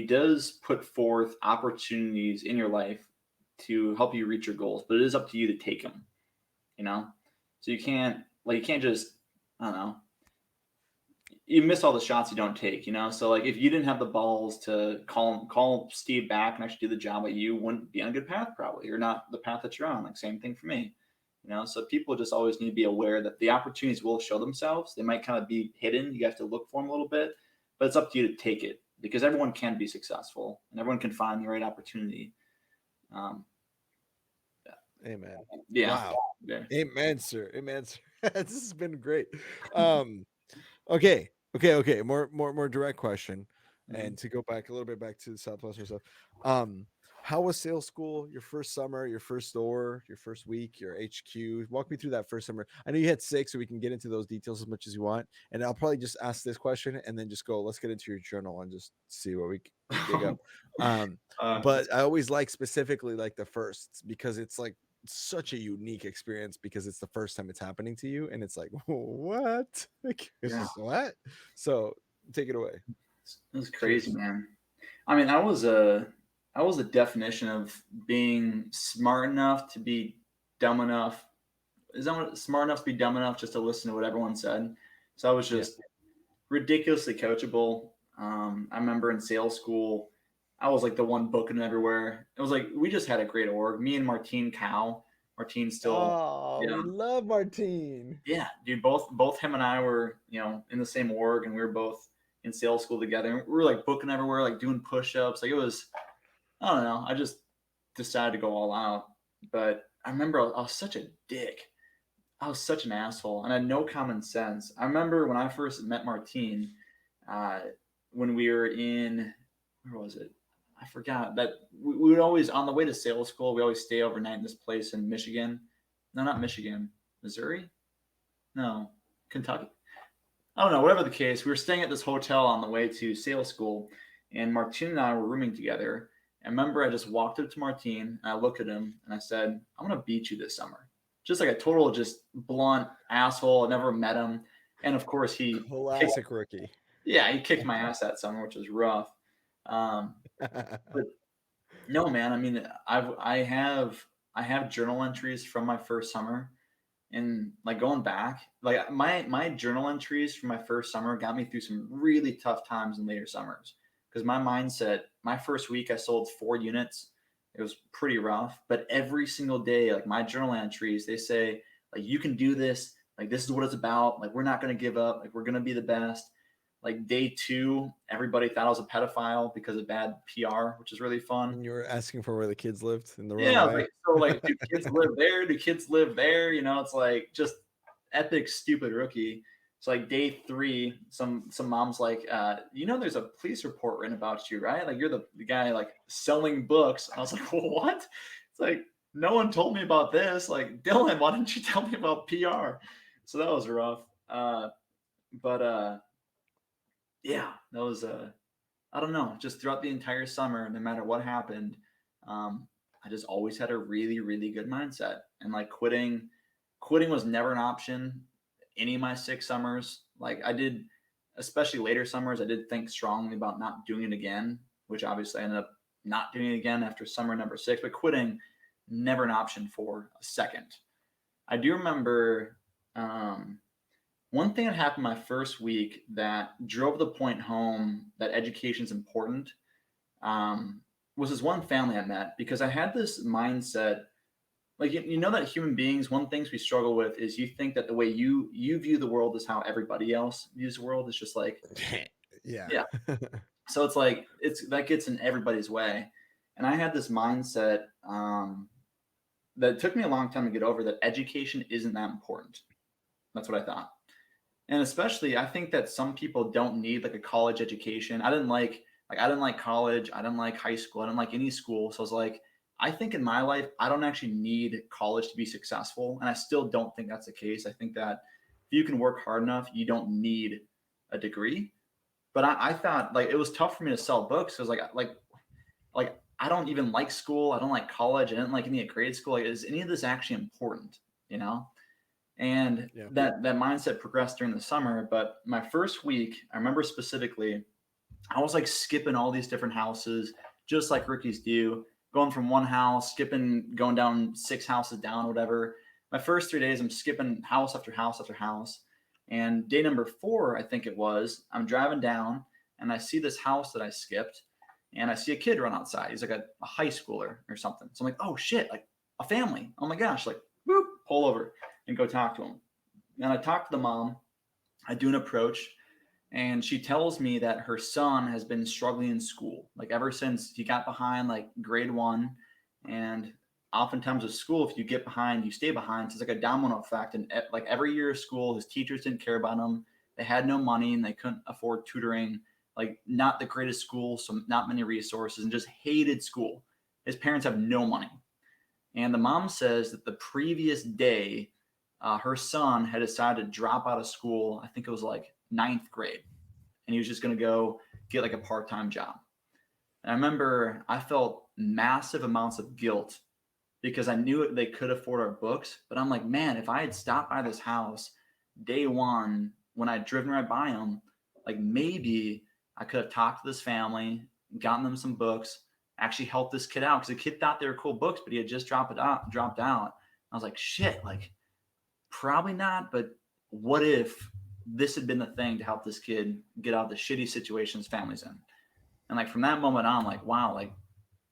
does put forth opportunities in your life to help you reach your goals, but it is up to you to take them. You know, so you can't just I don't know you miss all the shots you don't take, you know. So like if you didn't have the balls to call Steve back and actually do the job that you wouldn't be on a good path probably, or not the path that you're on. Like same thing for me, you know. So people just always need to be aware that the opportunities will show themselves. They might kind of be hidden. You have to look for them a little bit, but it's up to you to take it because everyone can be successful and everyone can find the right opportunity. Um, Amen. yeah, Wow. yeah. Amen, sir. Amen, sir. This has been great. Um, Okay. Okay. More direct question. Mhm. And to go back a little bit back to the Southwestern stuff. Um, how was sales school, your first summer, your first store, your first week, your HQ? Walk me through that first summer. I know you had 6, so we can get into those details as much as you want. And I'll probably just ask this question and then just go, let's get into your journal and just see what we dig up. Um, That's but I always like specifically like the firsts because it's like such a unique experience because it's the first time it's happening to you and it's like what like yeah, what so take it away. it was crazy, Cheers. man. I mean, I was a definition of being smart enough to be dumb enough. Is that what smart enough to be dumb enough just to listen to what everyone said? So I was Yeah. just ridiculously coachable. I remember in sales school, I was like the one booking everywhere. It was like we just had a great org. Me and Martine Cow. Martine still, Oh, yeah, we love Martine. yeah, dude. Both him and I were in the same org, and we were both in sales school together. We were like booking everywhere, like doing push ups. Like it was I don't know. I just decided to go all out. But I remember I was such a dick. I was such an asshole and I had no common sense. I remember when I first met Martine, uh, when we were in, where was it? I forgot that we would always, on the way to sales school, we always stay overnight in this place in Michigan. No, not Michigan, Missouri? No, Kentucky. I don't know, whatever the case, we were staying at this hotel on the way to sales school, and Martine and I were rooming together. I remember I just walked up to Martine and I looked at him and I said, I'm gonna beat you this summer. Just like a total just blunt asshole. I never met him. And of course kicked Classic rookie. he kicked my ass that summer, which was rough. Um, but no man, I mean I have journal entries from my first summer and like going back, like my journal entries from my first summer got me through some really tough times in later summers. Because my mindset, my first week I sold 4 units. It was pretty rough, but every single day, like my journal entries, they say like you can do this. Like this is what it's about. Like we're not gonna give up. Like we're gonna be the best. Like day 2, everybody thought I was a pedophile because of bad PR, which is really fun. And you were asking for where the kids lived in the wrong Yeah, I was way. like, so like, do kids live there? Do kids live there? You know, it's like just epic, stupid rookie. So like day three, some mom's like, there's a police report written about you, right? Like you're the guy like selling books. I was like, well, what? It's like no one told me about this. Like Dylan, why didn't you tell me about PR? So that was rough. But yeah, that was I don't know. Just throughout the entire summer, no matter what happened, I just always had a really, really good mindset. And like quitting was never an option. Any of my 6 summers, like I did, especially later summers, I did think strongly about not doing it again, which obviously I ended up not doing it again after summer number 6. But quitting, never an option for a second. I do remember um, one thing that happened my first week that drove the point home that education is important um, was this one family I met because I had this mindset. Like you know that human beings, one things we struggle with is you think that the way you view the world is how everybody else views the world. It's just like Yeah. yeah. So it's like it's that gets in everybody's way, and I had this mindset that took me a long time to get over that education isn't that important. That's what I thought. And especially, I think that some people don't need like a college education. I didn't like college. I didn't like high school. I didn't like any school. So I was like, I think in my life, I don't actually need college to be successful. And I still don't think that's the case. I think that if you can work hard enough, you don't need a degree. But I thought like it was tough for me to sell books because like I don't even like school. I don't like college. I didn't like any of grade school. Like, is any of this actually important? You know? And Yeah. that mindset progressed during the summer. But my first week, I remember specifically, I was like skipping all these different houses, just like rookies do, going from one house, skipping, going down 6 houses down, whatever. My first 3 days, I'm skipping house after house after house. And day number 4, I think it was, I'm driving down and I see this house that I skipped and I see a kid run outside. He's like a high schooler or something. So I'm like, oh shit, like a family. Oh my gosh, like, boop, pull over and go talk to him. And I talk to the mom. I do an approach, and she tells me that her son has been struggling in school, like ever since he got behind, like grade 1. And oftentimes with school, if you get behind, you stay behind. So it's like a domino effect. And like every year of school, his teachers didn't care about him. They had no money and they couldn't afford tutoring. Like not the greatest school, so not many resources, and just hated school. His parents have no money. And the mom says that the previous day, her son had decided to drop out of school. I think it was like ninth grade. And he was just going to go get like a part time job. And I remember I felt massive amounts of guilt because I knew they could afford our books. But I'm like, man, if I had stopped by this house day one when I'd driven right by them, like maybe I could have talked to this family, gotten them some books, actually helped this kid out because the kid thought they were cool books, but he had just dropped out. I was like, shit, like probably not, but what if this had been the thing to help this kid get out of the shitty situation his family's in? And like from that moment on, like, wow, like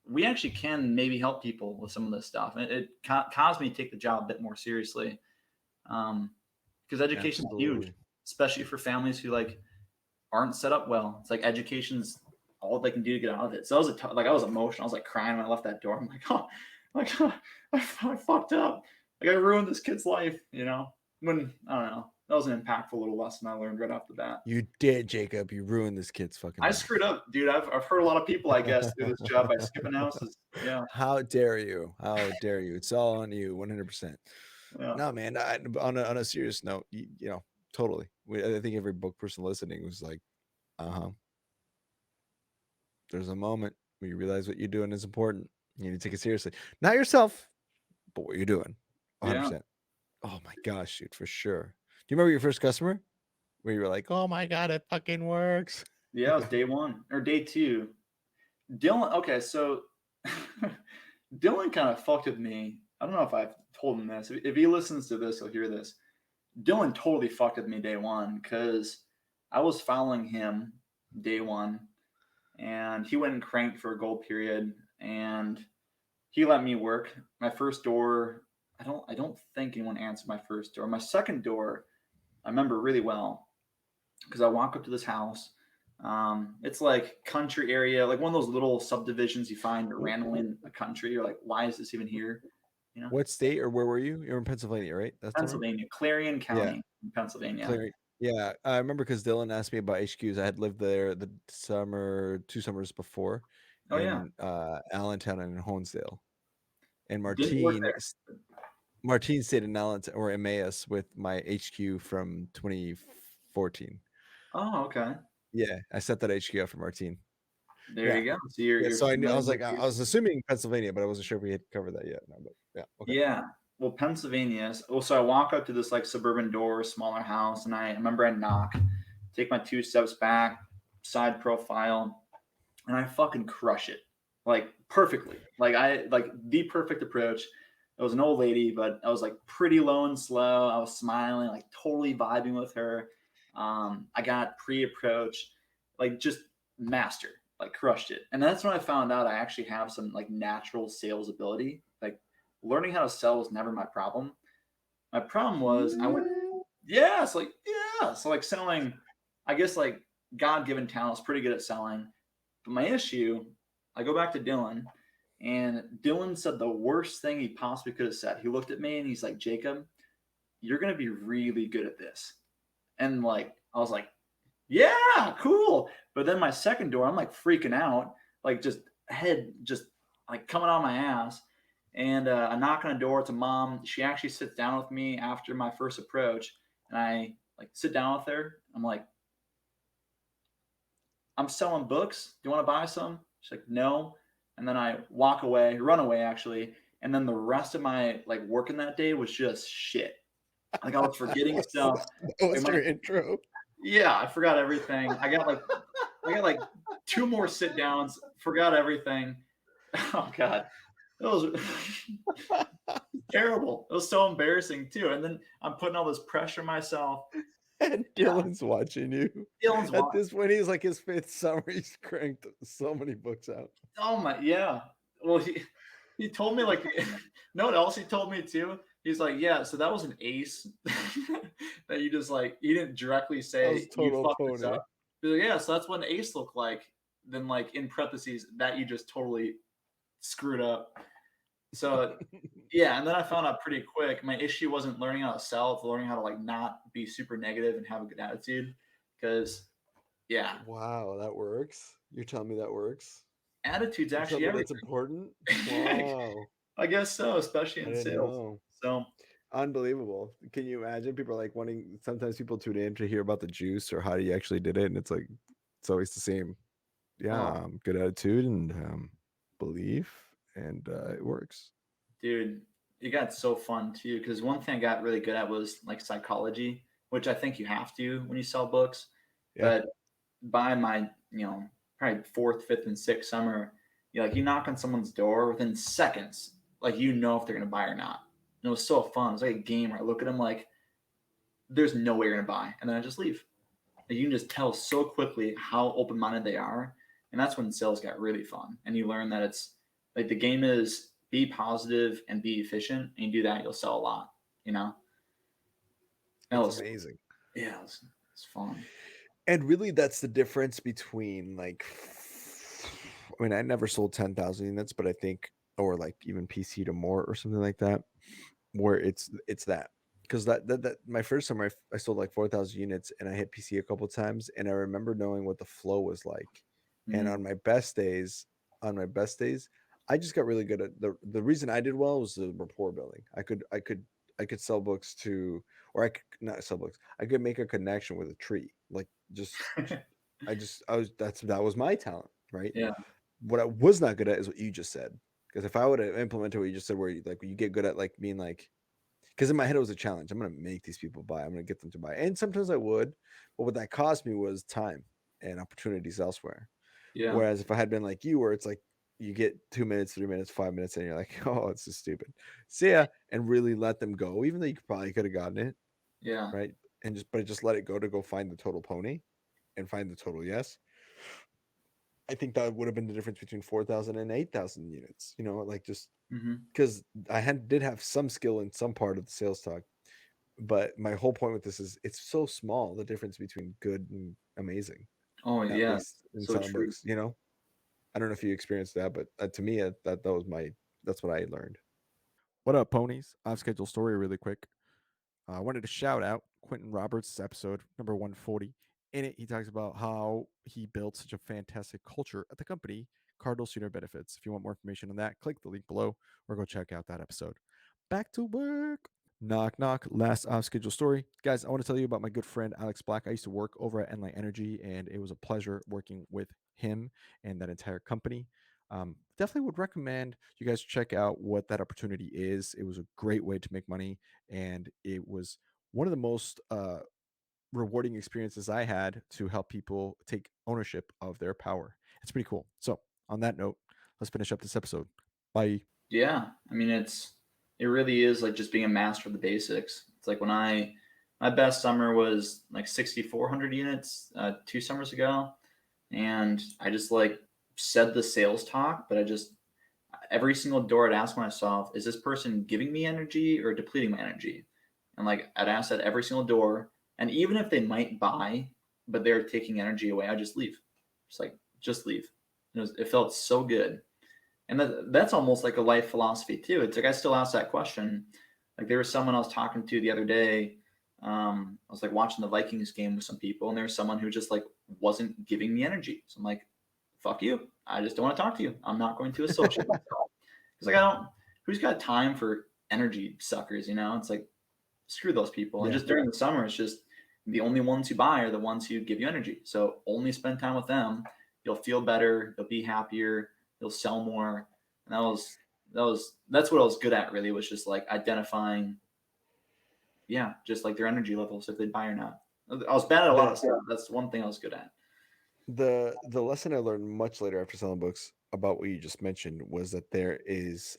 we actually can maybe help people with some of this stuff. And it caused me to take the job a bit more seriously because education is huge, Absolutely. especially for families who like aren't set up well. It's like education's all they can do to get out of it. So like I was emotional. I was like crying when I left that door. I'm like, oh, like I fucked up. Like I ruined this kid's life. When I don't know. That was an impactful little lesson I learned right off the bat. You did, Jacob. You ruined this kid's fucking I life. screwed up, dude. I've hurt a lot of people, I guess, through this job by skipping houses. Yeah, How dare you? How dare you? It's all on you, 100%. yeah, No, man. On a serious note, totally. I think every book person listening was like, uh-huh. There's a moment where you realize what you're doing is important. You need to take it seriously. Not yourself, but what you're doing. yeah, 100%. Oh my gosh, dude, for sure. Do you remember your first customer where you were like, oh my God, it fucking works? yeah. It was day 1 or day 2. Dylan. Okay, so Dylan kind of fucked with me. I don't know if I've told him this. If he listens to this, he'll hear this. Dylan totally fucked with me day 1 because I was following him day 1, and he went and cranked for a gold period, and he let me work. My first door, I don't think anyone answered my first door. My second door, I remember really well because I walk up to this house. It's like country area, like one of those little subdivisions you find randomly in a country. You're like, why is this even here? What state or where were you? You're in Pennsylvania, right? That's the one? Pennsylvania, Clarion Yeah. County, in Pennsylvania. Clear. Yeah, I remember because Dylan asked me about HQs. I had lived there the 2 summers before Oh yeah, in, Allentown and in Honesdale, and didn't work there. Martine stayed in Allentown or Emmaus with my HQ from 2014. Oh, okay. Yeah, I set that HQ up for Martine. There Yeah. you go. So you're Yeah, you're so I knew I familiar was with like, I your was assuming Pennsylvania, but I wasn't sure if we had covered that yet. No, but yeah, okay. yeah. Well, Pennsylvania. Well, so I walk up to this like suburban door, smaller house, and I remember I knock, take my 2 steps back, side profile, and I fucking crush it like perfectly. Like I like the perfect approach. It was an old lady, but I was like pretty low and slow. I was smiling, like totally vibing with her. I got pre-approach, like just master, like crushed it. And that's when I found out I actually have some like natural sales ability. Like learning how to sell was never my problem. My problem was I went, yeah, it's like, yeah. So like selling, I guess like God-given talent is pretty good at selling. But my issue, I go back to Dylan, and Dylan said the worst thing he possibly could have said. He looked at me and he's like, Jacob, you're going to be really good at this. And like, I was like, yeah, cool. But then my second door, I'm like freaking out, like just head just like coming out of my ass. And I knock on the door. It's a mom. She actually sits down with me after my first approach, and I like sit down with her. I'm like, I'm selling books. Do you want to buy some? She's like, no. And then I walk away, run away actually. And then the rest of my like working that day was just shit. Like I was forgetting stuff. That Like was my your intro. yeah, I forgot everything. I got like two more sit downs, forgot everything. Oh god. It was terrible. It was so embarrassing too. And then I'm putting all this pressure on myself. And Dylan's watching you. Dylan's At watching. this point, he's like his 5th summer. He's cranked so many books out. Oh my yeah. Well he told me like know what else he told me too? He's like, yeah, so that was an ace that you just like he didn't directly That was say you total fucked this pony. up. He's like, yeah, so that's what an ace looked like. Then like in parentheses that you just totally screwed up. So yeah, and then I found out pretty quick my issue wasn't learning how to sell, it's learning how to like not be super negative and have a good attitude. Because yeah, Wow, that works? You're telling me that works? attitude's You're telling actually me that's everything. important? Wow, I guess so, especially I in didn't sales. know. So Unbelievable. Can you imagine people are like wanting sometimes people tune in to hear about the juice or how you actually did it, and it's like it's always the same. Yeah, oh good attitude and belief, and it works. dude, it got so fun too. Because one thing I got really good at was like psychology, which I think you have to when you sell books. Yeah, But by my, probably fourth, fifth, and sixth summer, you knock on someone's door within seconds, like you know if they're gonna buy or not. And it was so fun. It was like a game where I look at them like, there's no way you're gonna buy, and then I just leave. And you can just tell so quickly how open minded they are, and that's when sales got really fun. And you learn that it's like the game is be positive and be efficient, and you do that, you'll sell a lot. You know, that that's was amazing. yeah, it's fun. And really, that's the difference between like, I mean, I never sold 10,000 units, but I think, or like even PC to more or something like that, where it's that because that my first summer I sold like 4,000 units and I hit PC a couple times, and I remember knowing what the flow was like. And Mm, on my best days, I just got really good at the reason I did well was the rapport building. I could sell books to, or I could not sell books. I could make a connection with a tree, like just I was that was my talent, right? yeah, What I was not good at is what you just said. Because if I would have implemented what you just said, where you get good at like being like, because in my head it was a challenge. I'm gonna make these people buy. I'm gonna get them to buy, and sometimes I would, but what that cost me was time and opportunities elsewhere. yeah, Whereas if I had been like you, where it's like you get 2 minutes, 3 minutes, 5 minutes, and you're like, oh, it's just stupid. See ya, and really let them go, even though you probably could have gotten it yeah, right, and just let it go to go find the total pony and find the total yes. I think that would have been the difference between 4,000 and 8,000 units. Like just hmm because did have some skill in some part of the sales talk, but my whole point with this is it's so small the difference between good and amazing, oh at yeah, least in so selling true. books. I don't know if you experienced that, but to me, that was that's what I learned. What up, ponies? Off schedule story, really quick. I wanted to shout out Quentin Roberts' episode number 140. In it, he talks about how he built such a fantastic culture at the company, Cardinal Senior Benefits. If you want more information on that, click the link below or go check out that episode. Back to work. Knock, knock. Last off schedule story. Guys, I want to tell you about my good friend Alex Black. I used to work over at EnLight.Energy, and it was a pleasure working with him and that entire company. Definitely would recommend you guys check out what that opportunity is. It was a great way to make money, and it was one of the most rewarding experiences I had to help people take ownership of their power. It's pretty cool. So, on that note, let's finish up this episode. Bye. Yeah, I mean it really is like just being a master of the basics. It's like when my best summer was like 6,400 units 2 summers ago, and I just like said the sales talk, but I just every single door I'd ask myself, is this person giving me energy or depleting my energy? And like I'd ask at every single door, and even if they might buy, but they're taking energy away, I'd just leave. Just leave. It felt so good. And that's almost like a life philosophy too. It's like I still ask that question. Like there was someone I was talking to the other day. I was like watching the Vikings game with some people, and there was someone who just like wasn't giving me energy. So I'm like, "Fuck you! I just don't want to talk to you. I'm not going to associate myself." Because like I don't. Who's got time for energy suckers? It's like screw those people. And Yeah. just during the summer, it's just the only ones who buy are the ones who give you energy. So only spend time with them. You'll feel better. You'll be happier. You'll sell more. And that's what I was good at. Really, was just like identifying, yeah, just like their energy levels if they buy or not. I was bad at a lot of The stuff. That's one thing I was good at. the lesson I learned much later after selling books about what you just mentioned was that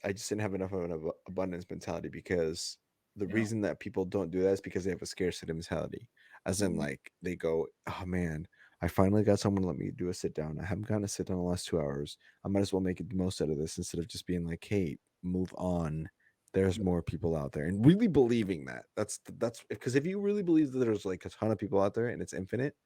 I just didn't have enough of an abundance mentality, because the Yeah. reason that people don't do that is because they have a scarcity mentality, as in Mhm. like they go, oh man, I finally got someone to let me do a sit down. I haven't gotten a sit down in the last 2 hours. I might as well make the most out of this, instead of just being like, hey, move on. There's more people out there, and really believing that. That's because if you really believe that there's like a ton of people out there and it's infinite,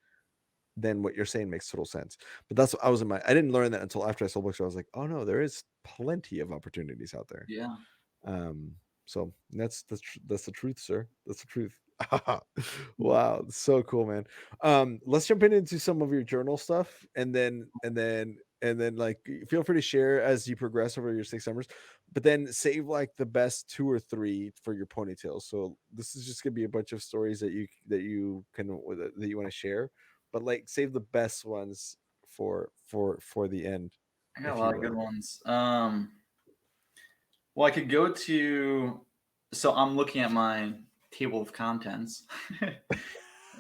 then what you're saying makes total sense. But that's what I was in my I didn't learn that until after I sold books. I was like, oh no, there is plenty of opportunities out there. Yeah. Um, so that's the truth, sir. That's the truth. Mhm. Wow, so cool, man. Let's jump into some of your journal stuff, and then like feel free to share as you progress over your 6 summers, but then save like the best two or three for your ponytail. So this is just gonna be a bunch of stories that you want to share, but like save the best ones for the end, I got a if you lot of good will. ones. Well, I could go to. So I'm looking at my table of contents.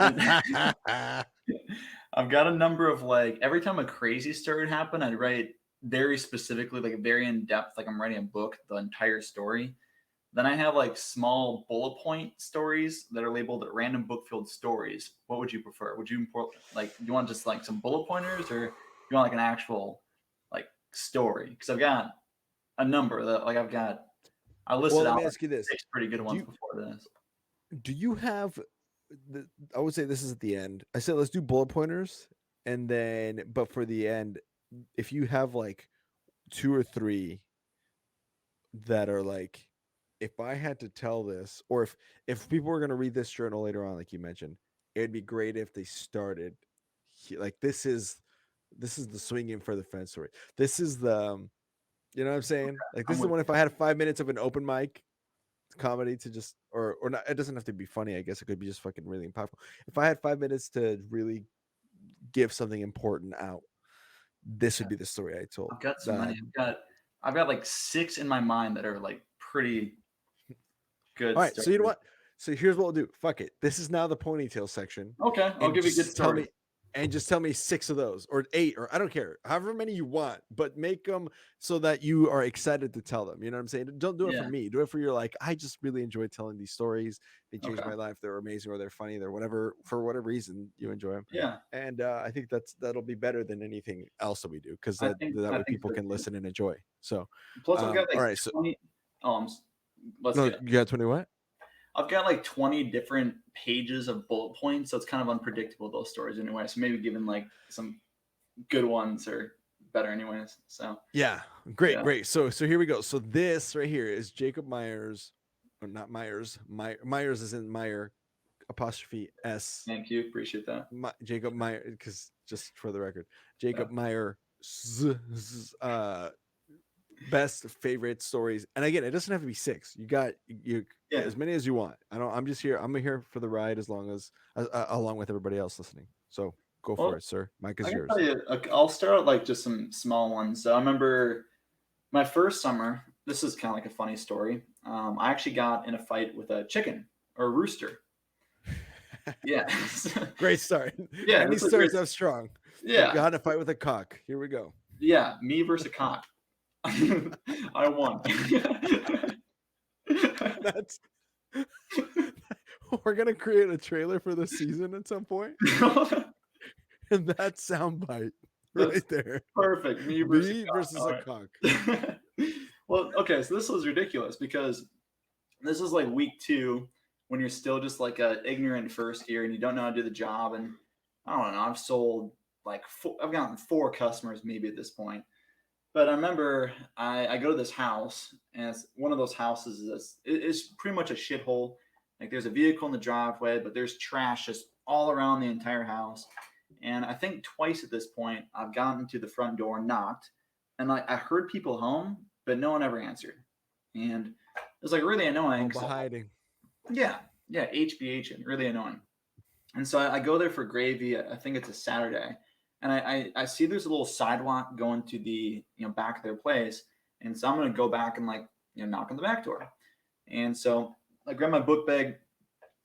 And I've got a number of like every time a crazy story would happen, I'd write very specifically, like very in depth, like I'm writing a book, the entire story. Then I have like small bullet point stories that are labeled random book filled stories. What would you prefer? Would you like you want just like some bullet pointers, or you want like an actual like story? Because I've got a number that like I Well, listed let out me like ask you this: six pretty good do ones you before this. do you have I would say this is at the end. I said let's do bullet pointers, and then but for the end, if you have like two or three that are like, if I had to tell this, or if people were going to read this journal later on, like you mentioned, it'd be great if they started like this is the swinging for the fence story. This is the you know what I'm saying? Like this I'm is the with one, if I had 5 minutes of an open mic comedy to just or not, it doesn't have to be funny. I guess it could be just fucking really impactful. If I had 5 minutes to really give something important out, this would you. be the story I told. I've got so many. That I've got like six in my mind that are like pretty good All right, so you know stories. what? So here's what we'll do. Fuck it. This is now the ponytail section, Okay, I'll and give you good just tell stories. me, six of those, or eight, or I don't care, however many you want, but make them so that you are excited to tell them. You know what I'm saying? Don't do it for Yeah. me. Do it for your like. I just really enjoy telling these stories. They changed Okay. my life. They're amazing, or they're funny. They're whatever for whatever reason you enjoy them. Yeah. And I think that'll be better than anything else that we do, because I think that I way think people so can too. listen and enjoy. So, Plus, I've got all like right. So 20. Oh, let's no, get. you got 20 what? I've got like 20 different pages of bullet points, so it's kind of unpredictable those stories anyway. So maybe given like some good ones are better anyways. So Yeah, great, yeah. great. So here we go. So this right here is Jacob Myers, or not Myers. Myers is in Meyer, apostrophe S. Thank you. Appreciate that. Jacob Meyer, because just for the record, Yeah. Jacob Meyer, best favorite stories. And again, it doesn't have to be six. You got you Yeah. as many as you want. I don't. I'm just here. I'm here for the ride as long as along with everybody else listening. So go for Well, it, sir. Mike I is can yours. tell you, I'll start out like just some small ones. So I remember my first summer. This is kind of like a funny story. I actually got in a fight with a chicken or a rooster. Yeah. Great start. Yeah. Any It's a great. starts off strong. You Yeah. got in a fight with a cock. Here we go. Yeah. Me versus a cock. I won. That's we're gonna create a trailer for the season at some point, and that soundbite That's right there. perfect. Me versus Me cock. versus All a cock. right. Well, okay. So this was ridiculous because this is like week 2 when you're still just like a ignorant first year and you don't know how to do the job. And I don't know. I've sold like I've gotten 4 customers maybe at this point. But I remember I go to this house, and it's one of those houses it's pretty much a shithole. Like there's a vehicle in the driveway, but there's trash just all around the entire house. And I think twice at this point, I've gotten to the front door, knocked, and like I heard people home, but no one ever answered. And it was like really annoying. Home by hiding. Yeah, yeah, HBH, and really annoying. And so I go there for gravy. I think it's a Saturday, and I see there's a little sidewalk going to the back of their place, and so I'm gonna go back and like knock on the back door. And so I grab my book bag,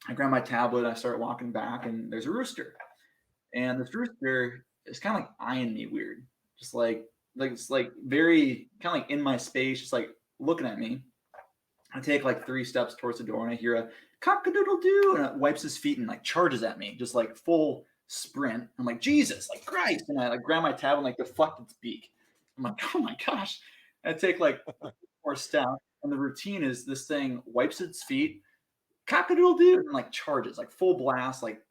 I grab my tablet, I start walking back, and there's a rooster, and this rooster is kind of like eyeing me weird, just like it's like very kind of like in my space, just like looking at me. I take like 3 steps towards the door and I hear a cock-a-doodle doo, and it wipes his feet and like charges at me, just like full sprint. I'm like, Jesus, like Christ. And I like grab my tab and like deflect its beak. I'm like, oh my gosh. I take like 4 steps, and the routine is this thing wipes its feet, cock-a-doodle doo, and like charges, like full blast, like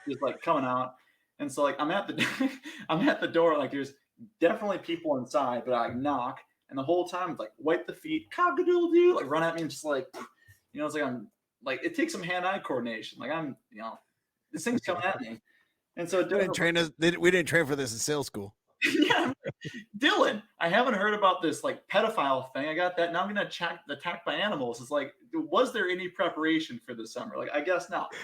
just like coming out. And so like I'm at the I'm at the door, like there's definitely people inside, but I knock, and the whole time it's like wipe the feet, cock-a-doodle doo, like run at me and just like it's like I'm like it takes some hand-eye coordination. Like I'm this thing's coming at me. And so We didn't train us. We didn't train for this in sales school. yeah, Dylan, I haven't heard about this like pedophile thing. I got that. Now I'm gonna attacked by animals. It's like, was there any preparation for this summer? Like, I guess not.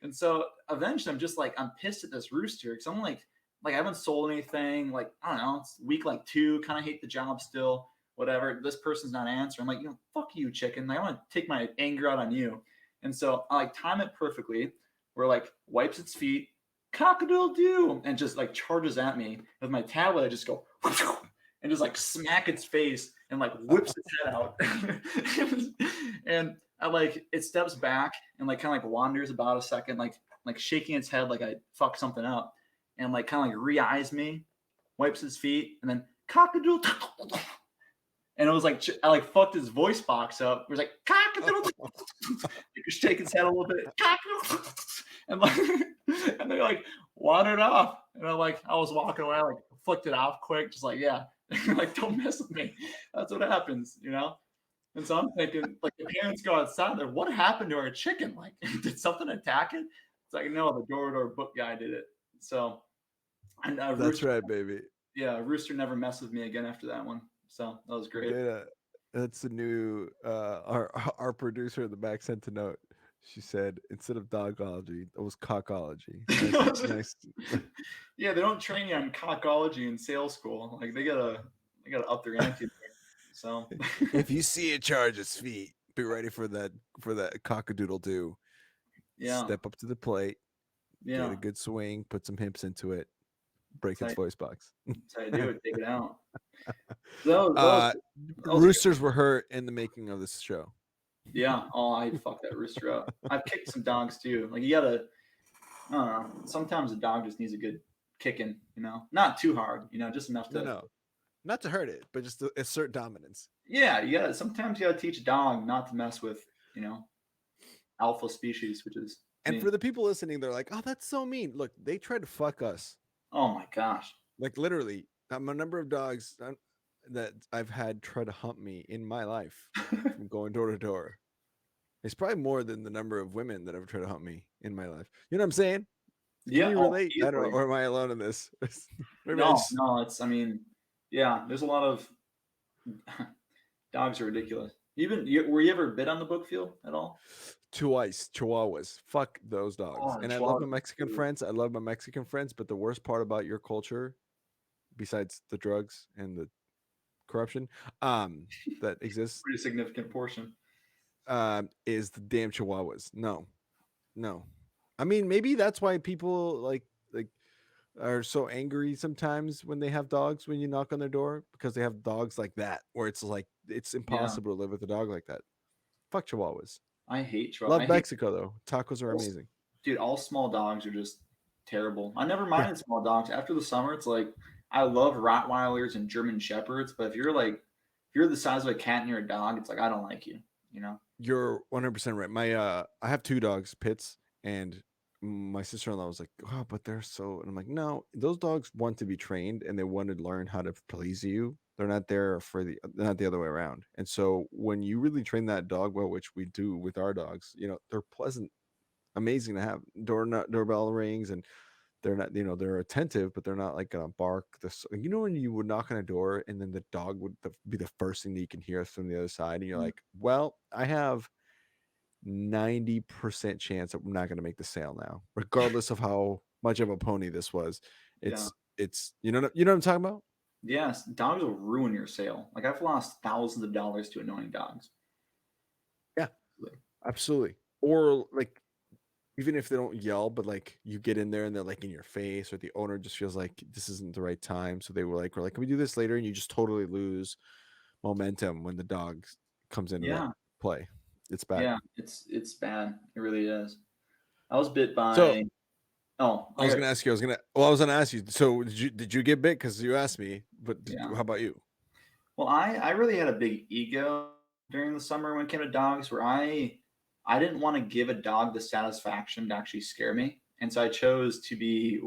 And so eventually I'm just like, I'm pissed at this rooster because I'm like I haven't sold anything. Like, I don't know, it's week like 2, kind of hate the job still, whatever. This person's not answering. I'm like, fuck you, chicken. Like, I want to take my anger out on you. And so I like time it perfectly where like wipes its feet, cock-a-doodle doo, and just like charges at me with my tablet. I just go and just like smack its face and like whips its head out. And I like it steps back and like kind of like wanders about a second, like shaking its head like I fucked something up, and like kind of like re-eyes me, wipes his feet, and then cock-a-doodle. And it was like I like fucked his voice box up. It was like cock-a-doodle. You could shake his head a little bit, cock-a-doodle. And like and they like wandered off. And I was walking away, I like flicked it off quick, just like, yeah, like don't mess with me. That's what happens. And so I'm thinking, like the parents go outside there, what happened to our chicken? Like, did something attack it? It's like, no, the door-to-door book guy did it. So and That's right, baby. Rooster never messed with me again after that one. So that was great. That's the new our producer in the back sent a note. She said instead of dogology, it was cockology. Nice. Yeah, they don't train you on cockology in sales school. Like they gotta up their ante. So if you see it charge its feet, be ready for that cock-a-doodle doo. Yeah. Step up to the plate, Yeah. get a good swing, put some hips into it, break That's its voice box. that's how you do it. Take it out. Roosters were hurt in the making of this show. Yeah. Oh, I fucked that rooster up. I've kicked some dogs too. Like you gotta. I don't know. Sometimes a dog just needs a good kicking. Not too hard. Just enough to. No, not to hurt it, but just to assert dominance. Yeah, sometimes you gotta teach a dog not to mess with alpha species, which is. And for the people listening, they're like, "Oh, that's so mean." Look, they tried to fuck us. Oh my gosh. Like literally, a number of dogs that I've had try to hump me in my life from going door to door. It's probably more than the number of women that have tried to hump me in my life. You know what I'm saying? Can Yeah. you Oh, relate? I don't know. easily. Or am I alone in this? Maybe I No, just no. It's. I mean, yeah. There's a lot of dogs are ridiculous. Were you ever bit on the book field at all? twice chihuahuas. Fuck those dogs. Oh, And I love my chihuahuas. Mexican friends. I love my Mexican friends. But the worst part about your culture, besides the drugs and the corruption, that exists, Pretty significant portion. is the damn chihuahuas. No, no. I mean, maybe that's why people like are so angry sometimes when they have dogs when you knock on their door because they have dogs like that where it's like it's Yeah, impossible to live with a dog like that. Fuck chihuahuas. I hate chihuahua. I Love hate Mexico though. Tacos are all, amazing. dude. All small dogs are just terrible. I never Yeah. minded small dogs. After the summer, it's like I love Rottweilers and German Shepherds, but if you're the size of a cat and you're a dog, it's like I don't like you. You know? You're 100% right. My I have two dogs, Pits, and my sister-in-law was like, "Oh, but they're so," and I'm like, "No, those dogs want to be trained and they want to learn how to please you. They're not there for they're not the other way around." And so when you really train that dog well, which we do with our dogs, they're pleasant, amazing to have. Doorbell rings and they're not, they're attentive, but they're not like gonna bark. This, when you would knock on a door and then the dog would be the first thing that you can hear from the other side, and you're Mm. like, well, I have 90% chance that I'm not going to make the sale now, regardless of how much of a pony this was. Yeah. It's you know what I'm talking about? Yes, dogs will ruin your sale. Like I've lost thousands of dollars to annoying dogs. Yeah, Like, absolutely. Or like even if they don't yell, but like you get in there and they're like in your face, or the owner just feels like this isn't the right time, so we're like, can we do this later? And you just totally lose momentum when the dog comes into that yeah, play. It's bad. yeah, it's bad. It really is. I was bit So by. Oh, I was gonna ask you. I was gonna ask you. So did you get bit? Because you asked me. But yeah. how about you? Well, I really had a big ego during the summer when it came to dogs, where I didn't want to give a dog the satisfaction to actually scare me, and so I chose to be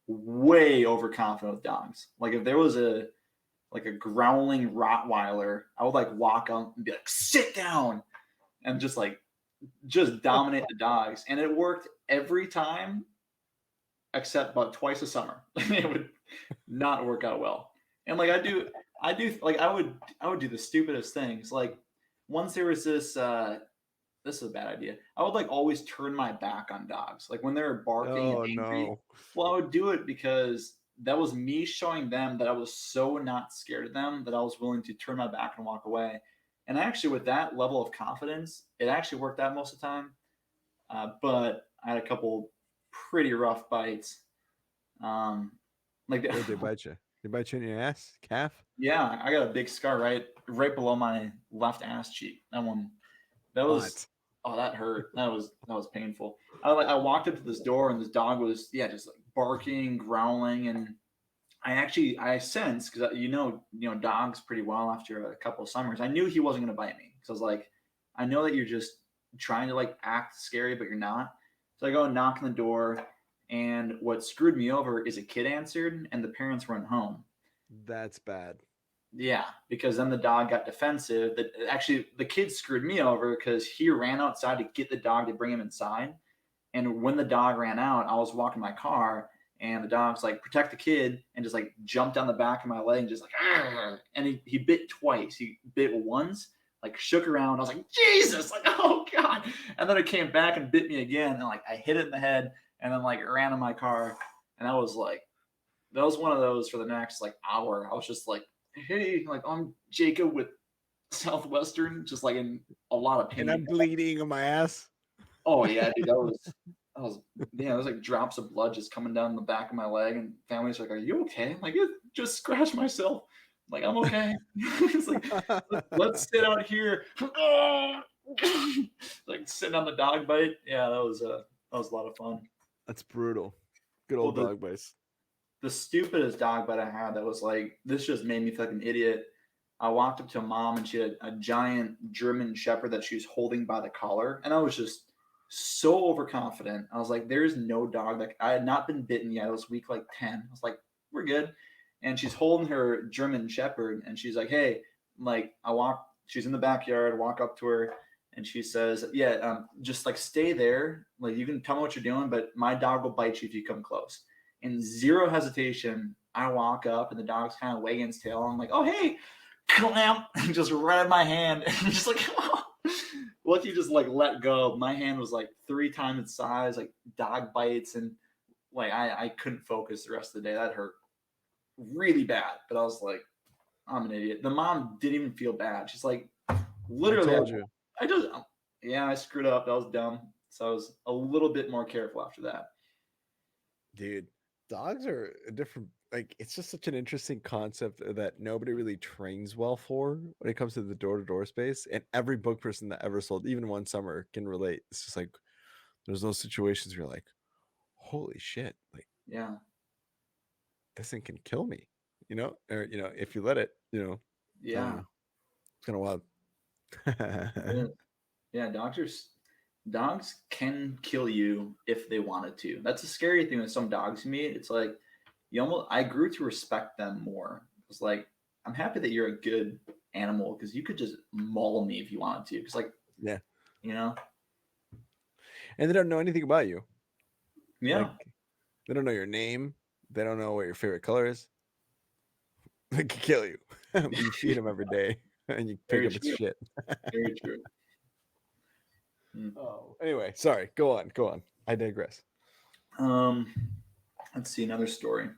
way overconfident with dogs. Like if there was a growling Rottweiler, I would like walk up and be like, "Sit down," and just dominate the dogs, and it worked every time except about twice a summer. It would not work out well. And like I do like I would do the stupidest things. Like once there was this is a bad idea. I would like always turn my back on dogs. Like when they were barking and Oh angry, no. well, I would do it because that was me showing them that I was so not scared of them that I was willing to turn my back and walk away. And actually, with that level of confidence, it actually worked out most of the time. But I had a couple pretty rough bites. Um, like Where'd they bite you? They bite you in your ass, calf? yeah, I got a big scar right below my left ass cheek. That was What? oh that hurt. That was painful. I walked up to this door and this dog was just like barking, growling, and I sensed because dogs pretty well after a couple of summers. I knew he wasn't gonna bite me because I was like, I know that you're just trying to like act scary, but you're not. So I go and knock on the door, and what screwed me over is a kid answered, and the parents weren't home. That's bad. Yeah, because then the dog got defensive. That actually the kid screwed me over because he ran outside to get the dog to bring him inside. And when the dog ran out, I was walking my car, and the dog's like, "Protect the kid," and just like jumped down the back of my leg and just like, "Argh!" And he bit twice. He bit once, like shook around. I was like, "Jesus!" Like, "Oh God!" And then it came back and bit me again, and like I hit it in the head, and then like ran in my car, and I was like, that was one of those for the next like hour. I was just like, "Hey, like I'm Jacob with Southwestern," just like in a lot of And pain. I'm bleeding on my ass. Oh yeah, dude, that was yeah, it was like drops of blood just coming down the back of my leg, and family's like, "Are you okay?" I'm like, just scratched myself. I'm like, I'm okay. It's like let's sit out here, like sitting on the dog bite. Yeah, that was a lot of fun. That's brutal. Good Well, old the dog bites. the stupidest dog bite I had that was like this just made me feel like an idiot. I walked up to a mom and she had a giant German Shepherd that she was holding by the collar, and I was just so overconfident. I was like, "There's no dog that I had not been bitten yet. I was week like 10. I was like, we're good." And she's holding her German Shepherd, and she's like, "Hey," like I walk. She's in the backyard. I walk up to her, And she says, "Yeah, just like stay there. Like you can tell me what you're doing, but my dog will bite you if you come close." And zero hesitation, I walk up, and the dog's kind of wagging its tail. I'm like, "Oh hey, clamp!" And just right at my hand, and just like, once you just like let go, my hand was like 3 times its size, like dog bites, and like I couldn't focus the rest of the day. That hurt really bad. But I was like, I'm an idiot. The mom didn't even feel bad. She's like, I literally, told you, I just, yeah, I screwed up. That was dumb. So I was a little bit more careful after that. dude. Dogs are a different. Like, it's just such an interesting concept that nobody really trains well for when it comes to the door-to-door space. And every book person that ever sold, even one summer, can relate. It's just like there's those situations where you're like, holy shit, like Yeah, this thing can kill me, or if you let it, I don't yeah, know. It's kind of it wild. is. Yeah. Dogs can kill you if they wanted to. That's a scary thing with some dogs you meet. It's like I grew to respect them more. It's like I'm happy that you're a good animal because you could just maul me if you wanted to. Because like Yeah, you know, and they don't know anything about you. yeah, Like, they don't know your name. They don't know what your favorite color is. They could kill you, but you feed them every day, and you pick very up its true, shit. very true. Mm. Oh, anyway, sorry. Go on. Go on. I digress. Um, let's see another story.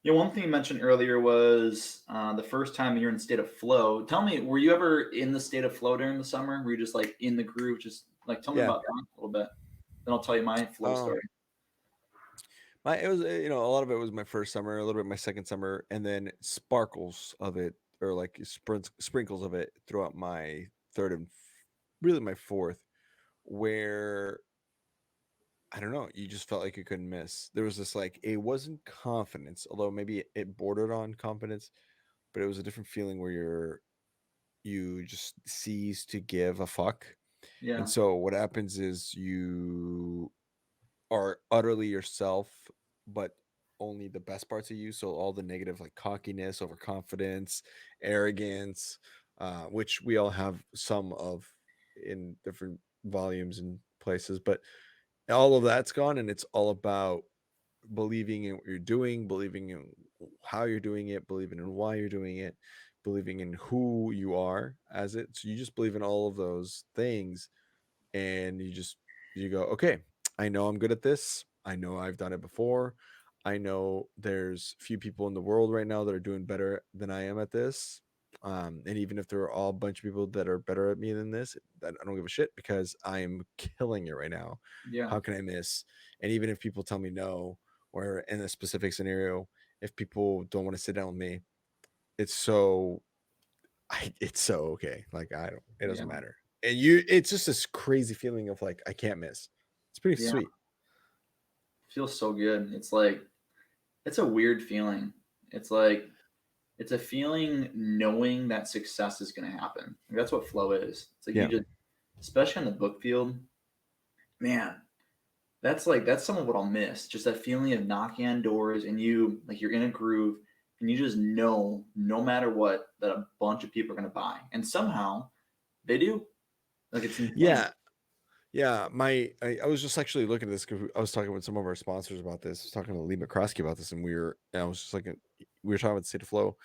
Yeah, one thing you mentioned earlier was the first time you're in the state of flow. Tell me, were you ever in the state of flow during the summer? Were you just like in the groove? Just like tell me Yeah. about that a little bit. Then I'll tell you my flow Um, story. my it was a lot of it was my first summer, a little bit my second summer, and then sparkles of it, or like sprinkles of it throughout my third and really my fourth, where I don't know, you just felt like you couldn't miss. There was this like it wasn't confidence, although maybe it bordered on confidence, but it was a different feeling where you just cease to give a fuck. And Yeah, so what happens is you are utterly yourself, but only the best parts of you. So all the negative, like cockiness, overconfidence, arrogance, which we all have some of in different volumes and places, but all of that's gone, and it's all about believing in what you're doing, believing in how you're doing it, believing in why you're doing it, believing in who you are as it. So you just believe in all of those things, and you go, okay, I know I'm good at this. I know I've done it before. I know there's few people in the world right now that are doing better than I am at this. And even if there are all a bunch of people that are better at me than this, that I don't give a shit because I am killing it right now. yeah, How can I miss? And even if people tell me no, or in a specific scenario, if people don't want to sit down with me, it's so it's so okay. Like it yeah, doesn't matter. And it's just this crazy feeling of like I can't miss. It's pretty yeah. sweet. Feels so good. It's like it's a weird feeling. It's like it's a feeling knowing that success is going to happen. Like, that's what flow is. It's like you Yeah. just, especially in the book field, man. That's some of what I'll miss. Just that feeling of knocking on doors and you like you're in a groove and you just know no matter what that a bunch of people are gonna buy. And somehow they do. Like it's insane. Yeah. Yeah. I was just actually looking at this because I was talking with some of our sponsors about this. I was talking to Lee McCroskey about this, and I was just like, we were talking about the state of flow,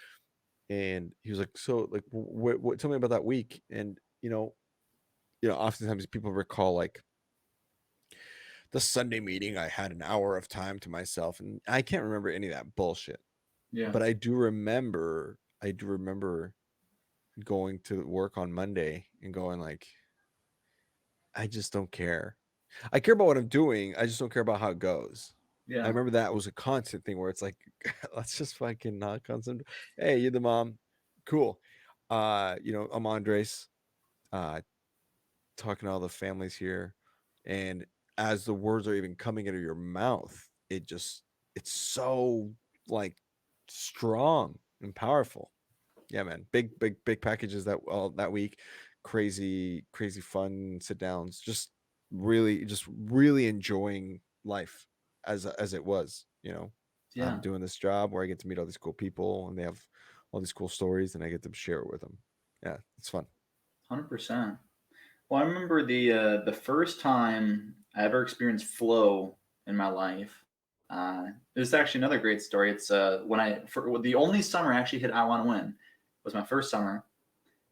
and he was like, so like, what tell me about that week. And oftentimes people recall like the Sunday meeting, I had an hour of time to myself, and I can't remember any of that bullshit. Yeah. But I do remember going to work on Monday and going like, I just don't care. I care about what I'm doing. I just don't care about how it goes. I Yeah. remember that was a constant thing where it's like, let's just fucking knock on some. Hey, you're the mom. Cool. I'm Andres. Uh, talking to all the families here, and as the words are even coming out of your mouth, it's so like strong and powerful. Yeah, man. Big packages that week. Crazy fun sit downs. Just really enjoying life as it was. I'm Yeah. doing this job where I get to meet all these cool people, and they have all these cool stories, and I get to share it with them. Yeah, it's fun. 100%. Well, I remember the first time I ever experienced flow in my life. This is actually another great story. It's when the only summer I actually hit I Want to Win was my first summer,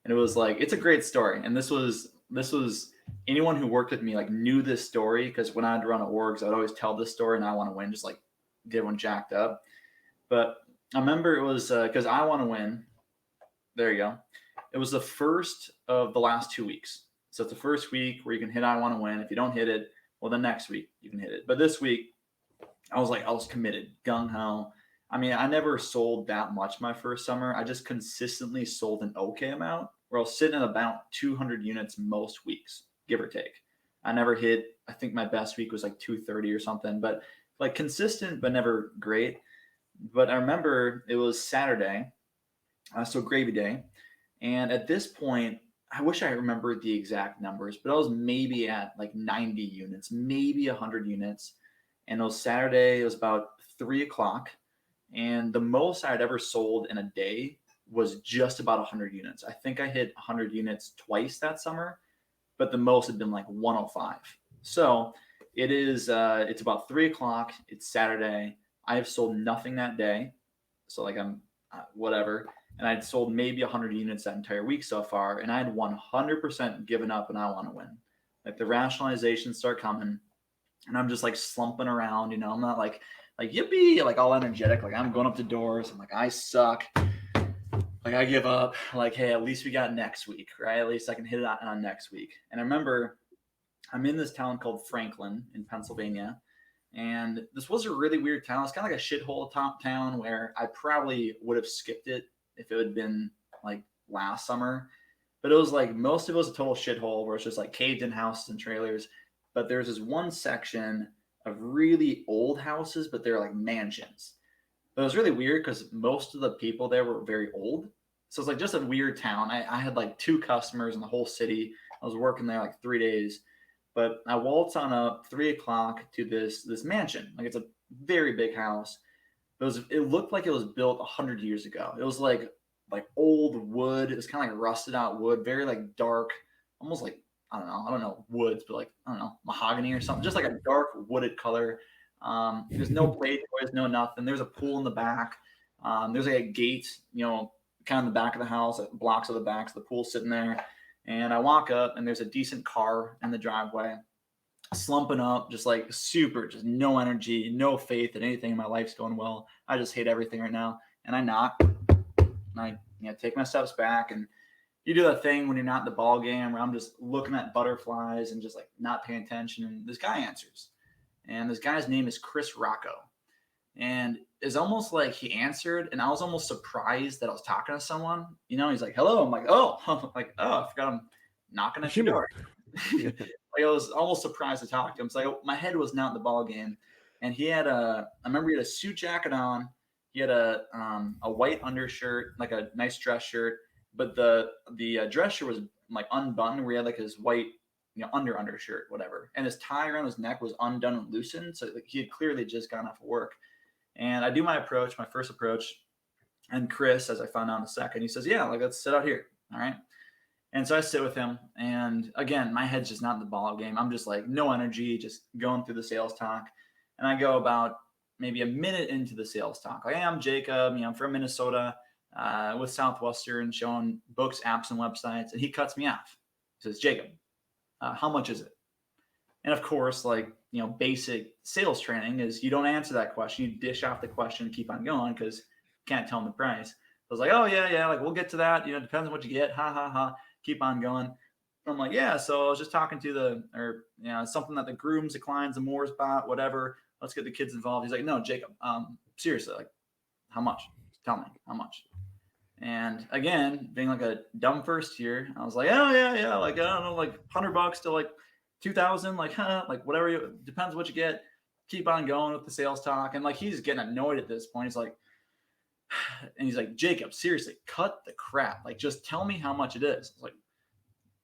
and it was like it's a great story. And this was anyone who worked with me like knew this story because when I'd run orgs, I'd always tell this story and I Want to Win, just like get one jacked up. But I remember it was because I Want to Win. There you go. It was the first of the last 2 weeks. So it's the first week where you can hit I Want to Win. If you don't hit it, well, the next week you can hit it. But this week, I was committed, gung ho. I mean, I never sold that much my first summer. I just consistently sold an okay amount where I was sitting at about 200 units most weeks, give or take. I never hit, I think my best week was like 230 or something, but like consistent, but never great. But I remember it was Saturday, so gravy day. And at this point, I wish I remembered the exact numbers, but I was maybe at like 90 units, maybe 100 units. And it was Saturday, it was about 3 o'clock. And the most I'd ever sold in a day was just about 100 units. I think I hit 100 units twice that summer, but the most had been like 105. So it's about 3 o'clock. It's Saturday. I have sold nothing that day. So like I'm whatever. And I'd sold maybe 100 units that entire week so far. And I had 100% given up and I Want to Win. Like the rationalizations start coming and I'm just like slumping around, I'm not like yippee, like all energetic, like I'm going up to doors. I'm like, I suck. Like I give up. Like, hey, at least we got next week, right? At least I can hit it on next week. And I remember I'm in this town called Franklin in Pennsylvania. And this was a really weird town. It's kind of like a shithole top town where I probably would have skipped it if it had been like last summer. But it was like most of it was a total shithole where it's just like caved in houses and trailers. But there's this one section of really old houses, but they're like mansions. But it was really weird because most of the people there were very old. So it's like just a weird town. I had like 2 customers in the whole city. I was working there like 3 days. But I waltz on up 3 o'clock to this mansion. Like it's a very big house. It looked like it was built 100 years ago. It was like old wood. It was kind of like rusted out wood, very like dark, almost like I don't know woods, but like I don't know mahogany or something, just like a dark wooded color. There's no play toys, no nothing. There's a pool in the back. There's like a gate, kind of in the back of the house, that blocks of the back. So the pool's sitting there, and I walk up, and there's a decent car in the driveway, slumping up, just like super, just no energy, no faith that anything in my life's going well. I just hate everything right now. And I knock, and I take my steps back, and you do that thing when you're not in the ball game where I'm just looking at butterflies and just like not paying attention. And this guy answers, and this guy's name is Chris Rocco. And it's almost like he answered, and I was almost surprised that I was talking to someone. He's like, "Hello." I'm like, "Oh," I'm like, "Oh, I forgot I'm knocking at your door." Like I was almost surprised to talk to him. So my head was not in the ball game, and I remember he had a suit jacket on. He had a white undershirt, like a nice dress shirt, but the dress shirt was like unbuttoned, where he had like his white undershirt, whatever, and his tie around his neck was undone and loosened. So like he had clearly just gone off of work. And I do my first approach, and Chris, as I found out in a second, he says, "Yeah, like let's sit out here." All right. And so I sit with him, and again, my head's just not in the ball game. I'm just like no energy, just going through the sales talk. And I go about maybe a minute into the sales talk. Like, "Hey, I'm Jacob. I'm from Minnesota, with Southwestern, showing books, apps, and websites." And he cuts me off. He says, "Jacob, how much is it?" And of course, like basic sales training is you don't answer that question. You dish off the question and keep on going because you can't tell them the price. So I was like, "Oh yeah, like we'll get to that. Depends on what you get. Ha ha ha." Keep on going. I'm like, "Yeah." So I was just talking to something that the grooms, the clients, the Moors bought, whatever. Let's get the kids involved. He's like, "No, Jacob. Seriously, like, how much? Tell me how much." And again, being like a dumb first year, I was like, "Oh yeah, like I don't know, like $100 to like 2,000, like like whatever. Depends what you get." Keep on going with the sales talk, and like he's getting annoyed at this point. He's like, and he's like, "Jacob, seriously, cut the crap. Like, just tell me how much it is." I was like,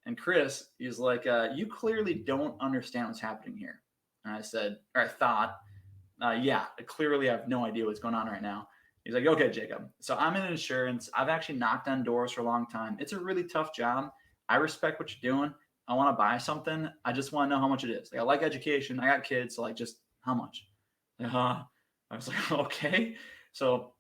and Chris, he's like, "You clearly don't understand what's happening here." And I said, or I thought, "Yeah, clearly I have no idea what's going on right now." He's like, "Okay, Jacob. So I'm in insurance. I've actually knocked on doors for a long time. It's a really tough job. I respect what you're doing. I want to buy something. I just want to know how much it is. Like I like education. I got kids, so like just how much? I was like, okay. So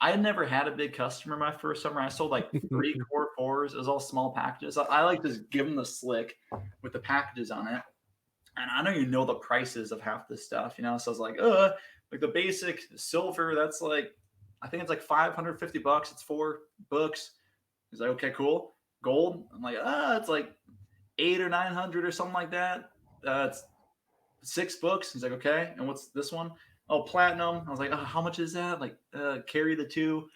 I had never had a big customer my first summer. I sold like three core fours. It was all small packages. I like just give them the slick with the packages on it. And I don't even know the prices of half this stuff, you know. So I was like the basic silver, that's like I think it's like $550. It's 4 books. He's like, okay, cool. Gold, I'm like, it's like 800 or 900 or something like that. It's 6 books. He's like, okay. And what's this one? Oh, platinum. I was like, how much is that? Like, carry the two.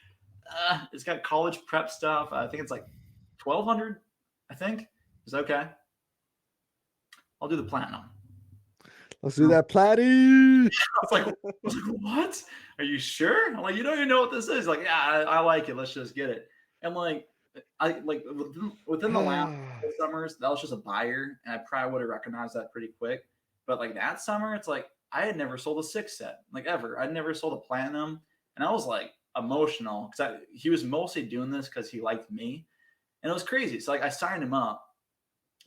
It's got college prep stuff. I think it's like 1200. I think. He's like, okay. I'll do the platinum. Let's do that, Platty. What? Are you sure? I'm like, you don't even know what this is. Like, yeah, I like it. Let's just get it. And like, I like within the last couple summers, that was just a buyer, and I probably would have recognized that pretty quick. But like that summer, it's like I had never sold a 6 set, like ever. I'd never sold a platinum, and I was like emotional because he was mostly doing this because he liked me, and it was crazy. So like I signed him up,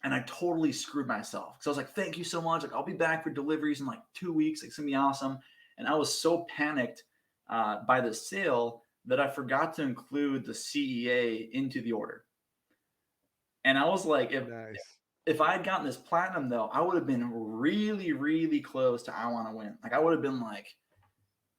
and I totally screwed myself because I was like, "Thank you so much. Like, I'll be back for deliveries in like 2 weeks. It's gonna be awesome." And I was so panicked by the sale that I forgot to include the CEA into the order. And I was like, Nice. if I had gotten this platinum though, I would have been really, really close to I want to win. Like I would have been like,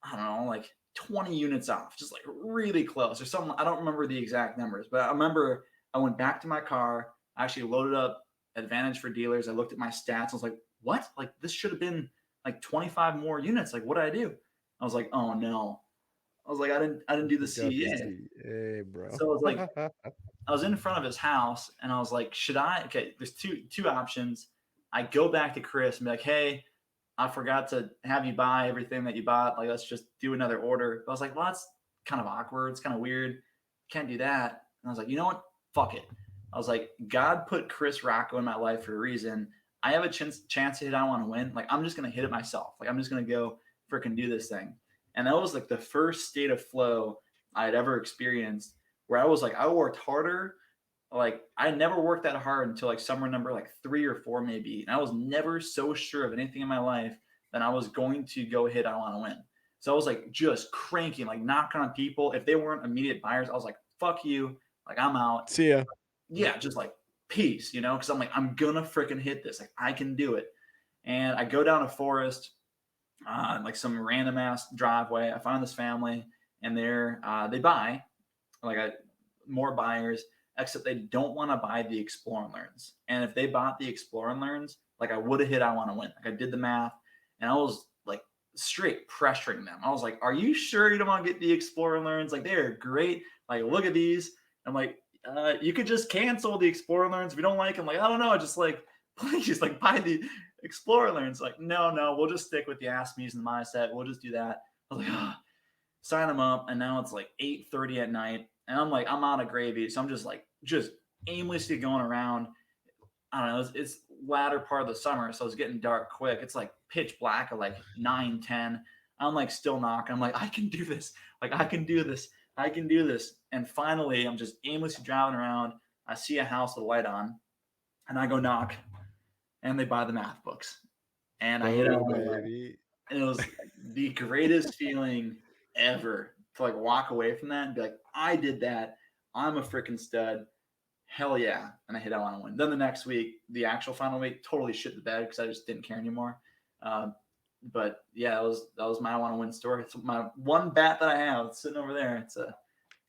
I don't know, like 20 units off, just like really close or something. I don't remember the exact numbers, but I remember I went back to my car. I actually loaded up Advantage for Dealers. I looked at my stats. I was like, what? Like this should have been like 25 more units. Like what did I do? I was like, oh no. I was like, I didn't do the Got the CEA. CA, bro. So I was like, I was in front of his house and I was like, should I? Okay, there's two options. I go back to Chris and be like, hey, I forgot to have you buy everything that you bought. Like, let's just do another order. But I was like, well, that's kind of awkward. It's kind of weird. Can't do that. And I was like, you know what? Fuck it. I was like, God put Chris Rocco in my life for a reason. I have a chance to hit. I want to win. Like, I'm just gonna hit it myself. Like, I'm just gonna go freaking do this thing. And that was like the first state of flow I had ever experienced, where I was like, I worked harder. Like I never worked that hard until like summer number like 3 or 4 maybe, and I was never so sure of anything in my life that I was going to go hit I want to win. So I was like just cranking, like knocking on people. If they weren't immediate buyers, I was like, fuck you, like I'm out. See ya. Yeah, just like peace, you know, because I'm like, I'm gonna freaking hit this. Like I can do it. And I go down a forest, like some random ass driveway. I find this family, and they buy like more buyers, except they don't want to buy the Explore and Learns. And if they bought the Explore and Learns, like I would have hit I want to win. Like I did the math, and I was like straight pressuring them. I was like, "Are you sure you don't want to get the Explore and Learns? Like they are great. Like look at these." I'm like, "You could just cancel the Explore and Learns if you don't like them." Like I don't know, just like please like buy the Explore and Learns. Like no, we'll just stick with the Ask Me's and my set. We'll just do that. I was like, oh, sign them up, and now it's like 8:30 at night, and I'm like, I'm out of gravy, so I'm just aimlessly going around. I don't know. It's latter part of the summer, so it's getting dark quick. It's like pitch black at like 9:10. I'm like still knocking. I'm like, I can do this. Like I can do this. I can do this. And finally, I'm just aimlessly driving around. I see a house with a light on, and I go knock, and they buy the math books, and I hit Boom, on it. baby. And it was the greatest feeling ever to like walk away from that and be like, I did that. I'm a freaking stud. Hell yeah. And I hit I want to win. Then the next week, the actual final week, totally shit the bed because I just didn't care anymore. Uh, but yeah, that was my I want to win story. It's my one bat that I have. It's sitting over there. It's a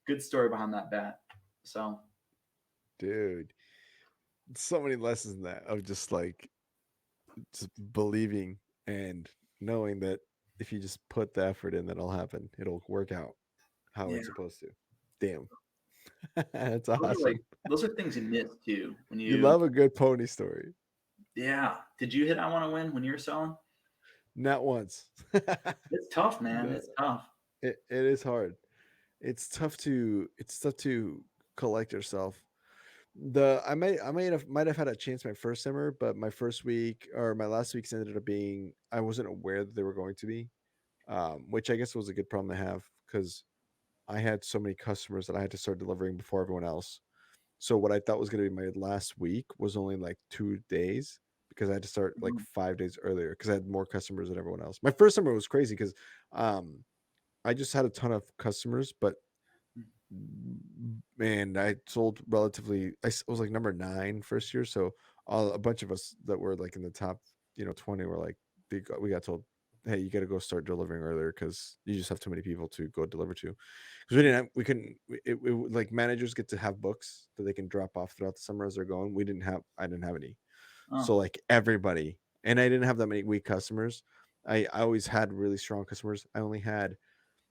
good story behind that bat. So Dude, so many lessons in that of just believing and knowing that if you just put the effort in, that'll happen. It'll work out how yeah, it's supposed to. Damn. That's those are like awesome. those are things you miss too when You you. love a good pony story. Yeah. Did you hit I want to win when you were selling? Not once. It's tough, man. No, It's tough. it is hard. It's tough to collect yourself. I might have had a chance my first summer, but my first week or my last weeks ended up being I wasn't aware that they were going to be, which I guess was a good problem to have because I had so many customers that I had to start delivering before everyone else. So what I thought was going to be my last week was only like 2 days because I had to start like Mhm. 5 days earlier because I had more customers than everyone else. My first summer was crazy because um, I just had a ton of customers, but man, I sold relatively. Was like number 9 first year, so a bunch of us that were like in the top, 20 were like we got told, hey, you got to go start delivering earlier because you just have too many people to go deliver to. Because we couldn't. Like managers get to have books that they can drop off throughout the summer as they're going. I didn't have any, so Oh, like everybody, and I didn't have that many weak customers. I always had really strong customers.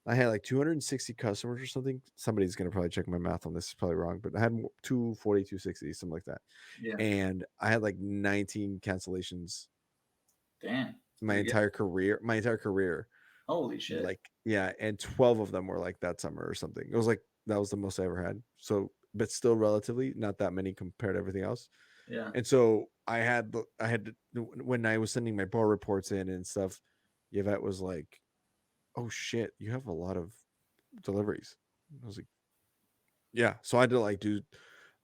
I had like 260 customers or something. Somebody's gonna probably check my math on this. It's probably wrong, but I had 240, 260, something like that. yeah. And I had like 19 cancellations Damn. It's my pretty good. entire career. My entire career, Holy shit. like yeah, and 12 of them were like that summer or something. It was like that was the most I ever had. So, but still relatively not that many compared to everything else. Yeah. And so when I was sending my bar reports in and stuff, Yvette was like, "Oh shit, you have a lot of deliveries." I was like, yeah, so I had to like do.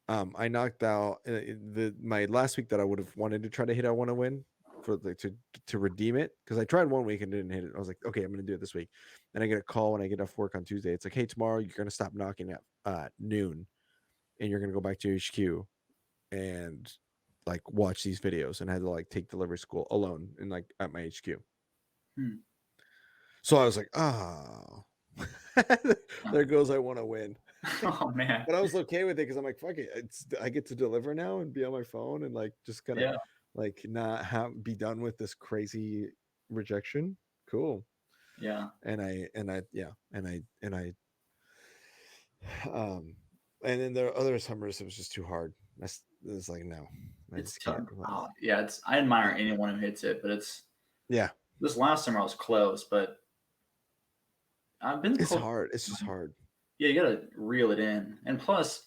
I knocked out the my last week that I would have wanted to try to hit. I want to win for like to redeem it because I tried one week and didn't hit it. I was like, okay, I'm gonna do it this week. And I get a call when I get off work on Tuesday. It's like, hey, tomorrow you're gonna stop knocking at noon and you're gonna go back to your HQ and like watch these videos. And I had to like take delivery school alone and like at my HQ. Hmm. So I was like, oh, there goes I want to win. Oh man. But I was okay with it because I'm like, fuck it. I get to deliver now and be on my phone and like just kind of Yeah. like not have be done with this crazy rejection. Cool. Yeah. And I yeah um and then there are other summers it was just too hard. It's like no, I It's just tough. can't. Like, Oh, yeah. I admire anyone who hits it, but yeah, this last summer I was close, but I've been it's close. hard. It's just hard. Yeah, you gotta reel it in. And plus,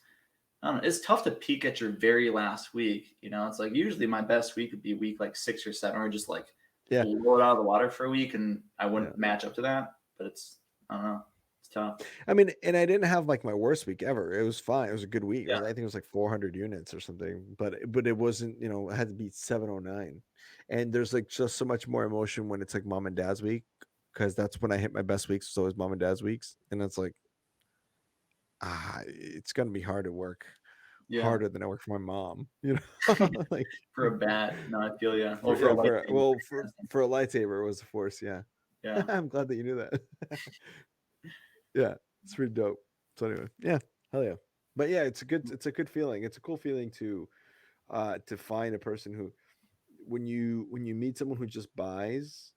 I don't know, it's tough to peak at your very last week. It's like usually my best week would be week like 6 or 7, or just like Yeah, blow it out of the water for a week, and I yeah. wouldn't match up to that. But I don't know, it's tough. I mean, and I didn't have like my worst week ever. It was fine. It was a good week. Yeah, I think it was like 400 units or something. But it wasn't. I had to beat 709. And there's like just so much more emotion when it's like mom and dad's week because that's when I hit my best weeks. So is mom and dad's weeks, and it's like it's gonna be hard to work yeah. harder than I work for my mom. Like For a bat, no, I feel yeah. Well, for for a yeah light for thing, well for a lightsaber it was a force. Yeah, yeah. I'm glad that you knew that. Yeah, it's pretty dope. So anyway, yeah, hell yeah. But yeah, it's a good feeling. It's a cool feeling to find a person who when you meet someone who just buys,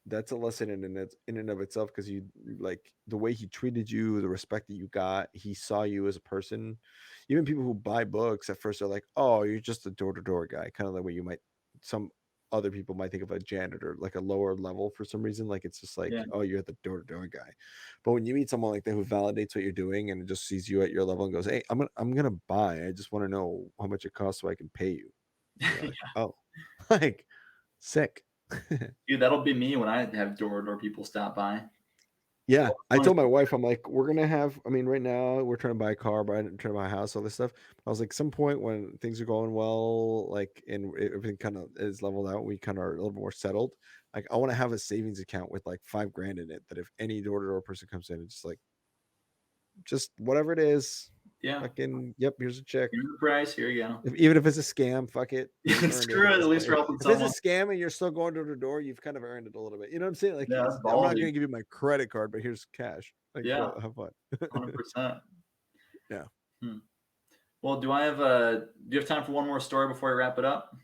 that's a lesson in and of itself because you like the way he treated you, the respect that you got, he saw you as a person. Even people who buy books at first are like, oh, you're just a door-to-door guy, kind of the way you might some other people might think of a janitor, like a lower level for some reason. Like it's just like, Yeah, oh, you're the door-to-door guy. But when you meet someone like that who validates what you're doing and just sees you at your level and goes, hey, I'm gonna buy. I just want to know how much it costs so I can pay you. And you're like, oh, like sick. dude, that'll be me when I have door-to-door people stop by. Yeah, Well, I it's told my funny. wife, I'm like, we're gonna have. I mean, right now we're trying to buy a car, trying to buy a house, all this stuff. I was like, some point when things are going well, like, and everything kind of is leveled out, we kind of are a little more settled. Like, I want to have a savings account with like 5 grand in it. That if any door-to-door person comes in, it's just like, just whatever it is, Yeah, fucking, yep, here's a check. here's the price. Here you go. Even if it's a scam, fuck it, you've earned it Screw at it. At this least point. we're helping If it's a someone. scam and you're still going door to door, you've kind of earned it a little bit. You know what I'm saying? Like, Yeah, that's I'm not ballsy. gonna give you my credit card, but here's cash. Like, Yeah, go have fun. 100%. Yeah. Hmm. Well, do you have time for one more story before we wrap it up?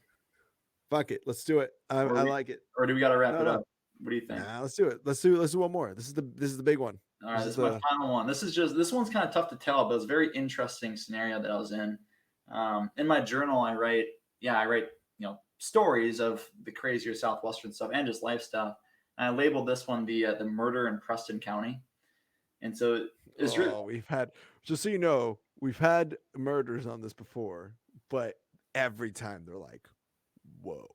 Fuck it. Let's do it. I Or, like it. or do we got to wrap No, it no. up? What do you think? Nah, let's do it. Let's do one more. This is the big one. All right, This this is is my the final one. This one's kind of tough to tell, but it's a very interesting scenario that I was in. In my journal, I write, stories of the crazier Southwestern stuff and just life stuff. And I labeled this one the murder in Preston County. And so it's really, oh, we've had just so you know, we've had murders on this before, but every time they're like, whoa.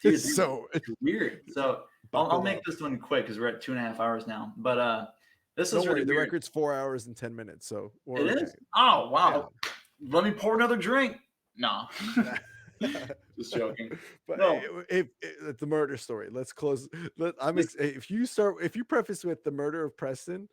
dude, So it's weird. So I'll buckle make up. this one quick because we're at 2.5 hours now. But this is Don't really worry, the weird. record's 4 hours and 10 minutes, so we're It okay. is? Oh Yeah. wow. let me pour another drink. No, just joking. But No, if the murder story, let's close. this If you preface with the murder of Preston,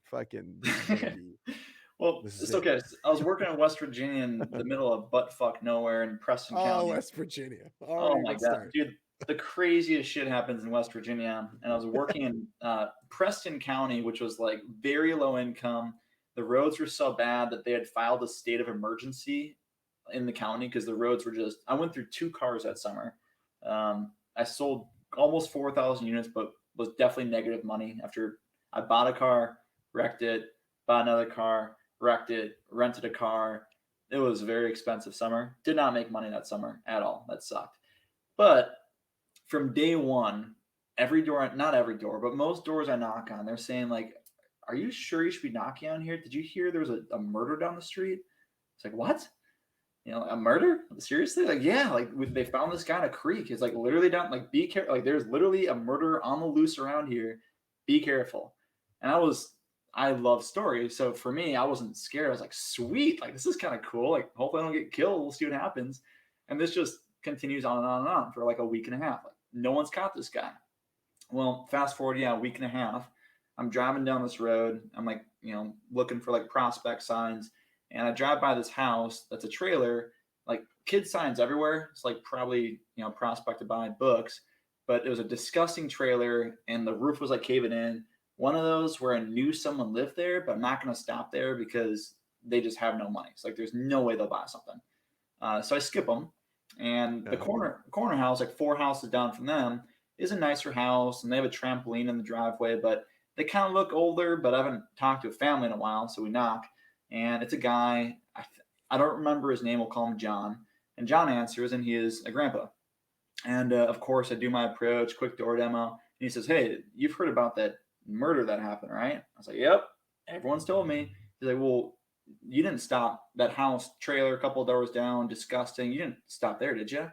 fucking, this is gonna be well, this is it's it. okay. I was working in West Virginia in the middle of butt fuck nowhere in Preston Oh, County. West Virginia, Oh already a my good god, start. dude, the craziest shit happens in West Virginia, and I was working in Preston County, which was like very low income. The roads were so bad that they had filed a state of emergency in the county because the roads were just. I went through 2 cars that summer. I sold almost 4,000 units, but was definitely negative money after I bought a car, wrecked it, bought another car, wrecked it, rented a car. It was a very expensive summer. Did not make money that summer at all. That sucked. But from day one, every door, not every door, but most doors I knock on, they're saying, like, are you sure you should be knocking on here? Did you hear there was a murder down the street? It's like, what? A murder? Seriously? Like, yeah, like they found this guy in a creek. It's like literally down, like, be careful. Like, there's literally a murder on the loose around here. Be careful. And I love stories. So for me, I wasn't scared. I was like, sweet. Like, this is kind of cool. Like, hopefully I don't get killed. We'll see what happens. And this just continues on and on and on for like a week and a half. Like, no one's caught this guy. Well, fast forward, yeah, a week and a half. I'm driving down this road. I'm like, looking for like prospect signs. And I drive by this house that's a trailer, like kid signs everywhere. It's like probably, prospected by books, but it was a disgusting trailer and the roof was like caving in. One of those where I knew someone lived there, but I'm not going to stop there because they just have no money. It's like there's no way they'll buy something. So I skip them. And the Yeah. corner house, like 4 houses down from them, is a nicer house, and they have a trampoline in the driveway, but they kind of look older. But I haven't talked to a family in a while, so we knock, and it's a guy. I don't remember his name. We'll call him John. And John answers, and he is a grandpa. And of course, I do my approach, quick door demo, and he says, "Hey, you've heard about that murder that happened, right?" I was like, "Yep, everyone's told me." He's like, "Well, you didn't stop that house trailer a couple of doors down, disgusting. You didn't stop there, did you?" I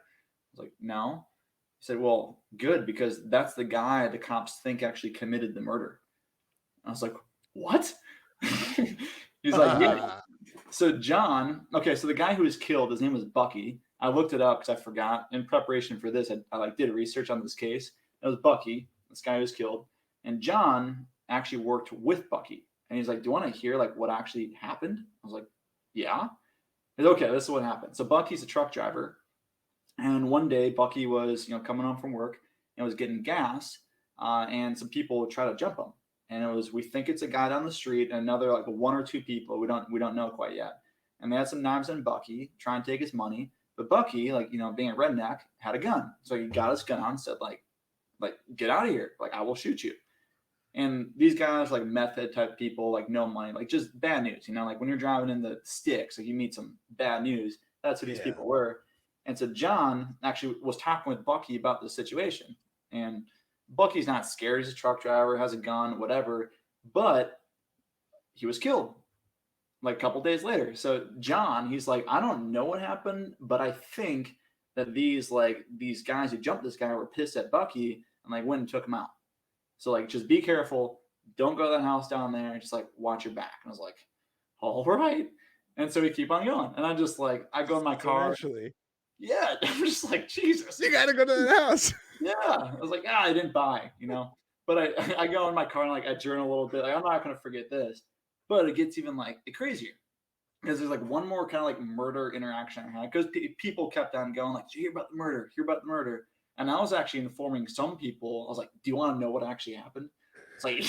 was like, "No." He said, "Well, good, because that's the guy the cops think actually committed the murder." I was like, "What?" He's like, "Yeah." So John, okay, so the guy who was killed, his name was Bucky. I looked it up because I forgot. In preparation for this, I like did research on this case. It was Bucky, this guy who was killed, and John actually worked with Bucky. And he's like, "Do you want to hear like what actually happened?" I was like, "Yeah." He's like, "Okay, this is what happened." So Bucky's a truck driver, and one day Bucky was coming home from work and was getting gas, and some people try to jump him. And it was, we think it's a guy down the street and another like 1 or 2 people. We don't know quite yet. And they had some knives on Bucky, try and take his money. But Bucky, like being a redneck, had a gun. So he got his gun, said like get out of here, like I will shoot you. And these guys like method type people, like no money, like just bad news. Like when you're driving in the sticks, like you meet some bad news. That's who these Yeah. people were. And so John actually was talking with Bucky about the situation. And Bucky's not scared. He's a truck driver, has a gun, whatever. But he was killed like a couple days later. So John, he's like, I don't know what happened, but I think that these guys who jumped this guy were pissed at Bucky and like went and took him out. So like just be careful. Don't go to that house down there. Just like watch your back. And I was like, all right. And so we keep on going. And I just like I go in my So car. eventually, Yeah. I'm just like, Jesus. you gotta go to that house. Yeah. I was like, I didn't buy. But I go in my car and like I journal a little bit. Like, I'm not gonna forget this. But it gets even like crazier. Because there's like one more kind of like murder interaction I had. Because people kept on going, like, "Did you hear about the murder? Hear about the murder?" And I was actually informing some people. I was like, "Do you want to know what actually happened?" It's like,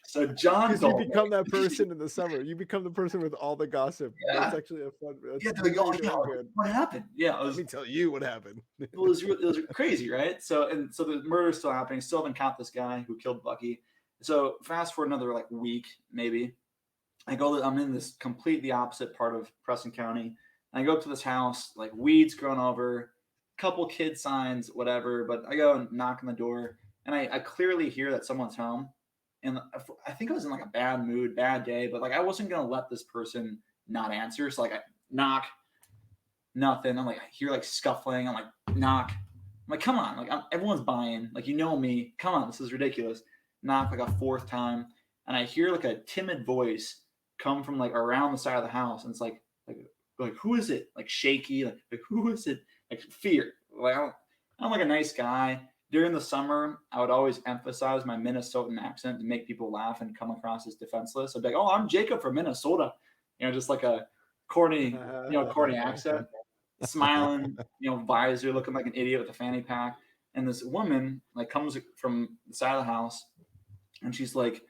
so John Because you told me. become that person in the summer. You become the person with all the gossip. That's Yeah, actually a fun. yeah. That's They're like, "Oh really yeah, damn good. what happened?" Yeah, Let me tell you what happened. it was crazy, right? So the murder's still happening. Still haven't caught this guy who killed Bucky. So fast forward another like week maybe. I'm in this completely opposite part of Preston County. And I go up to this house, like weeds grown over, couple kid signs, whatever. But I go and knock on the door, and I clearly hear that someone's home. And I think I was in like a bad mood, bad day, but like I wasn't gonna let this person not answer. So like I knock, nothing. I'm like, I hear like scuffling. I'm like, knock. I'm like, come on, like everyone's buying. Like me. Come on, this is ridiculous. Knock like a fourth time, and I hear like a timid voice come from like around the side of the house, and it's like like who is it? Like shaky, like who is it? Like fear. Like I'm like a nice guy. During the summer, I would always emphasize my Minnesotan accent to make people laugh and come across as defenseless. I'd be like, "Oh, I'm Jacob from Minnesota," just like a corny accent, smiling, visor, looking like an idiot with a fanny pack. And this woman like comes from the side of the house, and she's like,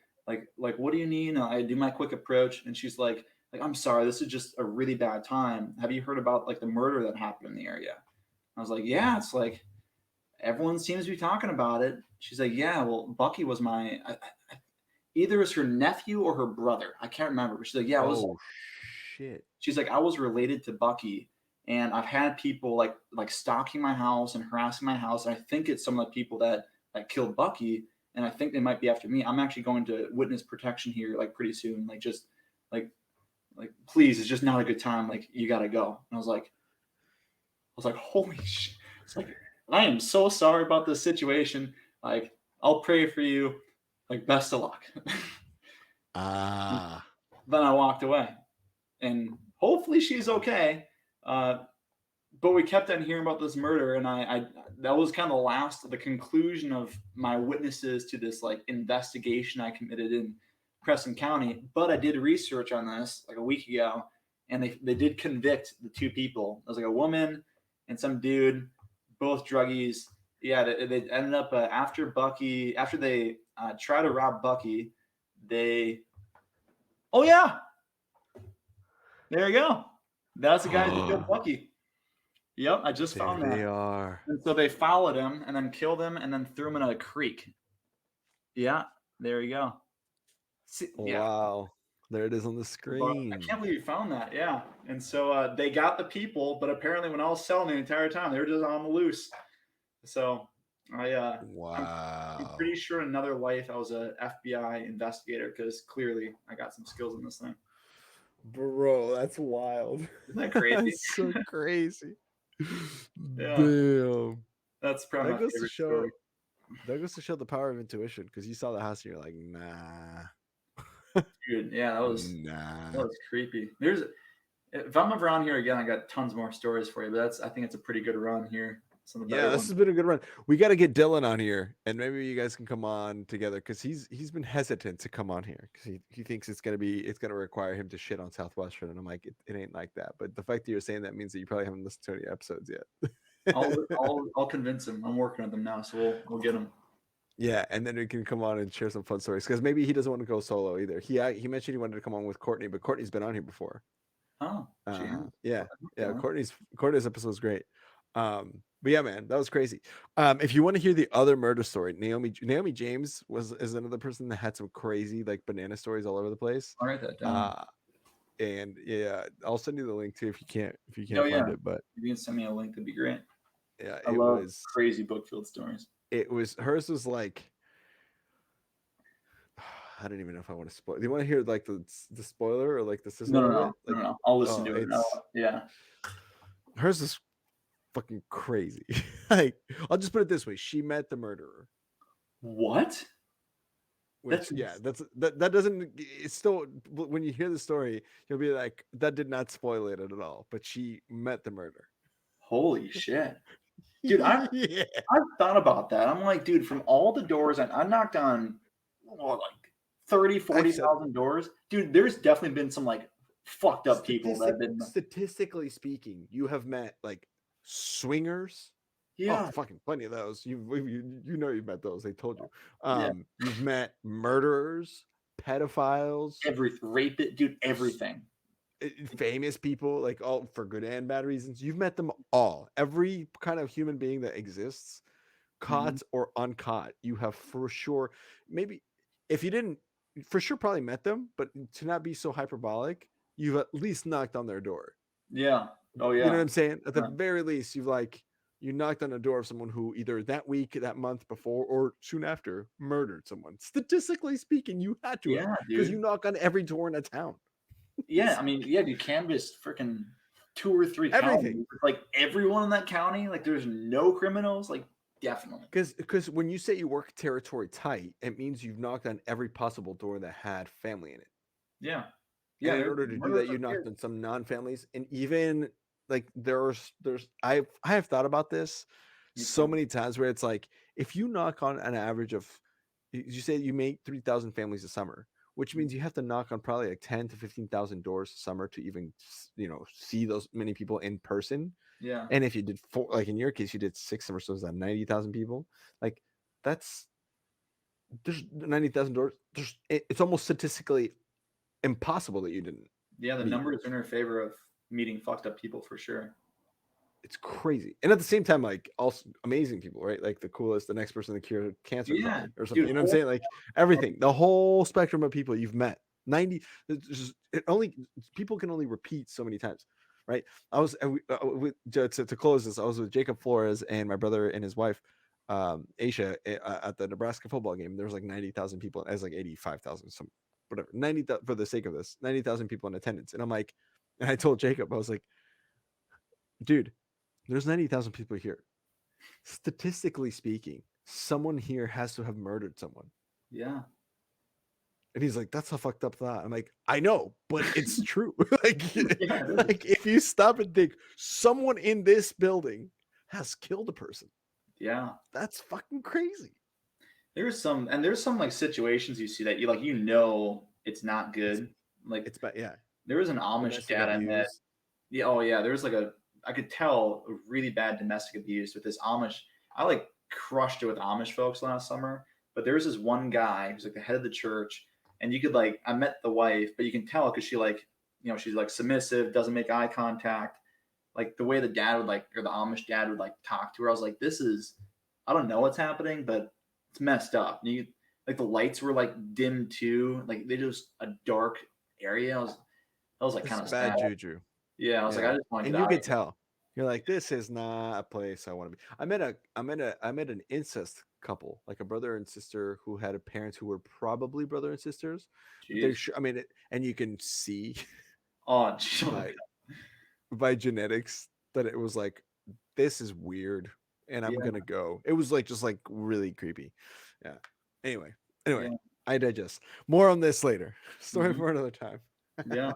what do you need? And I do my quick approach, and she's like, I'm sorry, this is just a really bad time. Have you heard about like the murder that happened in the area? I was like, yeah, it's like everyone seems to be talking about it. She's like, yeah, well, Bucky was either it was her nephew or her brother. I can't remember. But she's like, yeah, it was. Oh shit. She's like, I was related to Bucky, and I've had people like stalking my house and harassing my house. And I think it's some of the people that killed Bucky, and I think they might be after me. I'm actually going to witness protection here like pretty soon. Like just like please, it's just not a good time. Like you gotta go. And I was like, holy shit. It's like I am so sorry about this situation. Like I'll pray for you. Like best of luck. Ah. Then I walked away, and hopefully she's okay. But we kept on hearing about this murder, and I that was kind of the conclusion of my witnesses to this like investigation I committed in Preston County. But I did research on this like a week ago, and they did convict the two people. It was like a woman and some dude, both druggies. Yeah, they ended up after they tried to rob Bucky, they. Oh yeah, there you go. That's the guy who killed Bucky. Yep, I just There found they that. are. And so they followed him and then killed him and then threw him in a creek. Yeah, there you go. See, yeah, Wow. There it is on the but I screen. can't believe you found that. Yeah, and so they got the people, but apparently when I was selling the entire time, they were just on the loose. So I'm Wow. pretty sure in another life I was a FBI investigator because clearly I got some skills in this thing. Bro, that's wild. Isn't that crazy? That's so crazy. Yeah, Damn. that's probably That my goes to favorite show story. the power of intuition because you saw the house and you're like, nah. Dude, yeah, that Nah. was creepy. If I'm ever on here again, I got tons more stories for you. But I think it's a pretty good run here. Some of the Yeah, better this ones. has been a good run. We got to get Dylan on here, and maybe you guys can come on together because he's been hesitant to come on here because he thinks it's gonna require him to shit on Southwestern, and I'm like, it ain't like that. But the fact that you're saying that means that you probably haven't listened to any episodes yet. I'll convince him. I'm working on them now, so we'll get him. Yeah, and then we can come on and share some fun stories because maybe he doesn't want to go solo either. He mentioned he wanted to come on with Courtney, but Courtney's been on here before. Oh, gee, Yeah, yeah. Dylan. Courtney's episode was great. But yeah, man, that was crazy. If you want to hear the other murder story, Naomi James is another person that had some crazy like banana stories all over the place. I'll write that down. And yeah, I'll send you the link too if you Oh can't yeah, find it. But if you can send me a link, that'd be great. yeah, I love crazy book-filled stories. hers was like I don't even know if I want to spoil. Do you want to hear like the spoiler or like the No, sizzle no, of no, it? no, Like, no. I'll listen oh, to it. it's Yeah. hers is fucking crazy. Like, I'll just put it this way: she met the murderer. What? Which, yeah, that doesn't. It's still when you hear the story, you'll be like, that did not spoil it at all. But she met the murderer. Holy shit, dude! I've Yeah. thought about that. I'm like, dude, from all the doors I knocked on, like 30, I've said 40,000 doors. Dude, there's definitely been some like fucked up people that have been. statistically speaking, you have met like swingers. Oh, Yeah, fucking plenty of those. You know you've met those. They told you. yeah. You've met murderers, pedophiles, Everything, rape it, dude. Everything. famous people, like all for good and bad reasons. You've met them all. Every kind of human being that exists, Mhm. caught or uncaught, you have for sure. Maybe if you didn't, for sure, probably met them. But to not be so hyperbolic, you've at least knocked on their door. Yeah. Oh You know what yeah. I'm saying? At the Yeah. very least, you knocked on the door of someone who either that week, that month before, or soon after murdered someone. Statistically speaking, you had to have Yeah, because you dude. knock on every door in a town. Yeah, I mean, yeah, you canvassed freaking 2 or 3 Everything. counties. Like everyone in that county, like there's no criminals. Like definitely. Because when you say you work territory tight, it means you've knocked on every possible door that had family in it. Yeah. And Yeah, in there's order to do murders that, of you knocked kids. on some non-families, and even like there's I have thought about this Me so too. many times where it's like if you knock on an average of you say you make 3,000 families a summer, which Mm, means you have to knock on probably like 10 to 15,000 doors a summer to even see those many people in person. yeah, And if you did four, like in your case, you did 6 summers, so is that 90,000 people? Like that's there's 90,000 doors. It's almost statistically impossible that you didn't yeah. The meet. numbers are in her favor of meeting fucked up people for sure. It's crazy. And at the same time, like also amazing people, right? Like the coolest, the next person to cure cancer, Yeah, probably, or something. dude. You know what I'm saying? Like everything, the whole spectrum of people you've met. 90, it only people can only repeat so many times, right? I was to close this, I was with Jacob Flores and my brother and his wife, Aisha, at the Nebraska football game. There was like 90,000 people, as like 85,000, some whatever, 90,000 for the sake of this, 90,000 people in attendance. And I'm like, and I told Jacob, I was like, dude, there's 90,000 people here. Statistically speaking, someone here has to have murdered someone. Yeah, And he's like, that's a fucked up thought. I'm like, I know, but it's true. like, yeah, it is. like if you stop and think, someone in this building has killed a person. Yeah. That's fucking crazy. There's some like situations you see that you like it's not It's good. Like it's bad. Yeah. there was an Amish Domestic dad I met. abuse. Yeah, oh yeah, there was like I could tell a really bad domestic abuse with this Amish. I like crushed it with Amish folks last summer, but there was this one guy who's like the head of the church, and you could like I met the wife, but you can tell because she like she's like submissive, doesn't make eye contact, like the way the dad would like or the Amish dad would like talk to her. I was like, this is I don't know what's happening, but it's messed up. And you like the lights were like dim too, like they just a dark area. That was like It's kind of sad. bad juju. Yeah, I was like, I Yeah. just want to And get you out of could here. tell. You're like, this is not a place I want to be. I met an incest couple, like a brother and sister who had a parents who were probably brother and sisters, but they're Jeez. sure. I mean, and you can see Oh, geez. Oh my by genetics that it was like, this is weird, and I'm God. gonna go. It was like just like really creepy. Yeah. Anyway, anyway, Yeah. I digest. More on this later. Story Hmm. for another time. Yeah.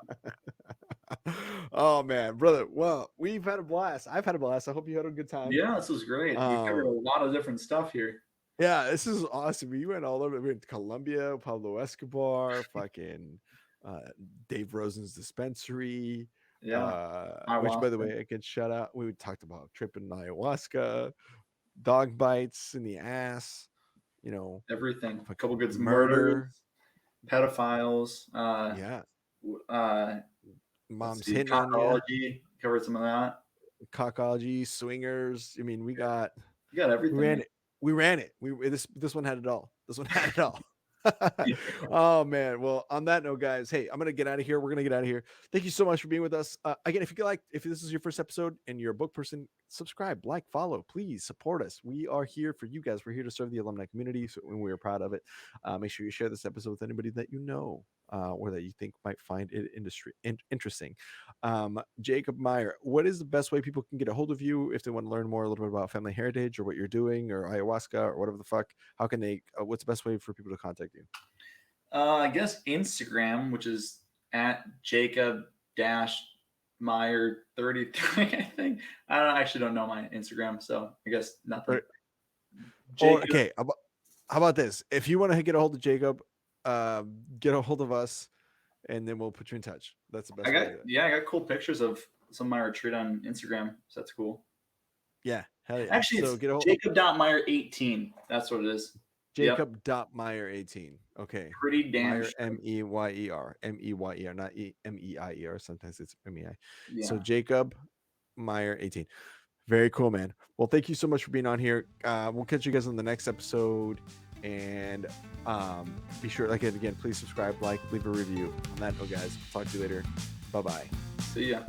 Oh man, brother. Well, we've had a blast. I've had a blast. I hope you had a good time. Yeah. This was great. We covered a Um, lot of different stuff here. yeah, this is awesome. We went all over. We went to Colombia, Pablo Escobar, fucking uh, Dave Rosen's dispensary. Yeah. Which, by the Ayahuasca. way, I can shout out. We talked about tripping ayahuasca, dog bites in the ass. You know, Everything. A couple fucking good murders, murder. pedophiles. Yeah, Uh, let's mom's see, hitting on you. cockology. Covered some of that. Cockology, swingers. I mean, we got You got we everything, ran man. it. We ran it. This one had it all. This one had it all. Yeah. Oh man. Well, on that note, guys, hey, I'm gonna get out of here. We're gonna get out of here. Thank you so much for being with us. Again, if this is your first episode and you're a book person, subscribe, like, follow, please support us. We are here for you guys. We're here to serve the alumni community, so we are proud of it. Make sure you share this episode with anybody that you know or that you think might find it interesting. Jacob Meyer, what is the best way people can get a hold of you if they want to learn more a little bit about family heritage or what you're doing or ayahuasca or whatever the fuck? How can they? What's the best way for people to contact you? I guess Instagram, which is at Jacob dash Meyer 33. I think I actually don't know my Instagram, so I guess nothing. Or Jacob. okay, how about this? If you want to get a hold of Jacob, get a hold of us, and then we'll put you in touch. That's the best way to do it. I got cool pictures of some of my retreat on Instagram, so that's cool. Yeah, hell yeah. Actually, So it's get a hold Jacob.Meyer18. That's what it is. Yep, Jacob.Meyer18. Okay. pretty damn Meyer, sure. Meyer, not Meier. Sometimes it's Mei. So Yeah. Jacob Meyer 18. Very cool, man. Well, thank you so much for being on here. We'll catch you guys on the next episode. And be sure, like again, please subscribe, like, leave a review. On that note, guys, talk to you later. Bye bye. See ya.